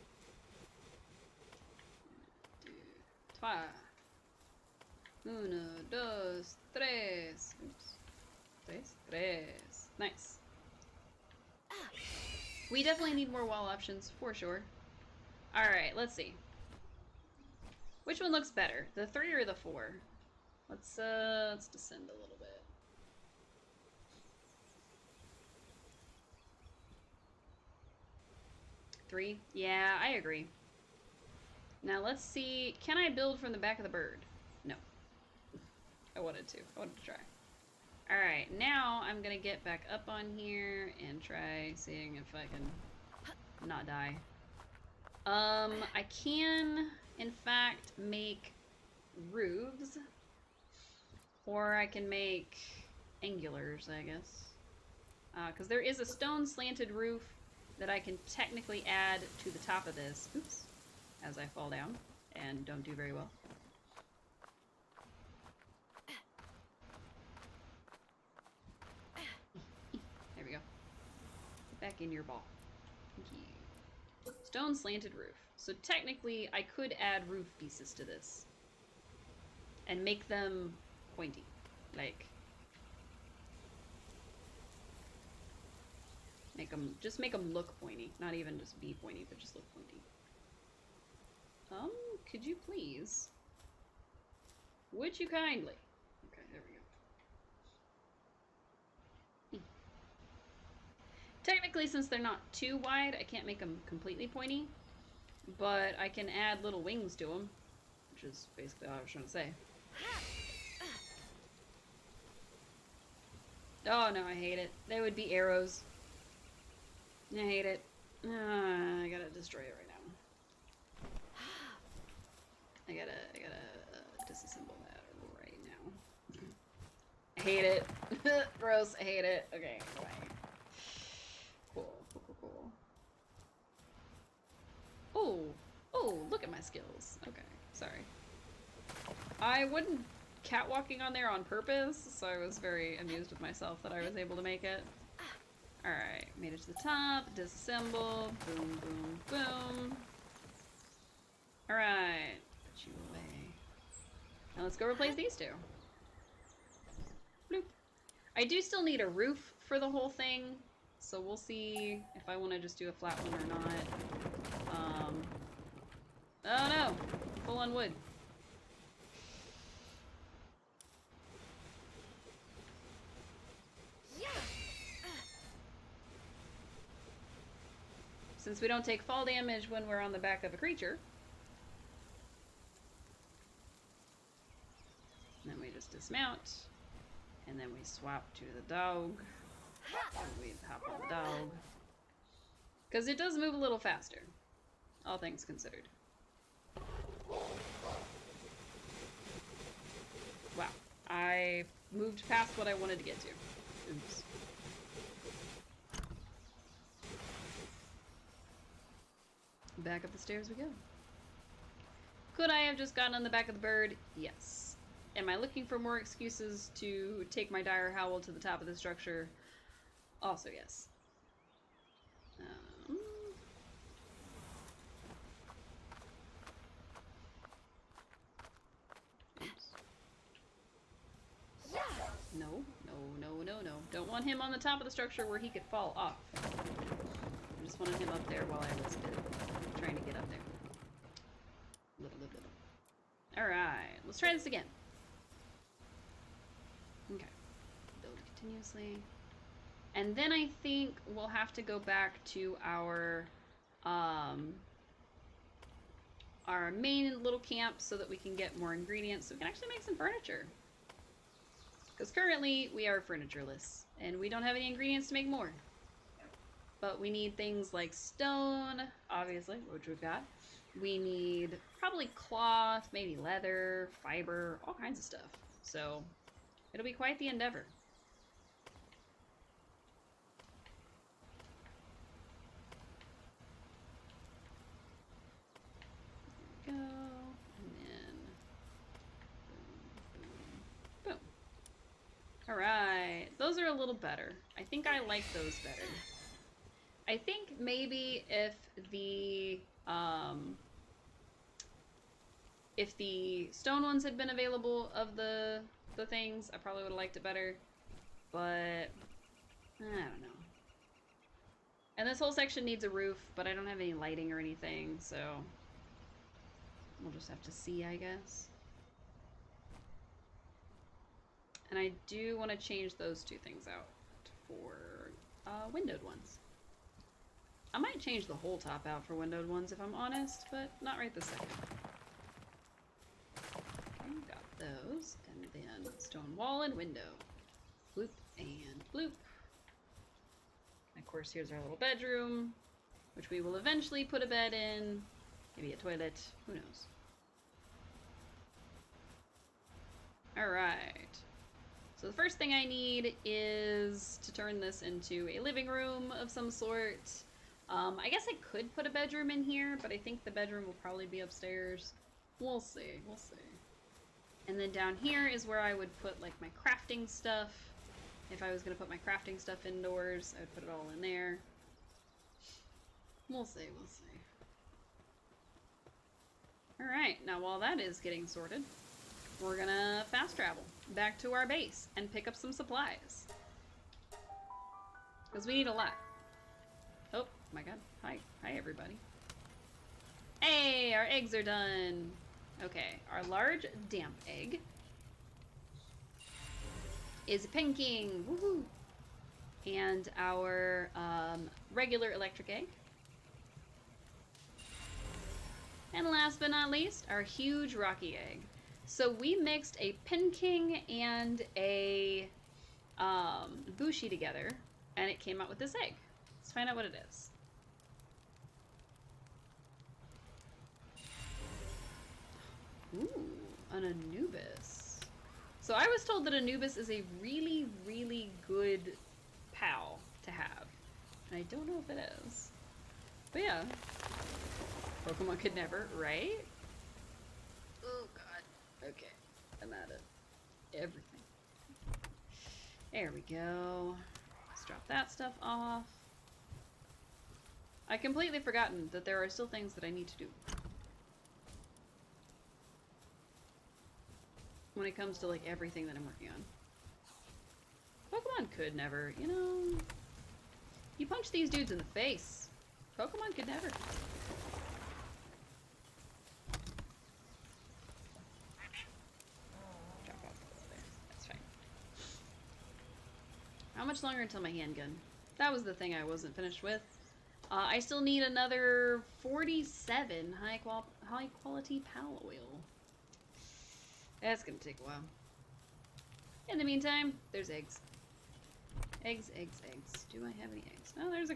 2, 1, 2, 3. Oops. 3. Nice. We definitely need more wall options, for sure. Alright, let's see. Which one looks better, the 3 or the 4? Let's descend a little bit. 3? Yeah, I agree. Now let's see. Can I build from the back of the bird? No. I wanted to. I wanted to try. Alright, now I'm gonna get back up on here and try seeing if I can not die. I can, in fact, make roofs. Or I can make angulars, I guess. Because there is a stone slanted roof that I can technically add to the top of this. Oops. As I fall down and don't do very well. There we go. Get back in your ball. Thank you. Stone slanted roof. So technically, I could add roof pieces to this. And make them pointy. Like... just make them look pointy. Not even just be pointy, but just look pointy. Could you please? Would you kindly? Okay, there we go. Technically, since they're not too wide, I can't make them completely pointy. But I can add little wings to them. Which is basically all I was trying to say. Oh no, I hate it. They would be arrows. I hate it. I gotta destroy it right now. I gotta disassemble that right now. I hate it. Gross, I hate it. Okay, bye. Cool. Oh, look at my skills. Okay, sorry. I wasn't catwalking on there on purpose, so I was very amused with myself that I was able to make it. Alright, made it to the top, disassemble, boom, boom, boom. Alright, put you away. Now let's go replace these two. Bloop. I do still need a roof for the whole thing, so we'll see if I want to just do a flat one or not. Oh no! Full on wood. Since we don't take fall damage when we're on the back of a creature. Then we just dismount. And then we swap to the dog. And we hop on the dog. Because it does move a little faster. All things considered. Wow. I moved past what I wanted to get to. Oops. Back up the stairs we go. Could I have just gotten on the back of the bird? Yes. Am I looking for more excuses to take my dire howl to the top of the structure? Also yes. Oops. No. Don't want him on the top of the structure where he could fall off. I just wanted him up there while I was trying to get up there. Little. Alright, let's try this again. Okay. Build continuously. And then I think we'll have to go back to our main little camp so that we can get more ingredients so we can actually make some furniture. Because currently we are furnitureless and we don't have any ingredients to make more. But we need things like stone, obviously, which we've got. We need probably cloth, maybe leather, fiber, all kinds of stuff. So it'll be quite the endeavor. There we go. And then boom, boom, boom. Alright, those are a little better. I think I like those better. I think maybe if the stone ones had been available of the things, I probably would have liked it better. But I don't know. And this whole section needs a roof, but I don't have any lighting or anything, so we'll just have to see, I guess. And I do want to change those two things out for windowed ones. I might change the whole top out for windowed ones if I'm honest, but not right this second. Okay, got those. And then stone wall and window. Bloop and bloop. And of course, here's our little bedroom, which we will eventually put a bed in. Maybe a toilet. Who knows? Alright. So the first thing I need is to turn this into a living room of some sort. I guess I could put a bedroom in here, but I think the bedroom will probably be upstairs. We'll see, we'll see. And then down here is where I would put like my crafting stuff. If I was gonna put my crafting stuff indoors, I would put it all in there. We'll see, we'll see. Alright, now while that is getting sorted, we're gonna fast travel back to our base and pick up some supplies. Because we need a lot. Oh my god. Hi. Hi, everybody. Hey, our eggs are done. Okay, our large damp egg is pinking. Woohoo! And our regular electric egg. And last but not least, our huge rocky egg. So we mixed a pinking and a bushi together, and it came out with this egg. Let's find out what it is. Ooh, an Anubis. So I was told that Anubis is a really, really good pal to have. And I don't know if it is. But yeah. Pokemon could never, right? Oh god. Okay. I'm at it. Everything. There we go. Let's drop that stuff off. I completely forgotten that there are still things that I need to do. When it comes to like everything that I'm working on. Pokemon could never, you know. You punch these dudes in the face. Pokemon could never. Drop off there. That's fine. How much longer until my handgun? That was the thing I wasn't finished with. I still need another 47 high quality pal oil. That's gonna take a while. In the meantime, there's eggs. Eggs, eggs, eggs. Do I have any eggs? No, there's a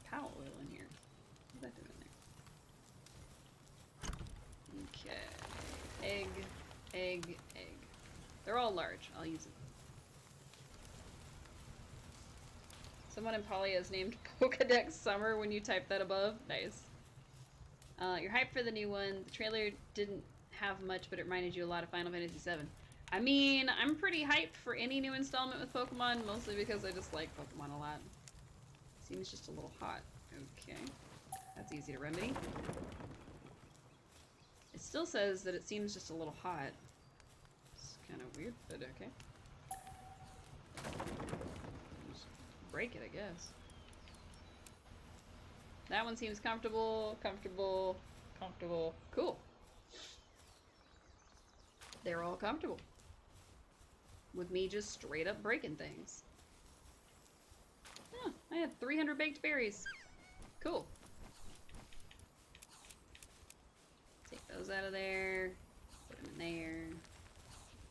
pal oil in here. What's that doing there? Okay. Egg, egg, egg. They're all large. I'll use it. Someone in Poly has named Pokedex Summer when you type that above. Nice. You're hyped for the new one. The trailer didn't have much, but it reminded you a lot of Final Fantasy VII. I mean, I'm pretty hyped for any new installment with Pokemon, mostly because I just like Pokemon a lot. Seems just a little hot. Okay. That's easy to remedy. It still says that it seems just a little hot. It's kind of weird, but okay. Just break it, I guess. That one seems comfortable, comfortable, comfortable. Cool. They're all comfortable. With me just straight up breaking things. Oh, I have 300 baked berries. Cool. Take those out of there. Put them in there.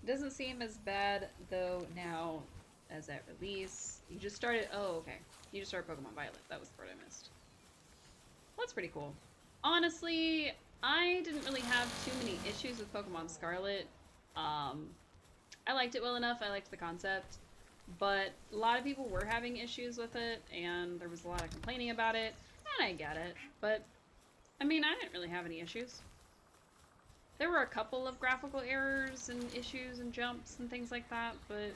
Doesn't seem as bad, though, now as at release. You just started... Oh, okay. You just started Pokemon Violet. That was the part I missed. Well, that's pretty cool. Honestly, I didn't really have too many issues with Pokemon Scarlet. I liked it well enough. I liked the concept. But a lot of people were having issues with it, and there was a lot of complaining about it. And I get it. But, I mean, I didn't really have any issues. There were a couple of graphical errors and issues and jumps and things like that, but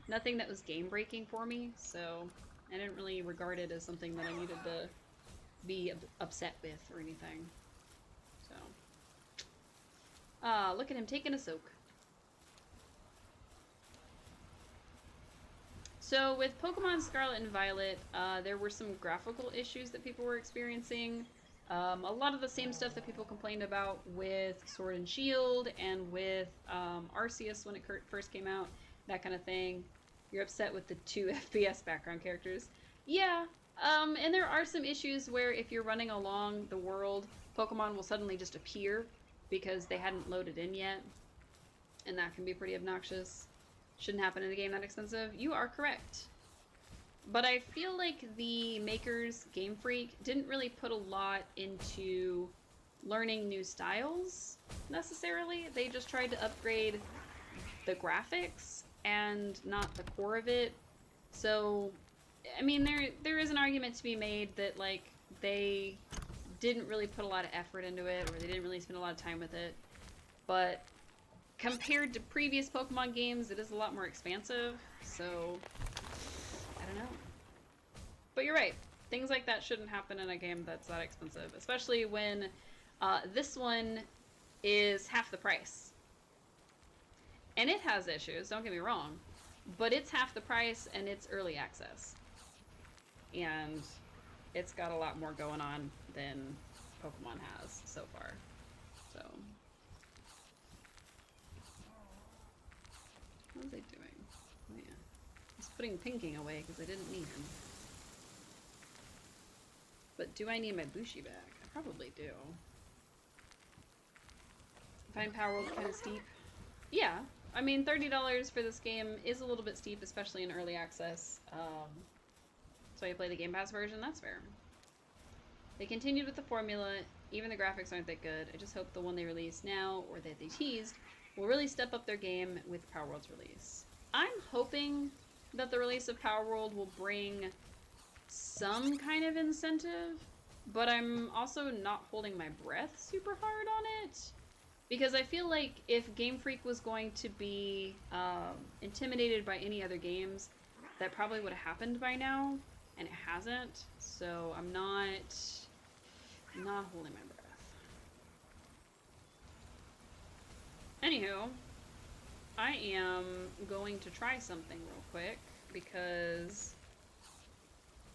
nothing that was game-breaking for me, so I didn't really regard it as something that I needed to be upset with or anything. So, look at him taking a soak. So with Pokemon Scarlet and Violet, there were some graphical issues that people were experiencing. A lot of the same stuff that people complained about with Sword and Shield and with Arceus when it first came out, that kind of thing. You're upset with the 2 FPS background characters. Yeah, And there are some issues where if you're running along the world, Pokemon will suddenly just appear because they hadn't loaded in yet. And that can be pretty obnoxious. Shouldn't happen in a game that expensive. You are correct. But I feel like the makers, Game Freak, didn't really put a lot into learning new styles, necessarily. They just tried to upgrade the graphics and not the core of it. So, I mean, there is an argument to be made that, like, they didn't really put a lot of effort into it, or they didn't really spend a lot of time with it. But compared to previous Pokemon games, it is a lot more expansive, so I don't know. But you're right. Things like that shouldn't happen in a game that's that expensive, especially when this one is half the price. And it has issues, don't get me wrong, but it's half the price and it's early access. And it's got a lot more going on than Pokemon has so far. So, what was I doing? Oh yeah, I was putting Pinking away because I didn't need him. But do I need my Bushi back? I probably do. Find Power World kind of steep. Yeah, I mean, $30 for this game is a little bit steep, especially in early access. So you play the Game Pass version, that's fair. They continued with the formula, even the graphics aren't that good. I just hope the one they release now, or that they teased, will really step up their game with Power World's release. I'm hoping that the release of Power World will bring some kind of incentive, but I'm also not holding my breath super hard on it. Because I feel like if Game Freak was going to be intimidated by any other games, that probably would have happened by now, and it hasn't. So I'm not holding my breath. Anywho, I am going to try something real quick because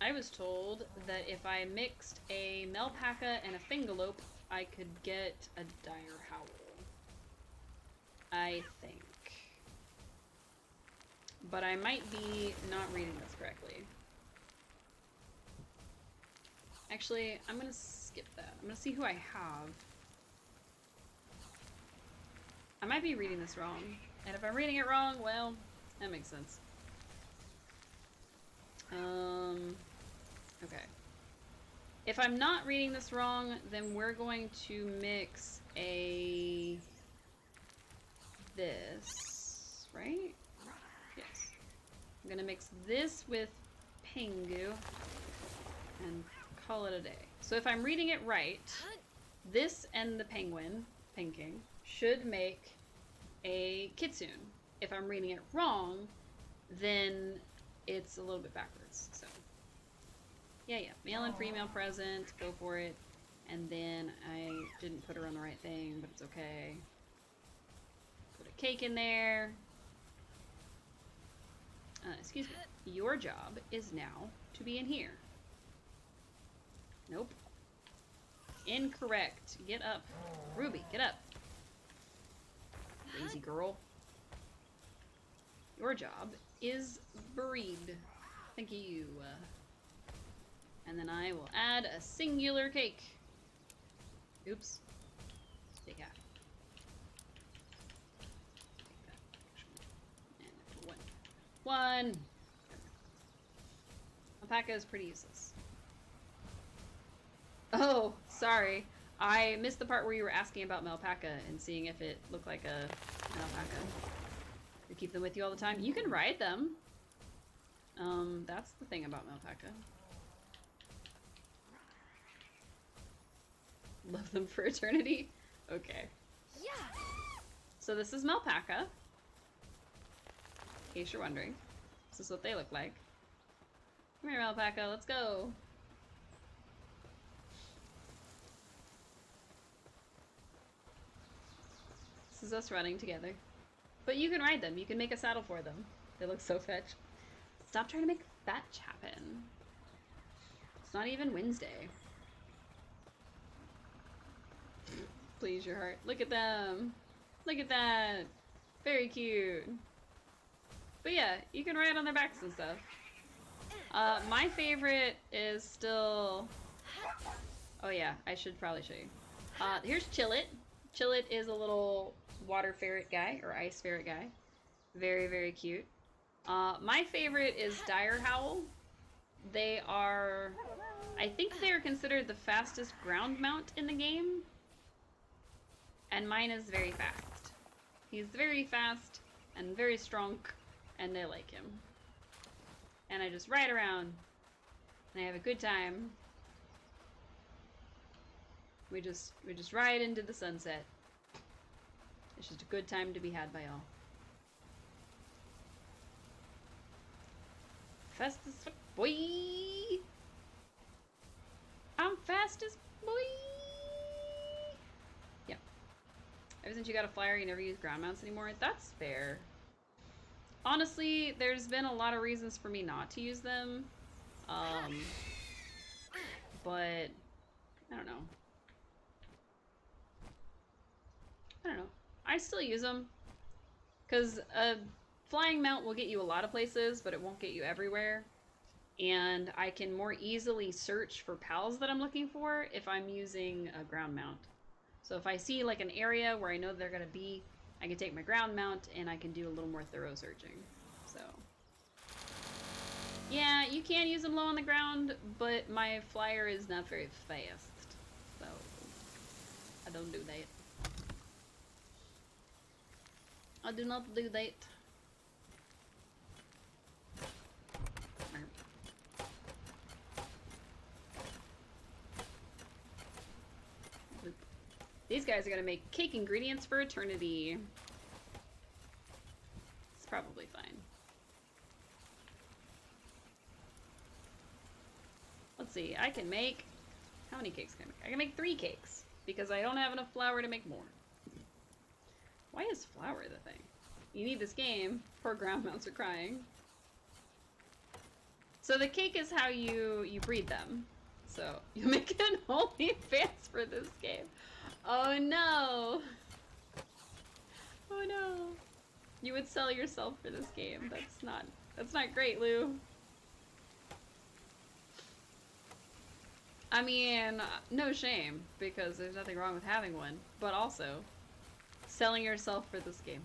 I was told that if I mixed a Melpaka and a Fingalope, I could get a Dire Howl. I think. But I might be not reading this correctly. Actually, I'm gonna skip that. I'm gonna see who I have. I might be reading this wrong. And if I'm reading it wrong, well, that makes sense. Okay. If I'm not reading this wrong, then we're going to mix this, right? Yes. I'm gonna mix this with Pingu and call it a day. So if I'm reading it right, this and the penguin, Pinking, should make a Kitsune. If I'm reading it wrong, then it's a little bit backwards. So yeah, male and female present, go for it. And then I didn't put her on the right thing, but it's okay. Put a cake in there. Excuse me. Your job is now to be in here. Nope. Incorrect. Get up. Ruby, get up. Lazy girl. Your job is breed. Thank you. And then I will add a singular cake. Oops. Take half. Take that. And one. Alpaca is pretty useless. Oh, sorry. I missed the part where you were asking about Melpaka and seeing if it looked like an alpaca. You keep them with you all the time? You can ride them. That's the thing about Melpaka. Love them for eternity? Okay. Yeah. So this is Melpaka. In case you're wondering. This is what they look like. Come here, Melpaka, let's go. This is us running together. But you can ride them. You can make a saddle for them. They look so fetch. Stop trying to make fetch happen. It's not even Wednesday. Please, your heart. Look at them. Look at that. Very cute. But yeah, you can ride on their backs and stuff. My favorite is still... Oh yeah, I should probably show you. Here's Chillet. Chillet is a little water ferret guy, or ice ferret guy. Very, very cute. My favorite is Dire Howl. They are... I think they are considered the fastest ground mount in the game. And mine is very fast. He's very fast and very strong, and they like him. And I just ride around, and I have a good time. We just ride into the sunset. It's just a good time to be had by all. Fast as fuck, boy! I'm fast as boy! Yep. Ever since you got a flyer, you never use ground mounts anymore? That's fair. Honestly, there's been a lot of reasons for me not to use them. But I don't know. I still use them. Because a flying mount will get you a lot of places, but it won't get you everywhere. And I can more easily search for pals that I'm looking for if I'm using a ground mount. So if I see like an area where I know they're gonna be, I can take my ground mount and I can do a little more thorough searching. So yeah, you can use them low on the ground, but my flyer is not very fast, so I don't do that. I do not do that. These guys are gonna make cake ingredients for eternity. It's probably fine. Let's see, I can make... How many cakes can I make? I can make 3 cakes, because I don't have enough flour to make more. Why is flour the thing? You need this game. Poor ground mounts are crying. So the cake is how you breed them. So you make an OnlyFans for this game. Oh no! Oh no! You would sell yourself for this game. That's not great, Lou. I mean, no shame, because there's nothing wrong with having one, but also selling yourself for this game.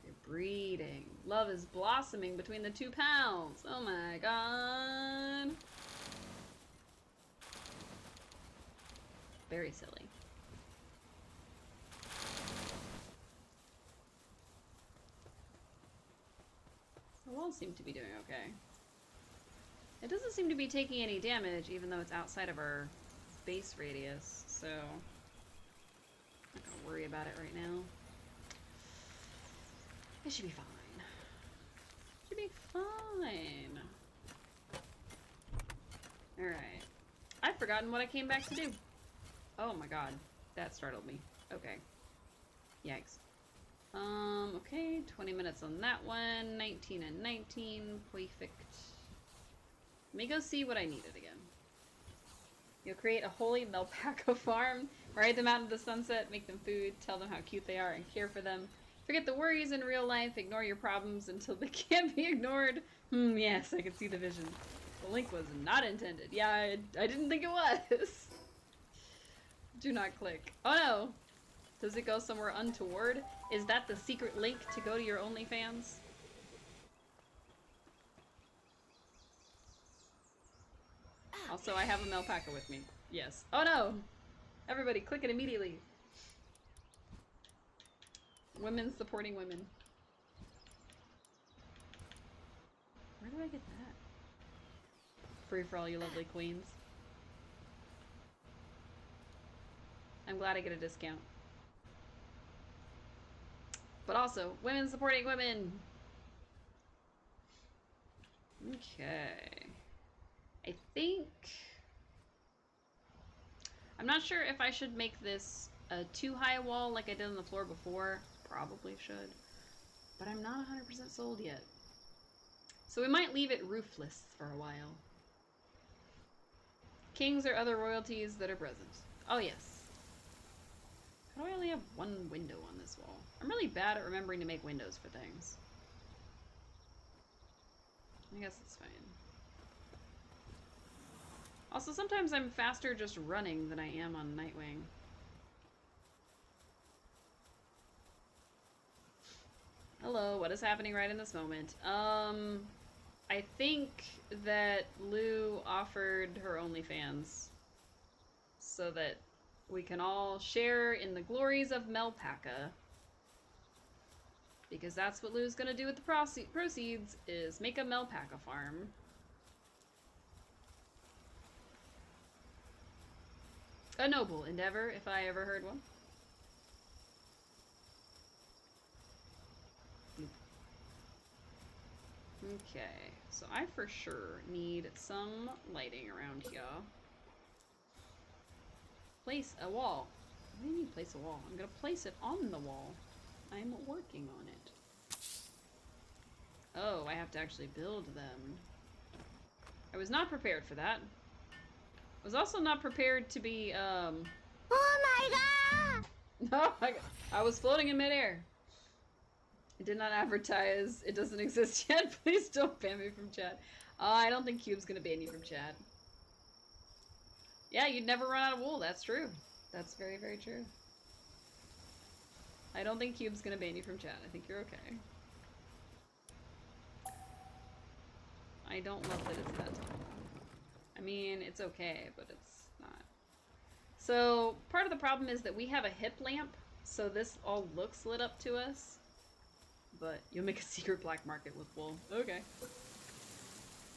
You're breeding. Love is blossoming between the 2 pals. Oh my god. Very silly. The walls seem to be doing okay. It doesn't seem to be taking any damage, even though it's outside of our base radius, so I'm not gonna worry about it right now. It should be fine. Should be fine. Alright. I've forgotten what I came back to do. Oh my god. That startled me. Okay. Yikes. Okay, 20 minutes on that one. 19 and 19. Perfect. Let me go see what I needed again. You'll create a holy alpaca farm, ride them out into the sunset, make them food, tell them how cute they are, and care for them. Forget the worries in real life, ignore your problems until they can't be ignored. Yes, I can see the vision. The link was not intended. Yeah, I didn't think it was. Do not click. Oh no! Does it go somewhere untoward? Is that the secret link to go to your OnlyFans? Also, I have an alpaca with me. Yes. Oh no! Everybody, click it immediately. Women supporting women. Where do I get that? Free for all you lovely queens. I'm glad I get a discount. But also, women supporting women! Okay. I think... I'm not sure if I should make this a too high a wall like I did on the floor before. Probably should. But I'm not 100% sold yet. So we might leave it roofless for a while. Kings or other royalties that are present. Oh yes. How do I only have one window on this wall? I'm really bad at remembering to make windows for things. I guess it's fine. Also, sometimes I'm faster just running than I am on Nightwing. Hello, what is happening right in this moment? I think that Lou offered her OnlyFans so that we can all share in the glories of Melpaca. Because that's what Lou's gonna do with the proceeds, is make a Melpaca farm. A noble endeavor, if I ever heard one. Okay, so I for sure need some lighting around here. Place a wall. What do you mean place a wall? I'm gonna place it on the wall. I'm working on it. Oh, I have to actually build them. I was not prepared for that. I was also not prepared to be, Oh my god! No, I was floating in midair. It did not advertise. It doesn't exist yet. Please don't ban me from chat. I don't think Cube's gonna ban you from chat. Yeah, you'd never run out of wool. That's true. That's very, very true. I don't think Cube's gonna ban you from chat. I think you're okay. I don't love that it's that tall. I mean, it's okay, but it's not. So, part of the problem is that we have a hip lamp, so this all looks lit up to us. But you'll make a secret black market with wool. Okay.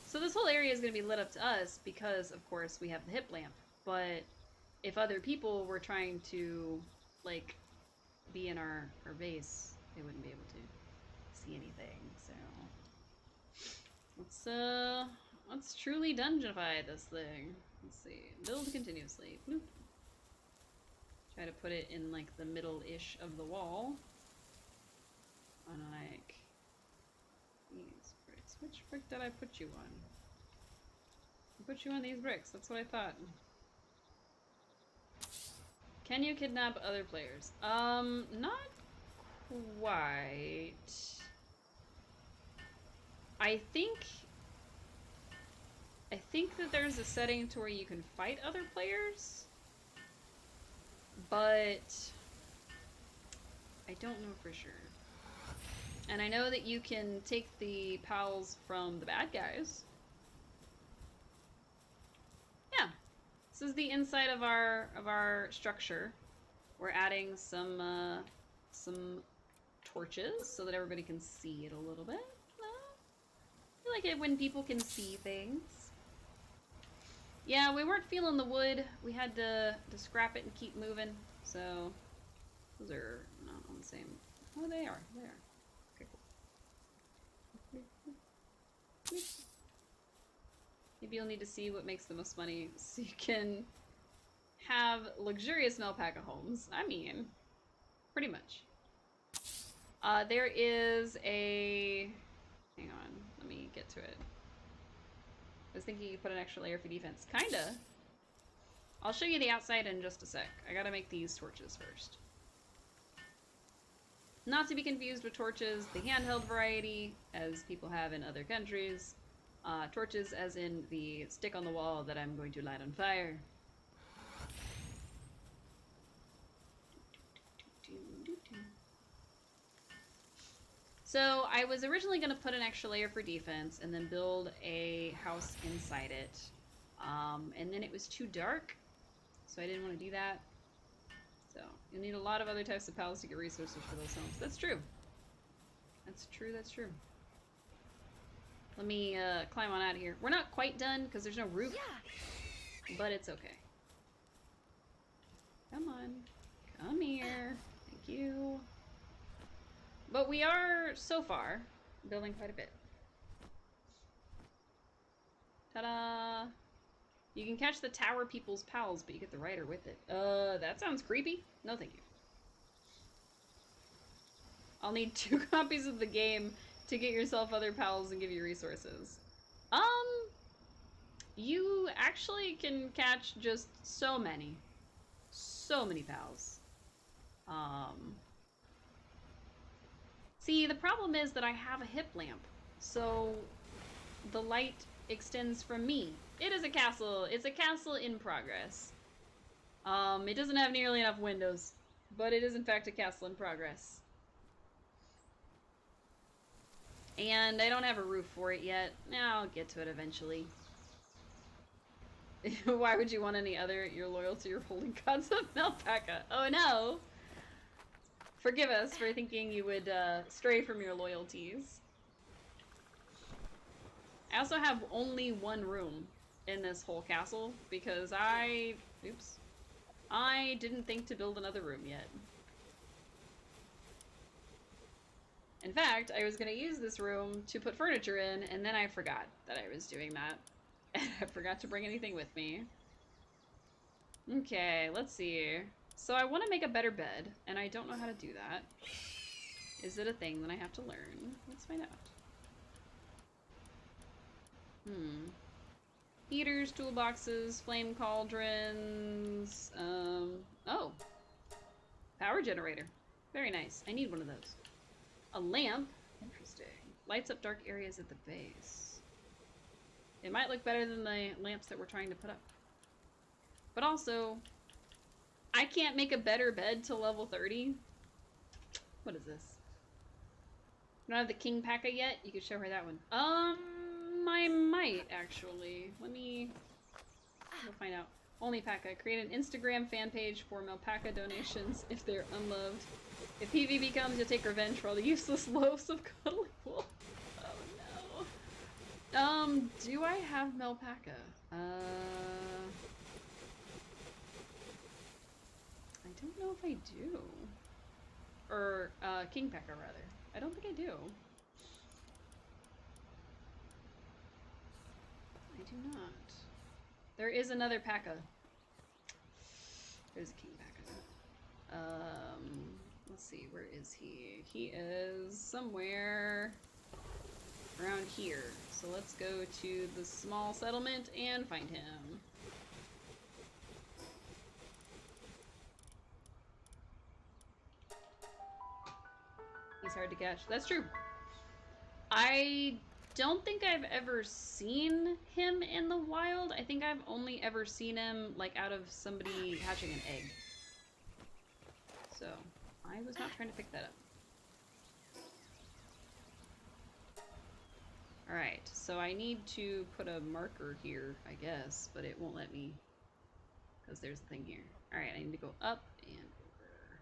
So this whole area is going to be lit up to us because, of course, we have the hip lamp. But if other people were trying to, like, be in our base, they wouldn't be able to see anything. So let's truly dungeonify this thing. Let's see. Build continuously. Bloop. Try to put it in, like, the middle-ish of the wall. On, like, these bricks. Which brick did I put you on? I put you on these bricks. That's what I thought. Can you kidnap other players? Not quite. I think that there's a setting to where you can fight other players, but I don't know for sure. And I know that you can take the pals from the bad guys. Yeah. This is the inside of our structure. We're adding some torches so that everybody can see it a little bit. I like it when people can see things. Yeah, we weren't feeling the wood. We had to scrap it and keep moving. So those are not on the same. Oh, they are. They are. Okay, cool. Maybe you'll need to see what makes the most money so you can have luxurious Melpaca homes. I mean, pretty much. There is a... Hang on, let me get to it. I was thinking you could put an extra layer for defense. Kinda. I'll show you the outside in just a sec. I gotta make these torches first. Not to be confused with torches, the handheld variety, as people have in other countries. Torches as in the stick on the wall that I'm going to light on fire. So I was originally going to put an extra layer for defense and then build a house inside it. And then it was too dark, so I didn't want to do that. So you'll need a lot of other types of pals to get resources for those homes. That's true. That's true, that's true. Let me climb on out of here. We're not quite done because there's no roof, but it's okay. Come on. Come here. Thank you. But we are, so far, building quite a bit. Ta-da! You can catch the tower people's pals, but you get the rider with it. That sounds creepy. No, thank you. I'll need 2 copies of the game to get yourself other pals and give you resources. You actually can catch just so many pals. See, the problem is that I have a hip lamp, so the light extends from me. It is a castle. It's a castle in progress. It doesn't have nearly enough windows, but it is in fact a castle in progress. And I don't have a roof for it yet. I'll get to it eventually. Why would you want any other? You're loyal to your holy gods of Melpaka. Oh no! Forgive us for thinking you would stray from your loyalties. I also have only one room in this whole castle because I didn't think to build another room yet. In fact, I was going to use this room to put furniture in, and then I forgot that I was doing that. And I forgot to bring anything with me. Okay, let's see. So I want to make a better bed, and I don't know how to do that. Is it a thing that I have to learn? Let's find out. Heaters, toolboxes, flame cauldrons, oh. Power generator. Very nice. I need one of those. A lamp. Interesting. Lights up dark areas at the base. It might look better than the lamps that we're trying to put up. But also, I can't make a better bed till level 30. What is this? You don't have the King P.A.K.A. yet? You could show her that one. I might actually. We'll find out. Only P.A.K.A. Create an Instagram fan page for Melpaka donations if they're unloved. If PvP comes, you'll take revenge for all the useless loaves of cuddly wool. Oh no. Do I have Melpaka? I don't know if I do. Or, King P.A.K.A. rather. I don't think I do. I do not. There is another P.A.K.A. There's a King P.A.K.A. Let's see, where is he? He is somewhere around here. So let's go to the small settlement and find him. He's hard to catch. That's true. I don't think I've ever seen him in the wild. I think I've only ever seen him like out of somebody hatching an egg. So I was not trying to pick that up. Alright, so I need to put a marker here, I guess, but it won't let me because there's a thing here. Alright, I need to go up and over.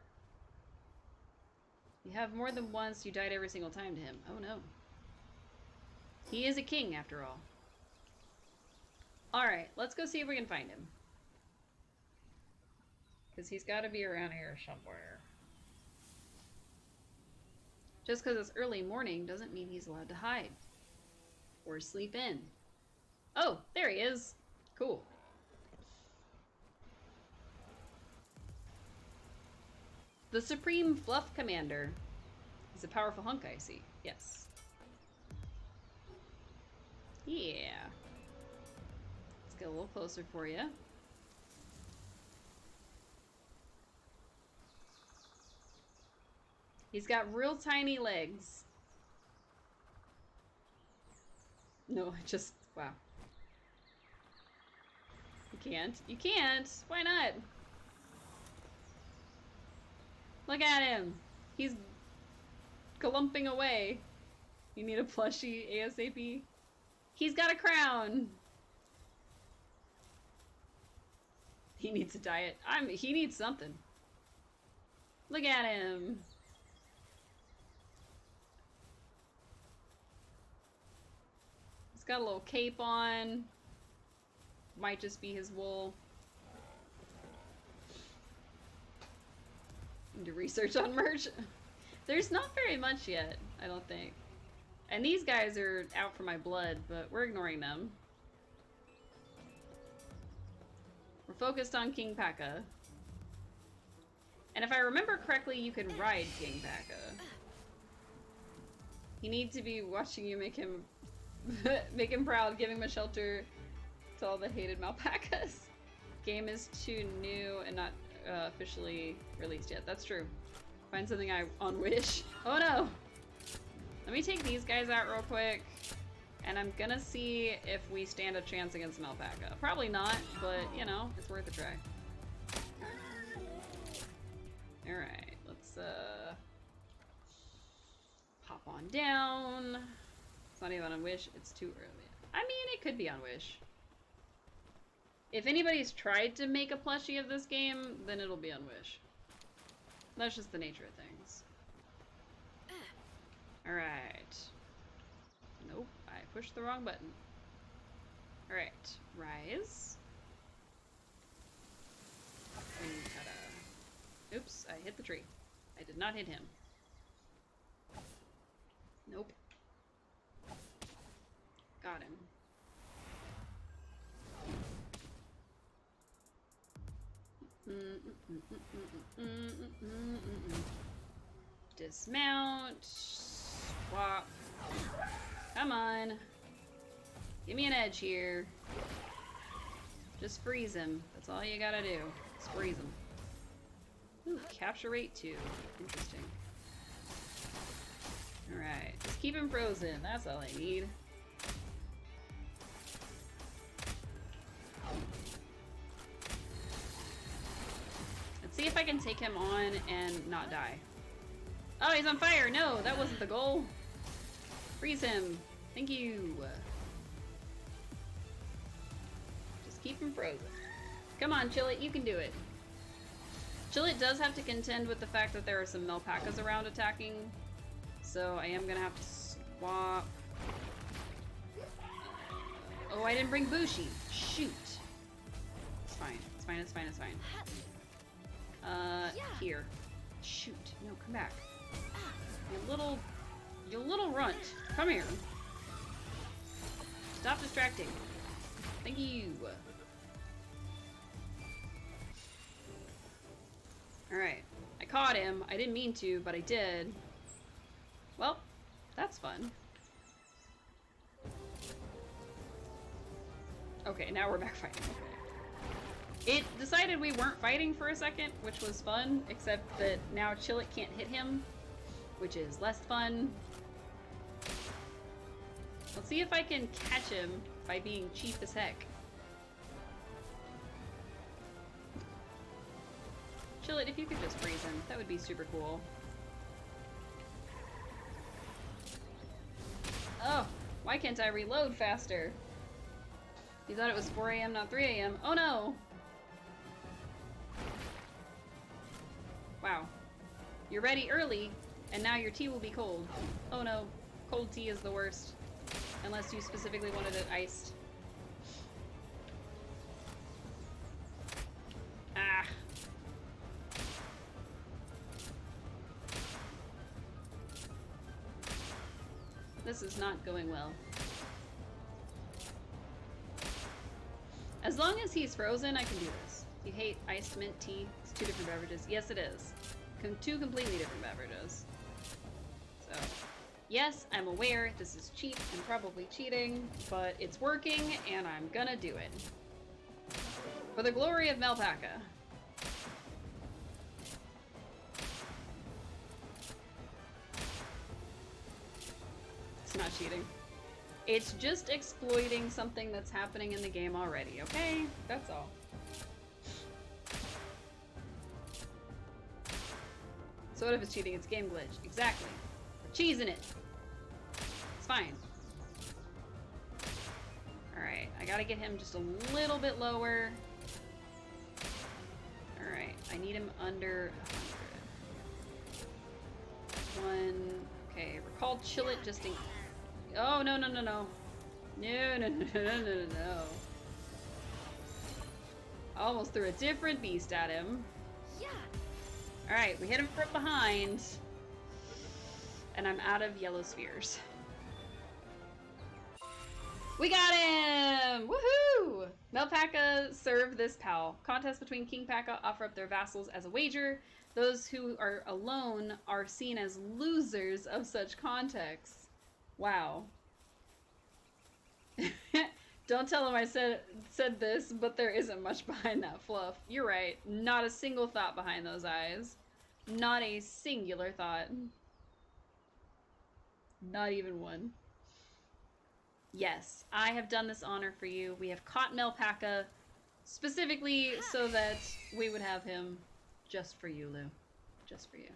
You have more than once, you died every single time to him. Oh no. He is a king, after all. Alright, let's go see if we can find him. Because he's got to be around here somewhere. Just because it's early morning doesn't mean he's allowed to hide. Or sleep in. Oh, there he is. Cool. The Supreme Fluff Commander. He's a powerful hunk, I see. Yes. Yeah. Let's get a little closer for you. He's got real tiny legs. No, wow. You can't. You can't! Why not? Look at him! He's glumping away. You need a plushie ASAP? He's got a crown! He needs a diet. He needs something. Look at him! He's got a little cape on. Might just be his wool. Need to research on merch. There's not very much yet, I don't think. And these guys are out for my blood, but we're ignoring them. We're focused on King P.A.K.A. And if I remember correctly, you can ride King P.A.K.A. You need to be watching you make him make him proud, giving him a shelter to all the hated Malpacas. Game is too new and not officially released yet. That's true. Find something on Wish. Oh no! Let me take these guys out real quick. And I'm gonna see if we stand a chance against Melpaca. Probably not, but you know, it's worth a try. Alright, let's hop on down. It's not even on Wish, it's too early. I mean, it could be on Wish. If anybody's tried to make a plushie of this game, then it'll be on Wish. That's just the nature of things. Alright. Nope, I pushed the wrong button. Alright, rise. Oops, I hit the tree. I did not hit him. Nope. Got him. Dismount. Swap. Come on. Give me an edge here. Just freeze him. That's all you gotta do. Just freeze him. Ooh, capture rate 2. Interesting. Alright. Just keep him frozen. That's all I need. Let's see if I can take him on and not die. Oh, he's on fire! No, that wasn't the goal. Freeze him. Thank you. Just keep him frozen. Come on, Chillet, you can do it. Chillet does have to contend with the fact that there are some Melpacas around attacking, so I am gonna have to swap. Oh, I didn't bring Bushi. Shoot. It's fine. It's fine. It's fine. It's fine. Here. Shoot. No, come back. You little runt. Come here. Stop distracting. Thank you. Alright. I caught him. I didn't mean to, but I did. Well, that's fun. Okay, now we're back fighting. It decided we weren't fighting for a second, which was fun, except that now Chillet can't hit him, which is less fun. Let's see if I can catch him by being cheap as heck. Chillet, if you could just freeze him, that would be super cool. Oh, why can't I reload faster? You thought it was 4 AM, not 3 AM. Oh no! Wow. You're ready early, and now your tea will be cold. Oh no, cold tea is the worst. Unless you specifically wanted it iced. Ah. This is not going well. As long as he's frozen, I can do this. You hate iced mint tea? It's 2 different beverages. Yes, it is. 2 completely different beverages. So, yes, I'm aware this is cheap and probably cheating, but it's working, and I'm gonna do it. For the glory of Melpaca. It's not cheating. It's just exploiting something that's happening in the game already, okay? That's all. So what if it's cheating? It's game glitch. Exactly. We're cheesing it. It's fine. Alright, I gotta get him just a little bit lower. Alright, I need him under 100. Okay, recall Chillet just in... Oh, no, no, no, no. No, no, no, no, no, no, no. I almost threw a different beast at him. Yeah. Alright, we hit him from behind. And I'm out of yellow spheres. We got him! Woohoo! Melpaca serve this pal. Contest between King Paca offer up their vassals as a wager. Those who are alone are seen as losers of such contests. Wow. Don't tell him I said this, but there isn't much behind that fluff. You're right. Not a single thought behind those eyes. Not a singular thought. Not even one. Yes, I have done this honor for you. We have caught Melpaka specifically so that we would have him just for you, Lou. Just for you.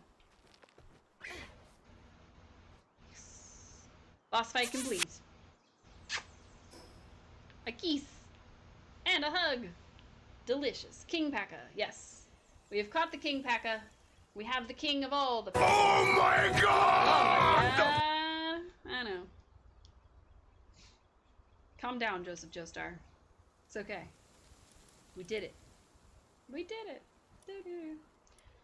Yes. Boss fight complete. A kiss. And a hug. Delicious. King Paka. Yes. We have caught the King Paka. We have the king of all the Paka. Oh my god! Oh my god. I know. Calm down, Joseph Joestar. It's okay. We did it. We did it. Doo-doo.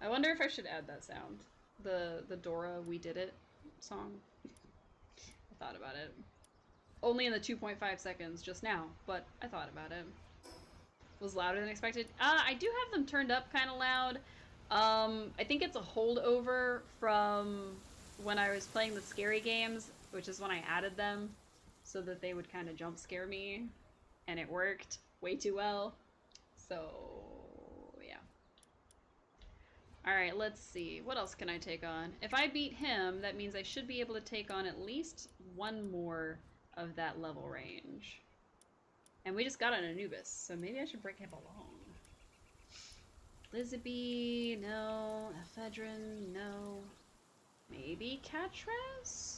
I wonder if I should add that sound. The Dora We Did It song. I thought about it. Only in the 2.5 seconds just now, but I thought about it. Was louder than expected. I do have them turned up kind of loud. I think it's a holdover from when I was playing the scary games, which is when I added them so that they would kind of jump scare me, and it worked way too well. So, yeah. Alright, let's see. What else can I take on? If I beat him, that means I should be able to take on at least one more of that level range. And we just got an Anubis, so maybe I should bring him along. Lizzieby, no. Ephedrine, no. Maybe Catras?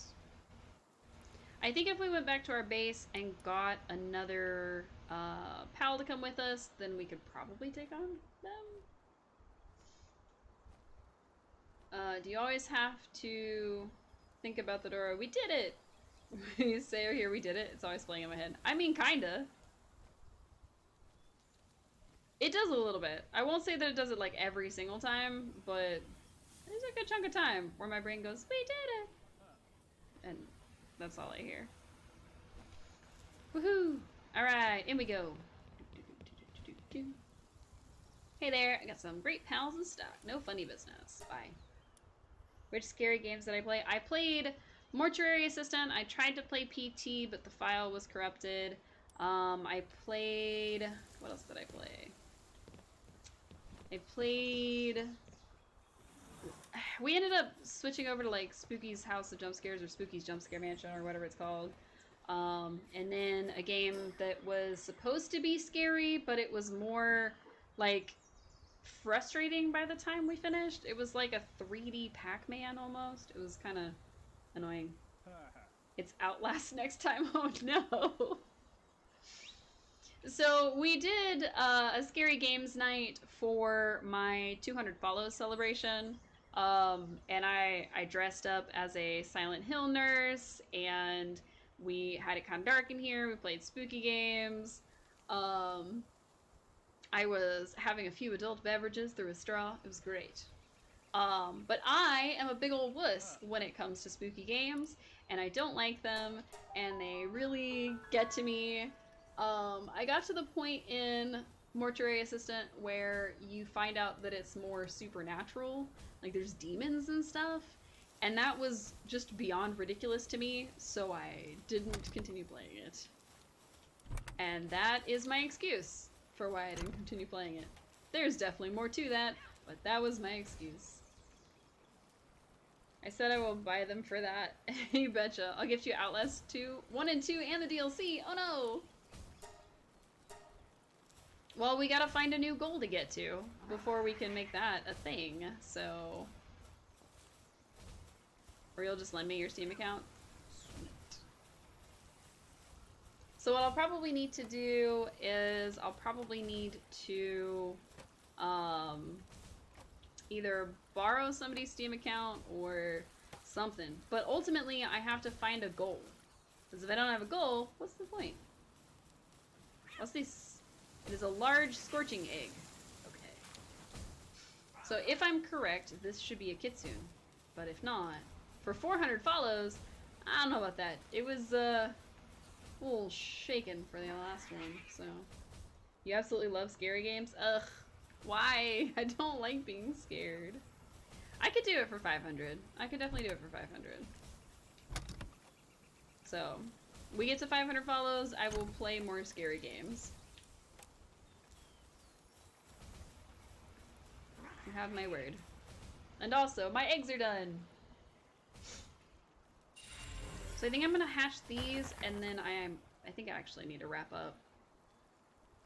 I think if we went back to our base and got another pal to come with us, then we could probably take on them. Do you always have to think about the Dora? We did it! You say, oh, here, we did it. It's always playing in my head. I mean, kinda. It does a little bit. I won't say that it does it like every single time, but there's a good chunk of time where my brain goes, we did it! And that's all I hear. Woohoo! Alright, in we go. Hey there, I got some great pals in stock. No funny business. Bye. Which scary games did I play? I played Mortuary Assistant. I tried to play PT, but the file was corrupted. I played... What else did I play? I played... We ended up switching over to like Spooky's House of Jump Scares or Spooky's Jump Scare Mansion or whatever it's called. And then a game that was supposed to be scary, but it was more like frustrating by the time we finished. It was like a 3D Pac-Man almost. It was kind of annoying. It's Outlast next time. Oh no. So we did a scary games night for my 200 follows celebration. And I dressed up as a Silent Hill nurse, and we had it kind of dark in here. We played spooky games. I was having a few adult beverages through a straw. It was great. But I am a big old wuss when it comes to spooky games, and I don't like them, and they really get to me. I got to the point in Mortuary Assistant where you find out that it's more supernatural, like there's demons and stuff, and that was just beyond ridiculous to me, so I didn't continue playing it. And that is my excuse for why I didn't continue playing it. There's definitely more to that, but that was my excuse. I said I will buy them for that. You betcha. I'll gift you Outlast 2, 1 and 2, and the DLC. Oh no! Well, we gotta find a new goal to get to before we can make that a thing, so... Or you'll just lend me your Steam account? Sweet. So what I'll probably need to do is I'll probably need to either borrow somebody's Steam account or something. But ultimately, I have to find a goal. Because if I don't have a goal, what's the point? What's this? It is a large scorching egg. Okay. So if I'm correct, this should be a kitsune. But if not, for 400 follows, I don't know about that. It was a little shaken for the last one, so. You absolutely love scary games? Ugh. Why? I don't like being scared. I could do it for 500. I could definitely do it for 500. So, we get to 500 follows, I will play more scary games. You have my word. And also, my eggs are done! So I think I'm gonna hatch these, and then I am I think I actually need to wrap up.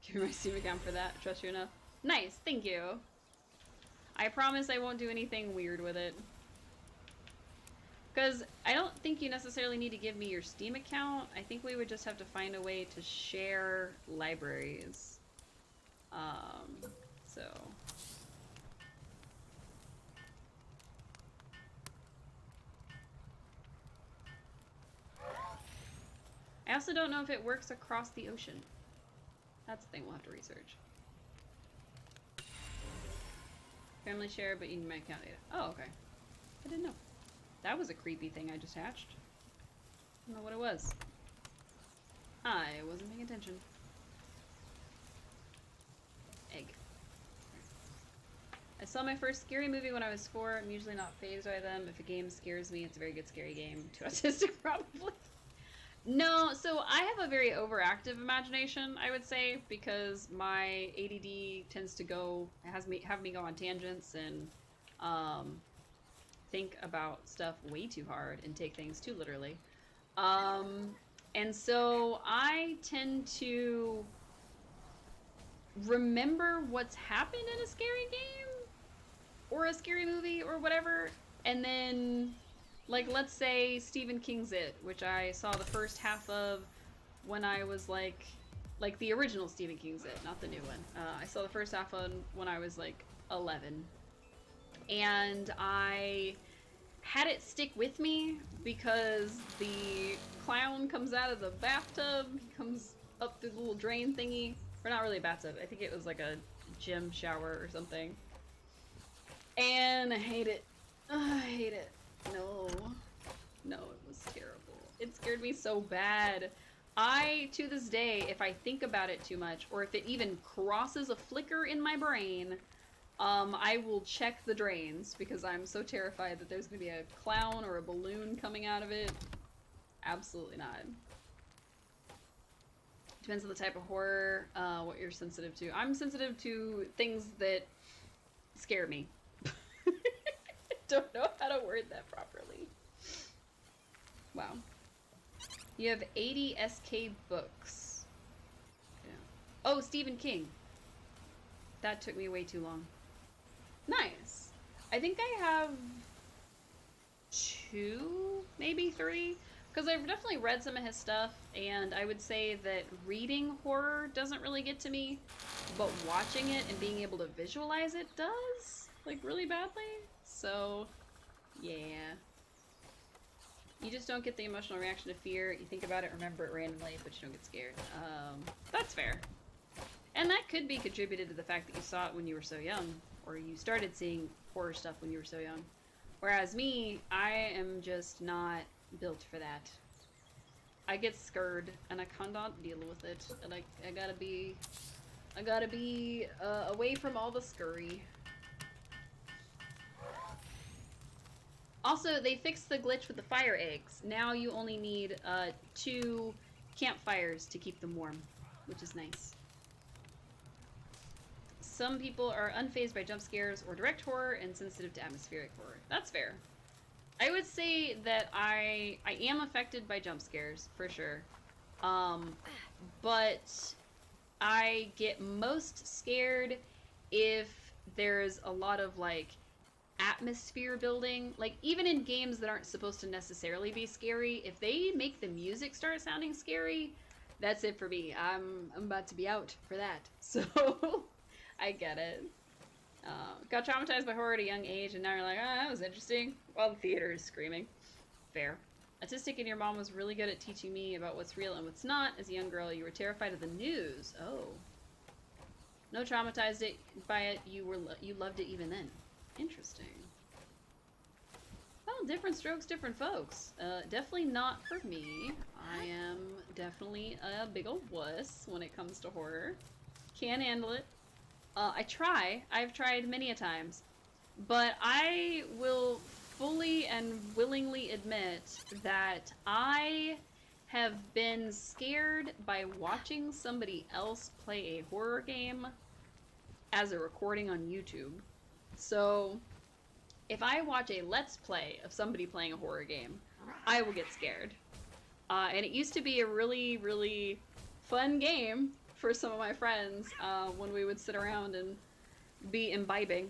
Give me my Steam account for that. Trust you enough. Nice, thank you. I promise I won't do anything weird with it. Because I don't think you necessarily need to give me your Steam account. I think we would just have to find a way to share libraries. So... I also don't know if it works across the ocean. That's the thing we'll have to research. Family share, but you need my account data. Oh, okay. I didn't know. That was a creepy thing I just hatched. I don't know what it was. I wasn't paying attention. Egg. I saw my first scary movie when I was 4. I'm usually not fazed by them. If a game scares me, it's a very good scary game. Too autistic, probably. No, so I have a very overactive imagination, I would say, because my ADD tends to have me go on tangents and think about stuff way too hard and take things too literally. And so I tend to remember what's happened in a scary game or a scary movie or whatever, and then, like, let's say Stephen King's It, which I saw the first half of when I was like the original Stephen King's It, not the new one. I saw the first half of when I was like 11, and I had it stick with me because the clown comes out of the bathtub, he comes up through the little drain thingy, or not really a bathtub, I think it was like a gym shower or something. And I hate it. I hate it. No. No, it was terrible. It scared me so bad. To this day, if I think about it too much, or if it even crosses a flicker in my brain, I will check the drains because I'm so terrified that there's gonna be a clown or a balloon coming out of it. Absolutely not. Depends on the type of horror, what you're sensitive to. I'm sensitive to things that scare me. Don't know how to word that properly. Wow. You have 80 SK books. Yeah. Oh, Stephen King. That took me way too long. Nice. I think I have 2, maybe 3, because I've definitely read some of his stuff, and I would say that reading horror doesn't really get to me, but watching it and being able to visualize it does, like, really badly. So, yeah. You just don't get the emotional reaction to fear. You think about it, remember it randomly, but you don't get scared. That's fair. And that could be contributed to the fact that you saw it when you were so young, or you started seeing horror stuff when you were so young. Whereas me, I am just not built for that. I get scared, and I cannot deal with it, and I gotta be away from all the scurry. Also, they fixed the glitch with the fire eggs. Now you only need 2 campfires to keep them warm, which is nice. Some people are unfazed by jump scares or direct horror and sensitive to atmospheric horror. That's fair. I would say that I am affected by jump scares, for sure. But I get most scared if there's a lot of, like, atmosphere building. Like, even in games that aren't supposed to necessarily be scary, if they make the music start sounding scary, that's it for me. I'm about to be out for that. So, I get it. Got traumatized by horror at a young age, and now you're like, oh, that was interesting, while the theater is screaming. Fair. Autistic, and your mom was really good at teaching me about what's real and what's not. As a young girl, you were terrified of the news. Oh. No traumatized by it, you loved it even then. Interesting. Well, different strokes, different folks. Definitely not for me. I am definitely a big ol' wuss when it comes to horror. Can't handle it. I've tried many a times. But I will fully and willingly admit that I have been scared by watching somebody else play a horror game as a recording on YouTube. So, if I watch a Let's Play of somebody playing a horror game, I will get scared. And it used to be a really, really fun game for some of my friends when we would sit around and be imbibing.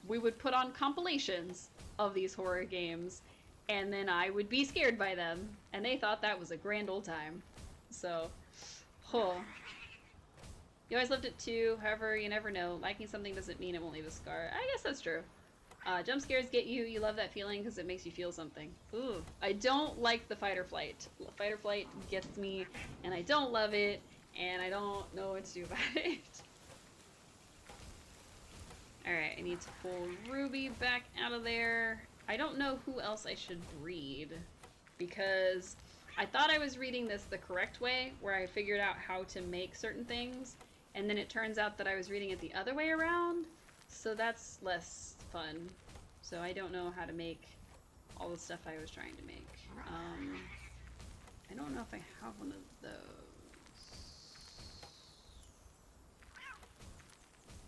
We would put on compilations of these horror games, and then I would be scared by them, and they thought that was a grand old time. So, huh. You always loved it too, however, you never know. Liking something doesn't mean it won't leave a scar. I guess that's true. Jump scares get you. You love that feeling because it makes you feel something. Ooh. I don't like the fight or flight. Fight or flight gets me, and I don't love it, and I don't know what to do about it. Alright, I need to pull Ruby back out of there. I don't know who else I should breed, because I thought I was reading this the correct way, where I figured out how to make certain things, and then it turns out that I was reading it the other way around, so that's less fun. So I don't know how to make all the stuff I was trying to make. I don't know if I have one of those.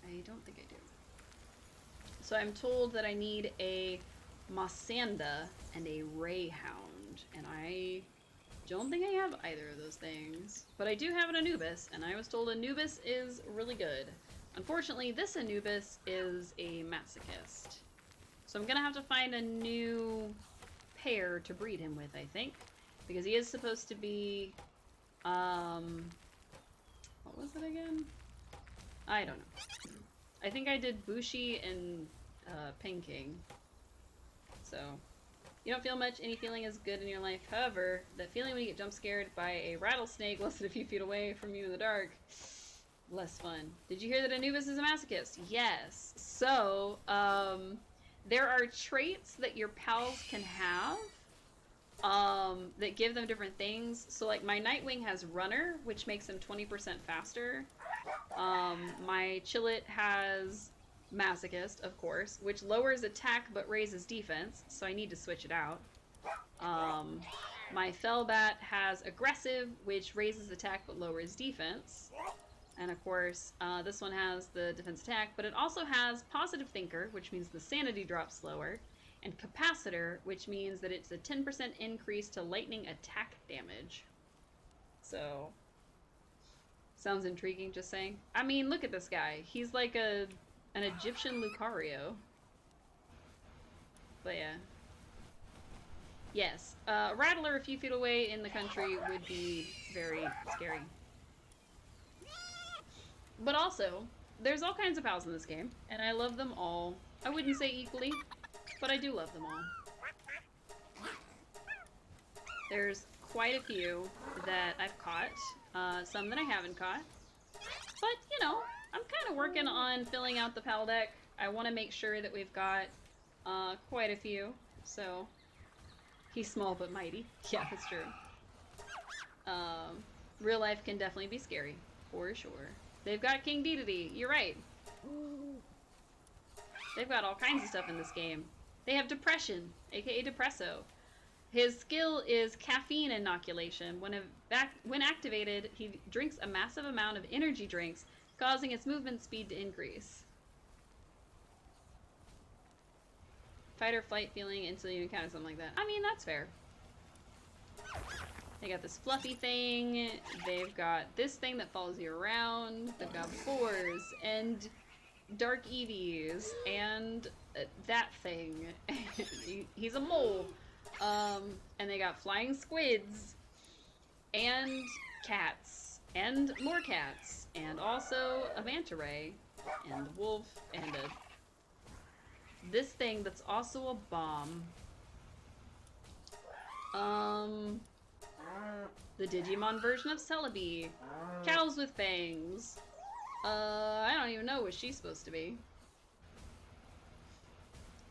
I don't think I do. So I'm told that I need a Masanda and a Rayhound, and I don't think I have either of those things. But I do have an Anubis, and I was told Anubis is really good. Unfortunately, this Anubis is a masochist. So I'm gonna have to find a new pair to breed him with, I think. Because he is supposed to be, what was it again? I don't know. I think I did Bushi and Ping King. So, you don't feel much. Any feeling is good in your life. However, that feeling when you get jump scared by a rattlesnake less than a few feet away from you in the dark, less fun. Did you hear that Anubis is a masochist? Yes. So, there are traits that your pals can have that give them different things. So, like, my Nightwing has Runner, which makes him 20% faster. My Chillet has Masochist, of course, which lowers attack but raises defense, so I need to switch it out. My Fellbat has Aggressive, which raises attack but lowers defense. And of course, this one has the defense attack, but it also has Positive Thinker, which means the sanity drops slower, and Capacitor, which means that it's a 10% increase to lightning attack damage. So, sounds intriguing, just saying. I mean, look at this guy. He's like an Egyptian Lucario. But yeah. Yes, Rattler a few feet away in the country would be very scary. But also, there's all kinds of pals in this game, and I love them all. I wouldn't say equally, but I do love them all. There's quite a few that I've caught, some that I haven't caught. But, you know, I'm kind of working on filling out the pal deck. I want to make sure that we've got quite a few, so... He's small but mighty. Yeah, that's true. Real life can definitely be scary, for sure. They've got King Dedede, you're right. They've got all kinds of stuff in this game. They have Depression, aka Depresso. His skill is Caffeine Inoculation. When activated, he drinks a massive amount of energy drinks, causing its movement speed to increase. Fight or flight feeling until you encounter something like that. I mean, that's fair. They got this fluffy thing. They've got this thing that follows you around. They've got boars and dark Eevees and that thing. He's a mole. And they got flying squids and cats and more cats and also a manta ray and a wolf and this thing that's also a bomb. The Digimon version of Celebi. Cows with fangs. I don't even know what she's supposed to be.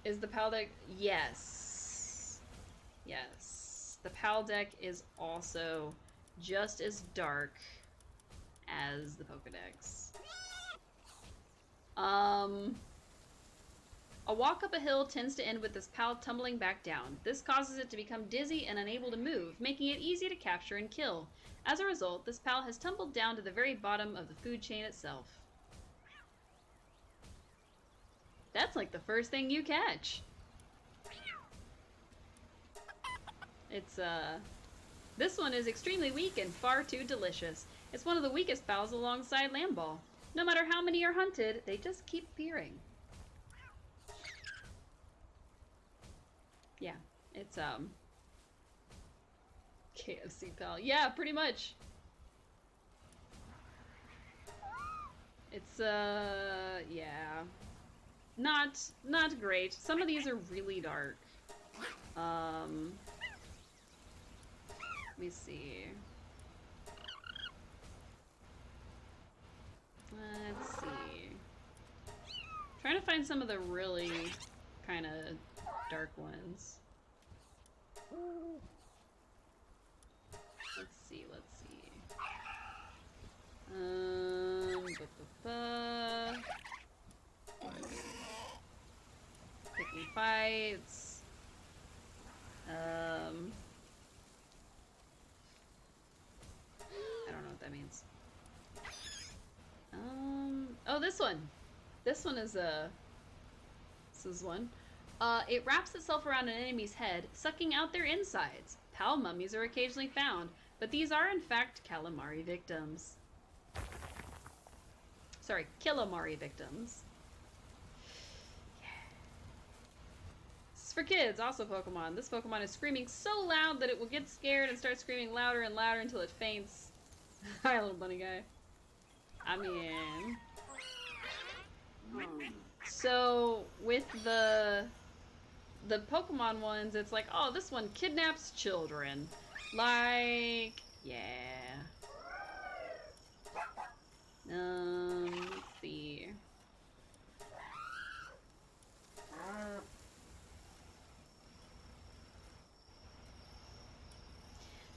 Is the PAL deck? Yes. Yes. The PAL deck is also just as dark as the Pokedex. A walk up a hill tends to end with this pal tumbling back down. This causes it to become dizzy and unable to move, making it easy to capture and kill. As a result, this pal has tumbled down to the very bottom of the food chain itself. That's like the first thing you catch. It's This one is extremely weak and far too delicious. It's one of the weakest pals alongside Lamball. No matter how many are hunted, they just keep appearing. Yeah, it's KFC pal. Yeah, pretty much. It's yeah. Not great. Some of these are really dark. Let me see. Let's see. Trying to find some of the really kind of dark ones. Let's see. Picking fights. I don't know what that means. Oh, this one. This one is this is one. It wraps itself around an enemy's head, sucking out their insides. Pal mummies are occasionally found, but these are in fact calamari victims. Sorry, killamari victims. Yeah. This is for kids, also Pokemon. This Pokemon is screaming so loud that it will get scared and start screaming louder and louder until it faints. Hi, little bunny guy. I mean... So, with the Pokemon ones, it's like, oh, this one kidnaps children. Like, yeah. Let's see.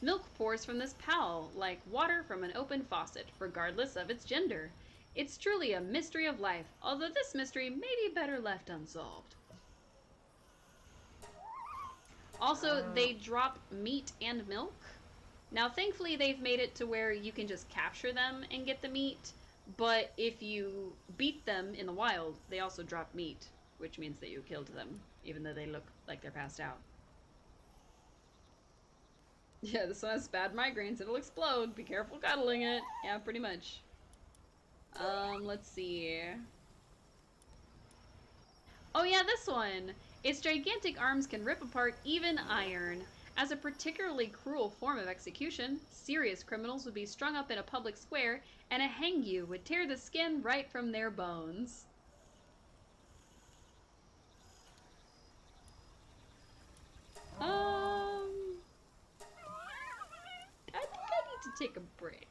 Milk pours from this pal, like water from an open faucet, regardless of its gender. It's truly a mystery of life, although this mystery may be better left unsolved. Also, they drop meat and milk. Now, thankfully, they've made it to where you can just capture them and get the meat, but if you beat them in the wild, they also drop meat, which means that you killed them, even though they look like they're passed out. Yeah, this one has bad migraines. It'll explode. Be careful cuddling it. Yeah, pretty much. Let's see. Oh yeah, this one! Its gigantic arms can rip apart even iron. As a particularly cruel form of execution, serious criminals would be strung up in a public square, and a hangyu would tear the skin right from their bones. I think I need to take a break.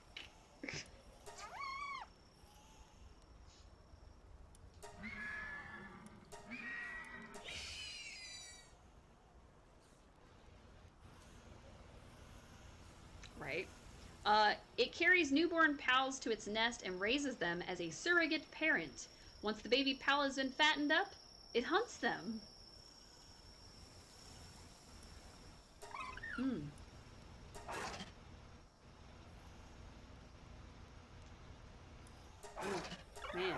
Right. It carries newborn pals to its nest and raises them as a surrogate parent. Once the baby pal has been fattened up, it hunts them. Hmm. Ooh, man.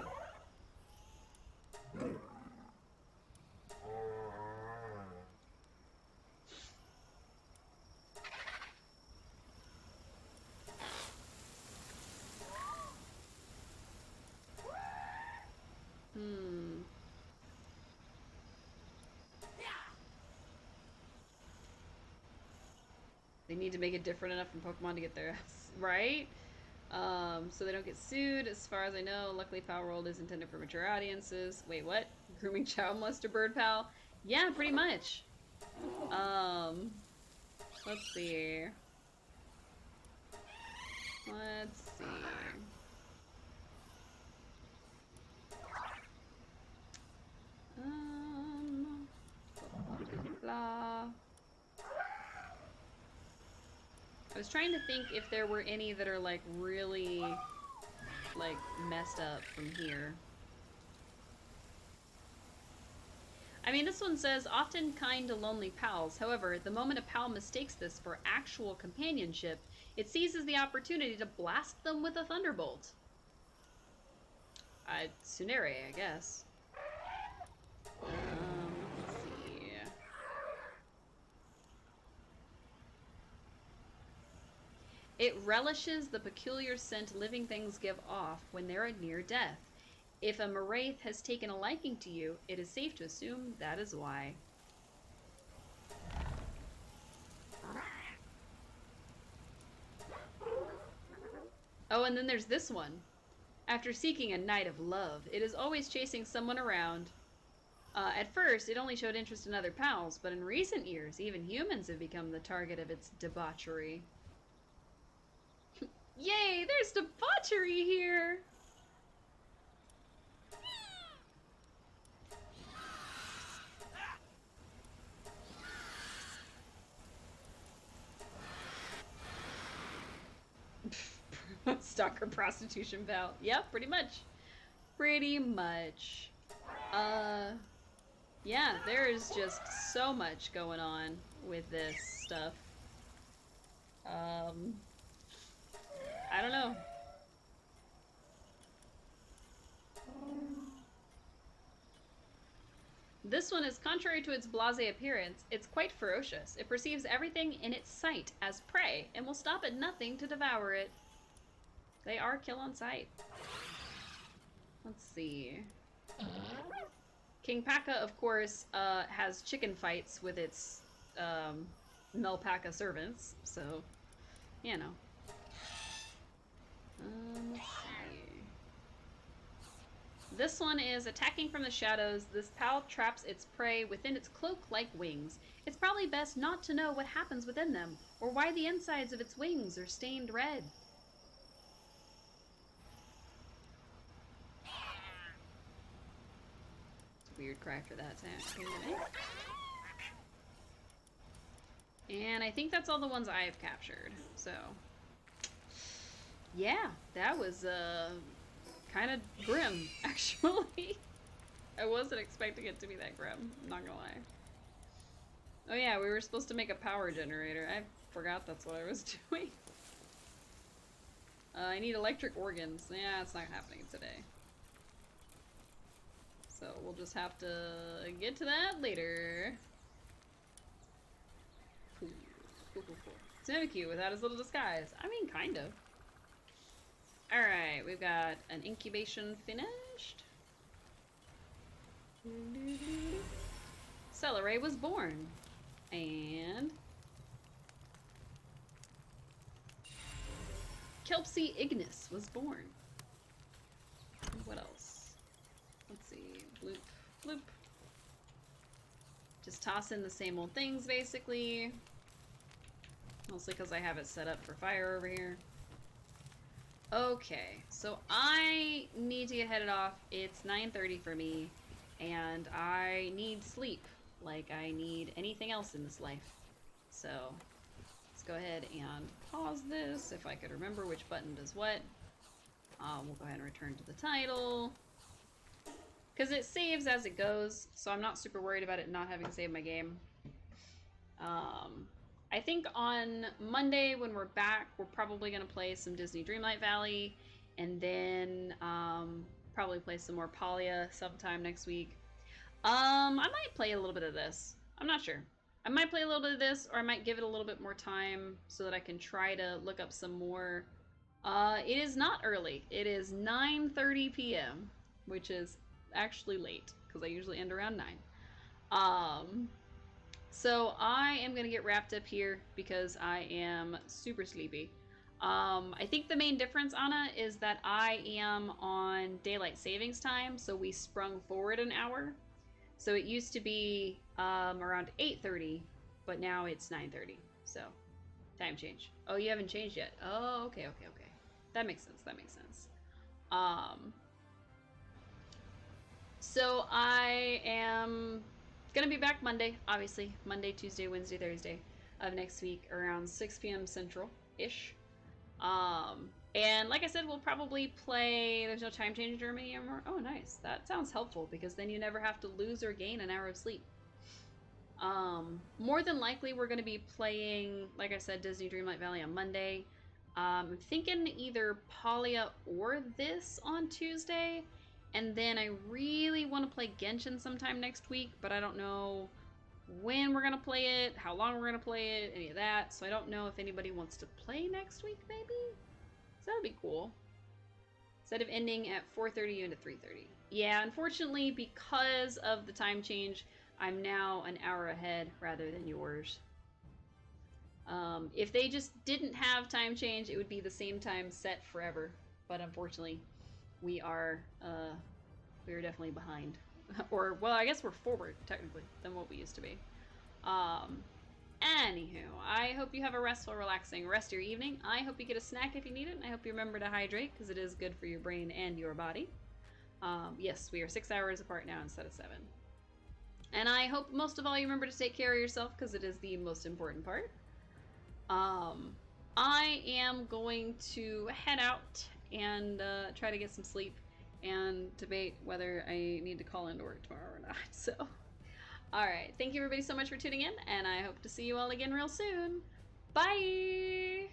Hmm. They need to make it different enough from Pokemon to get their ass right. So they don't get sued, as far as I know. Luckily, Pal World is intended for mature audiences. Wait, what? Grooming child molester bird pal? Yeah, pretty much. Let's see. Let's see. Blah. I was trying to think if there were any that are like really like messed up from here. I mean, this one says, often kind to lonely pals. However, the moment a pal mistakes this for actual companionship, it seizes the opportunity to blast them with a thunderbolt. Tsunere, I guess. Let's see. It relishes the peculiar scent living things give off when they're near death. If a Maraith has taken a liking to you, it is safe to assume that is why. Oh, and then there's this one. After seeking a night of love, it is always chasing someone around. At first, it only showed interest in other pals, but in recent years, even humans have become the target of its debauchery. Yay, there's debauchery here! Stalker prostitution pal. Yep, pretty much. Pretty much. Yeah, there is just so much going on with this stuff. I don't know. This one is contrary to its blasé appearance. It's quite ferocious. It perceives everything in its sight as prey and will stop at nothing to devour it. They are kill on sight. Let's see. King Paka, of course, has chicken fights with its Melpaka servants, so, you know. Let's see. This one is attacking from the shadows. This pal traps its prey within its cloak-like wings. It's probably best not to know what happens within them, or why the insides of its wings are stained red. It's a weird cry for that to me. And I think that's all the ones I have captured, so... Yeah, that was, kind of grim, actually. I wasn't expecting it to be that grim, I'm not gonna lie. Oh yeah, we were supposed to make a power generator. I forgot that's what I was doing. I need electric organs. Yeah, it's not happening today. So we'll just have to get to that later. Cool. Cool, cool, cool. It's Mimikyu without his little disguise. I mean, kind of. Alright, we've got an incubation finished. Celeray was born. And... Kelpsy Ignis was born. What else? Let's see. Bloop, bloop. Just toss in the same old things, basically. Mostly because I have it set up for fire over here. Okay, so I need to get headed off. It's 9:30 for me, and I need sleep like I need anything else in this life. So, let's go ahead and pause this, if I could remember which button does what. We'll go ahead and return to the title. Because it saves as it goes, so I'm not super worried about it not having saved my game. I think on Monday when we're back, we're probably going to play some Disney Dreamlight Valley, and then probably play some more Palia sometime next week. I might play a little bit of this. I'm not sure. I might play a little bit of this, or I might give it a little bit more time so that I can try to look up some more. It is not early. It is 9:30 p.m., which is actually late, because I usually end around 9. So I am going to get wrapped up here because I am super sleepy. I think the main difference, Anna, is that I am on daylight savings time, so we sprung forward an hour. So it used to be around 8:30, but now it's 9:30. So time change. Oh, you haven't changed yet. Oh, okay, okay, okay. That makes sense. That makes sense. So I am gonna be back Monday, obviously. Monday, Tuesday, Wednesday, Thursday of next week around 6 p.m. Central-ish. And like I said, we'll probably play There's No Time Change in Germany anymore. Oh, nice. That sounds helpful because then you never have to lose or gain an hour of sleep. More than likely, we're going to be playing, like I said, Disney Dreamlight Valley on Monday. I'm thinking either Palia or this on Tuesday. And then I really want to play Genshin sometime next week, but I don't know when we're gonna play it, how long we're gonna play it, any of that. So I don't know if anybody wants to play next week, maybe? So that'd be cool. Instead of ending at 4:30, you end at 3:30. Yeah, unfortunately, because of the time change, I'm now an hour ahead rather than yours. If they just didn't have time change, it would be the same time set forever. But unfortunately, we are definitely behind. Or, well, I guess we're forward, technically, than what we used to be. Anywho, I hope you have a restful, relaxing rest of your evening. I hope you get a snack if you need it, and I hope you remember to hydrate, because it is good for your brain and your body. Yes, we are 6 hours apart now instead of 7. And I hope most of all you remember to take care of yourself, because it is the most important part. I am going to head out and try to get some sleep and debate whether I need to call into work tomorrow or not. So, alright, thank you everybody so much for tuning in, and I hope to see you all again real soon. Bye!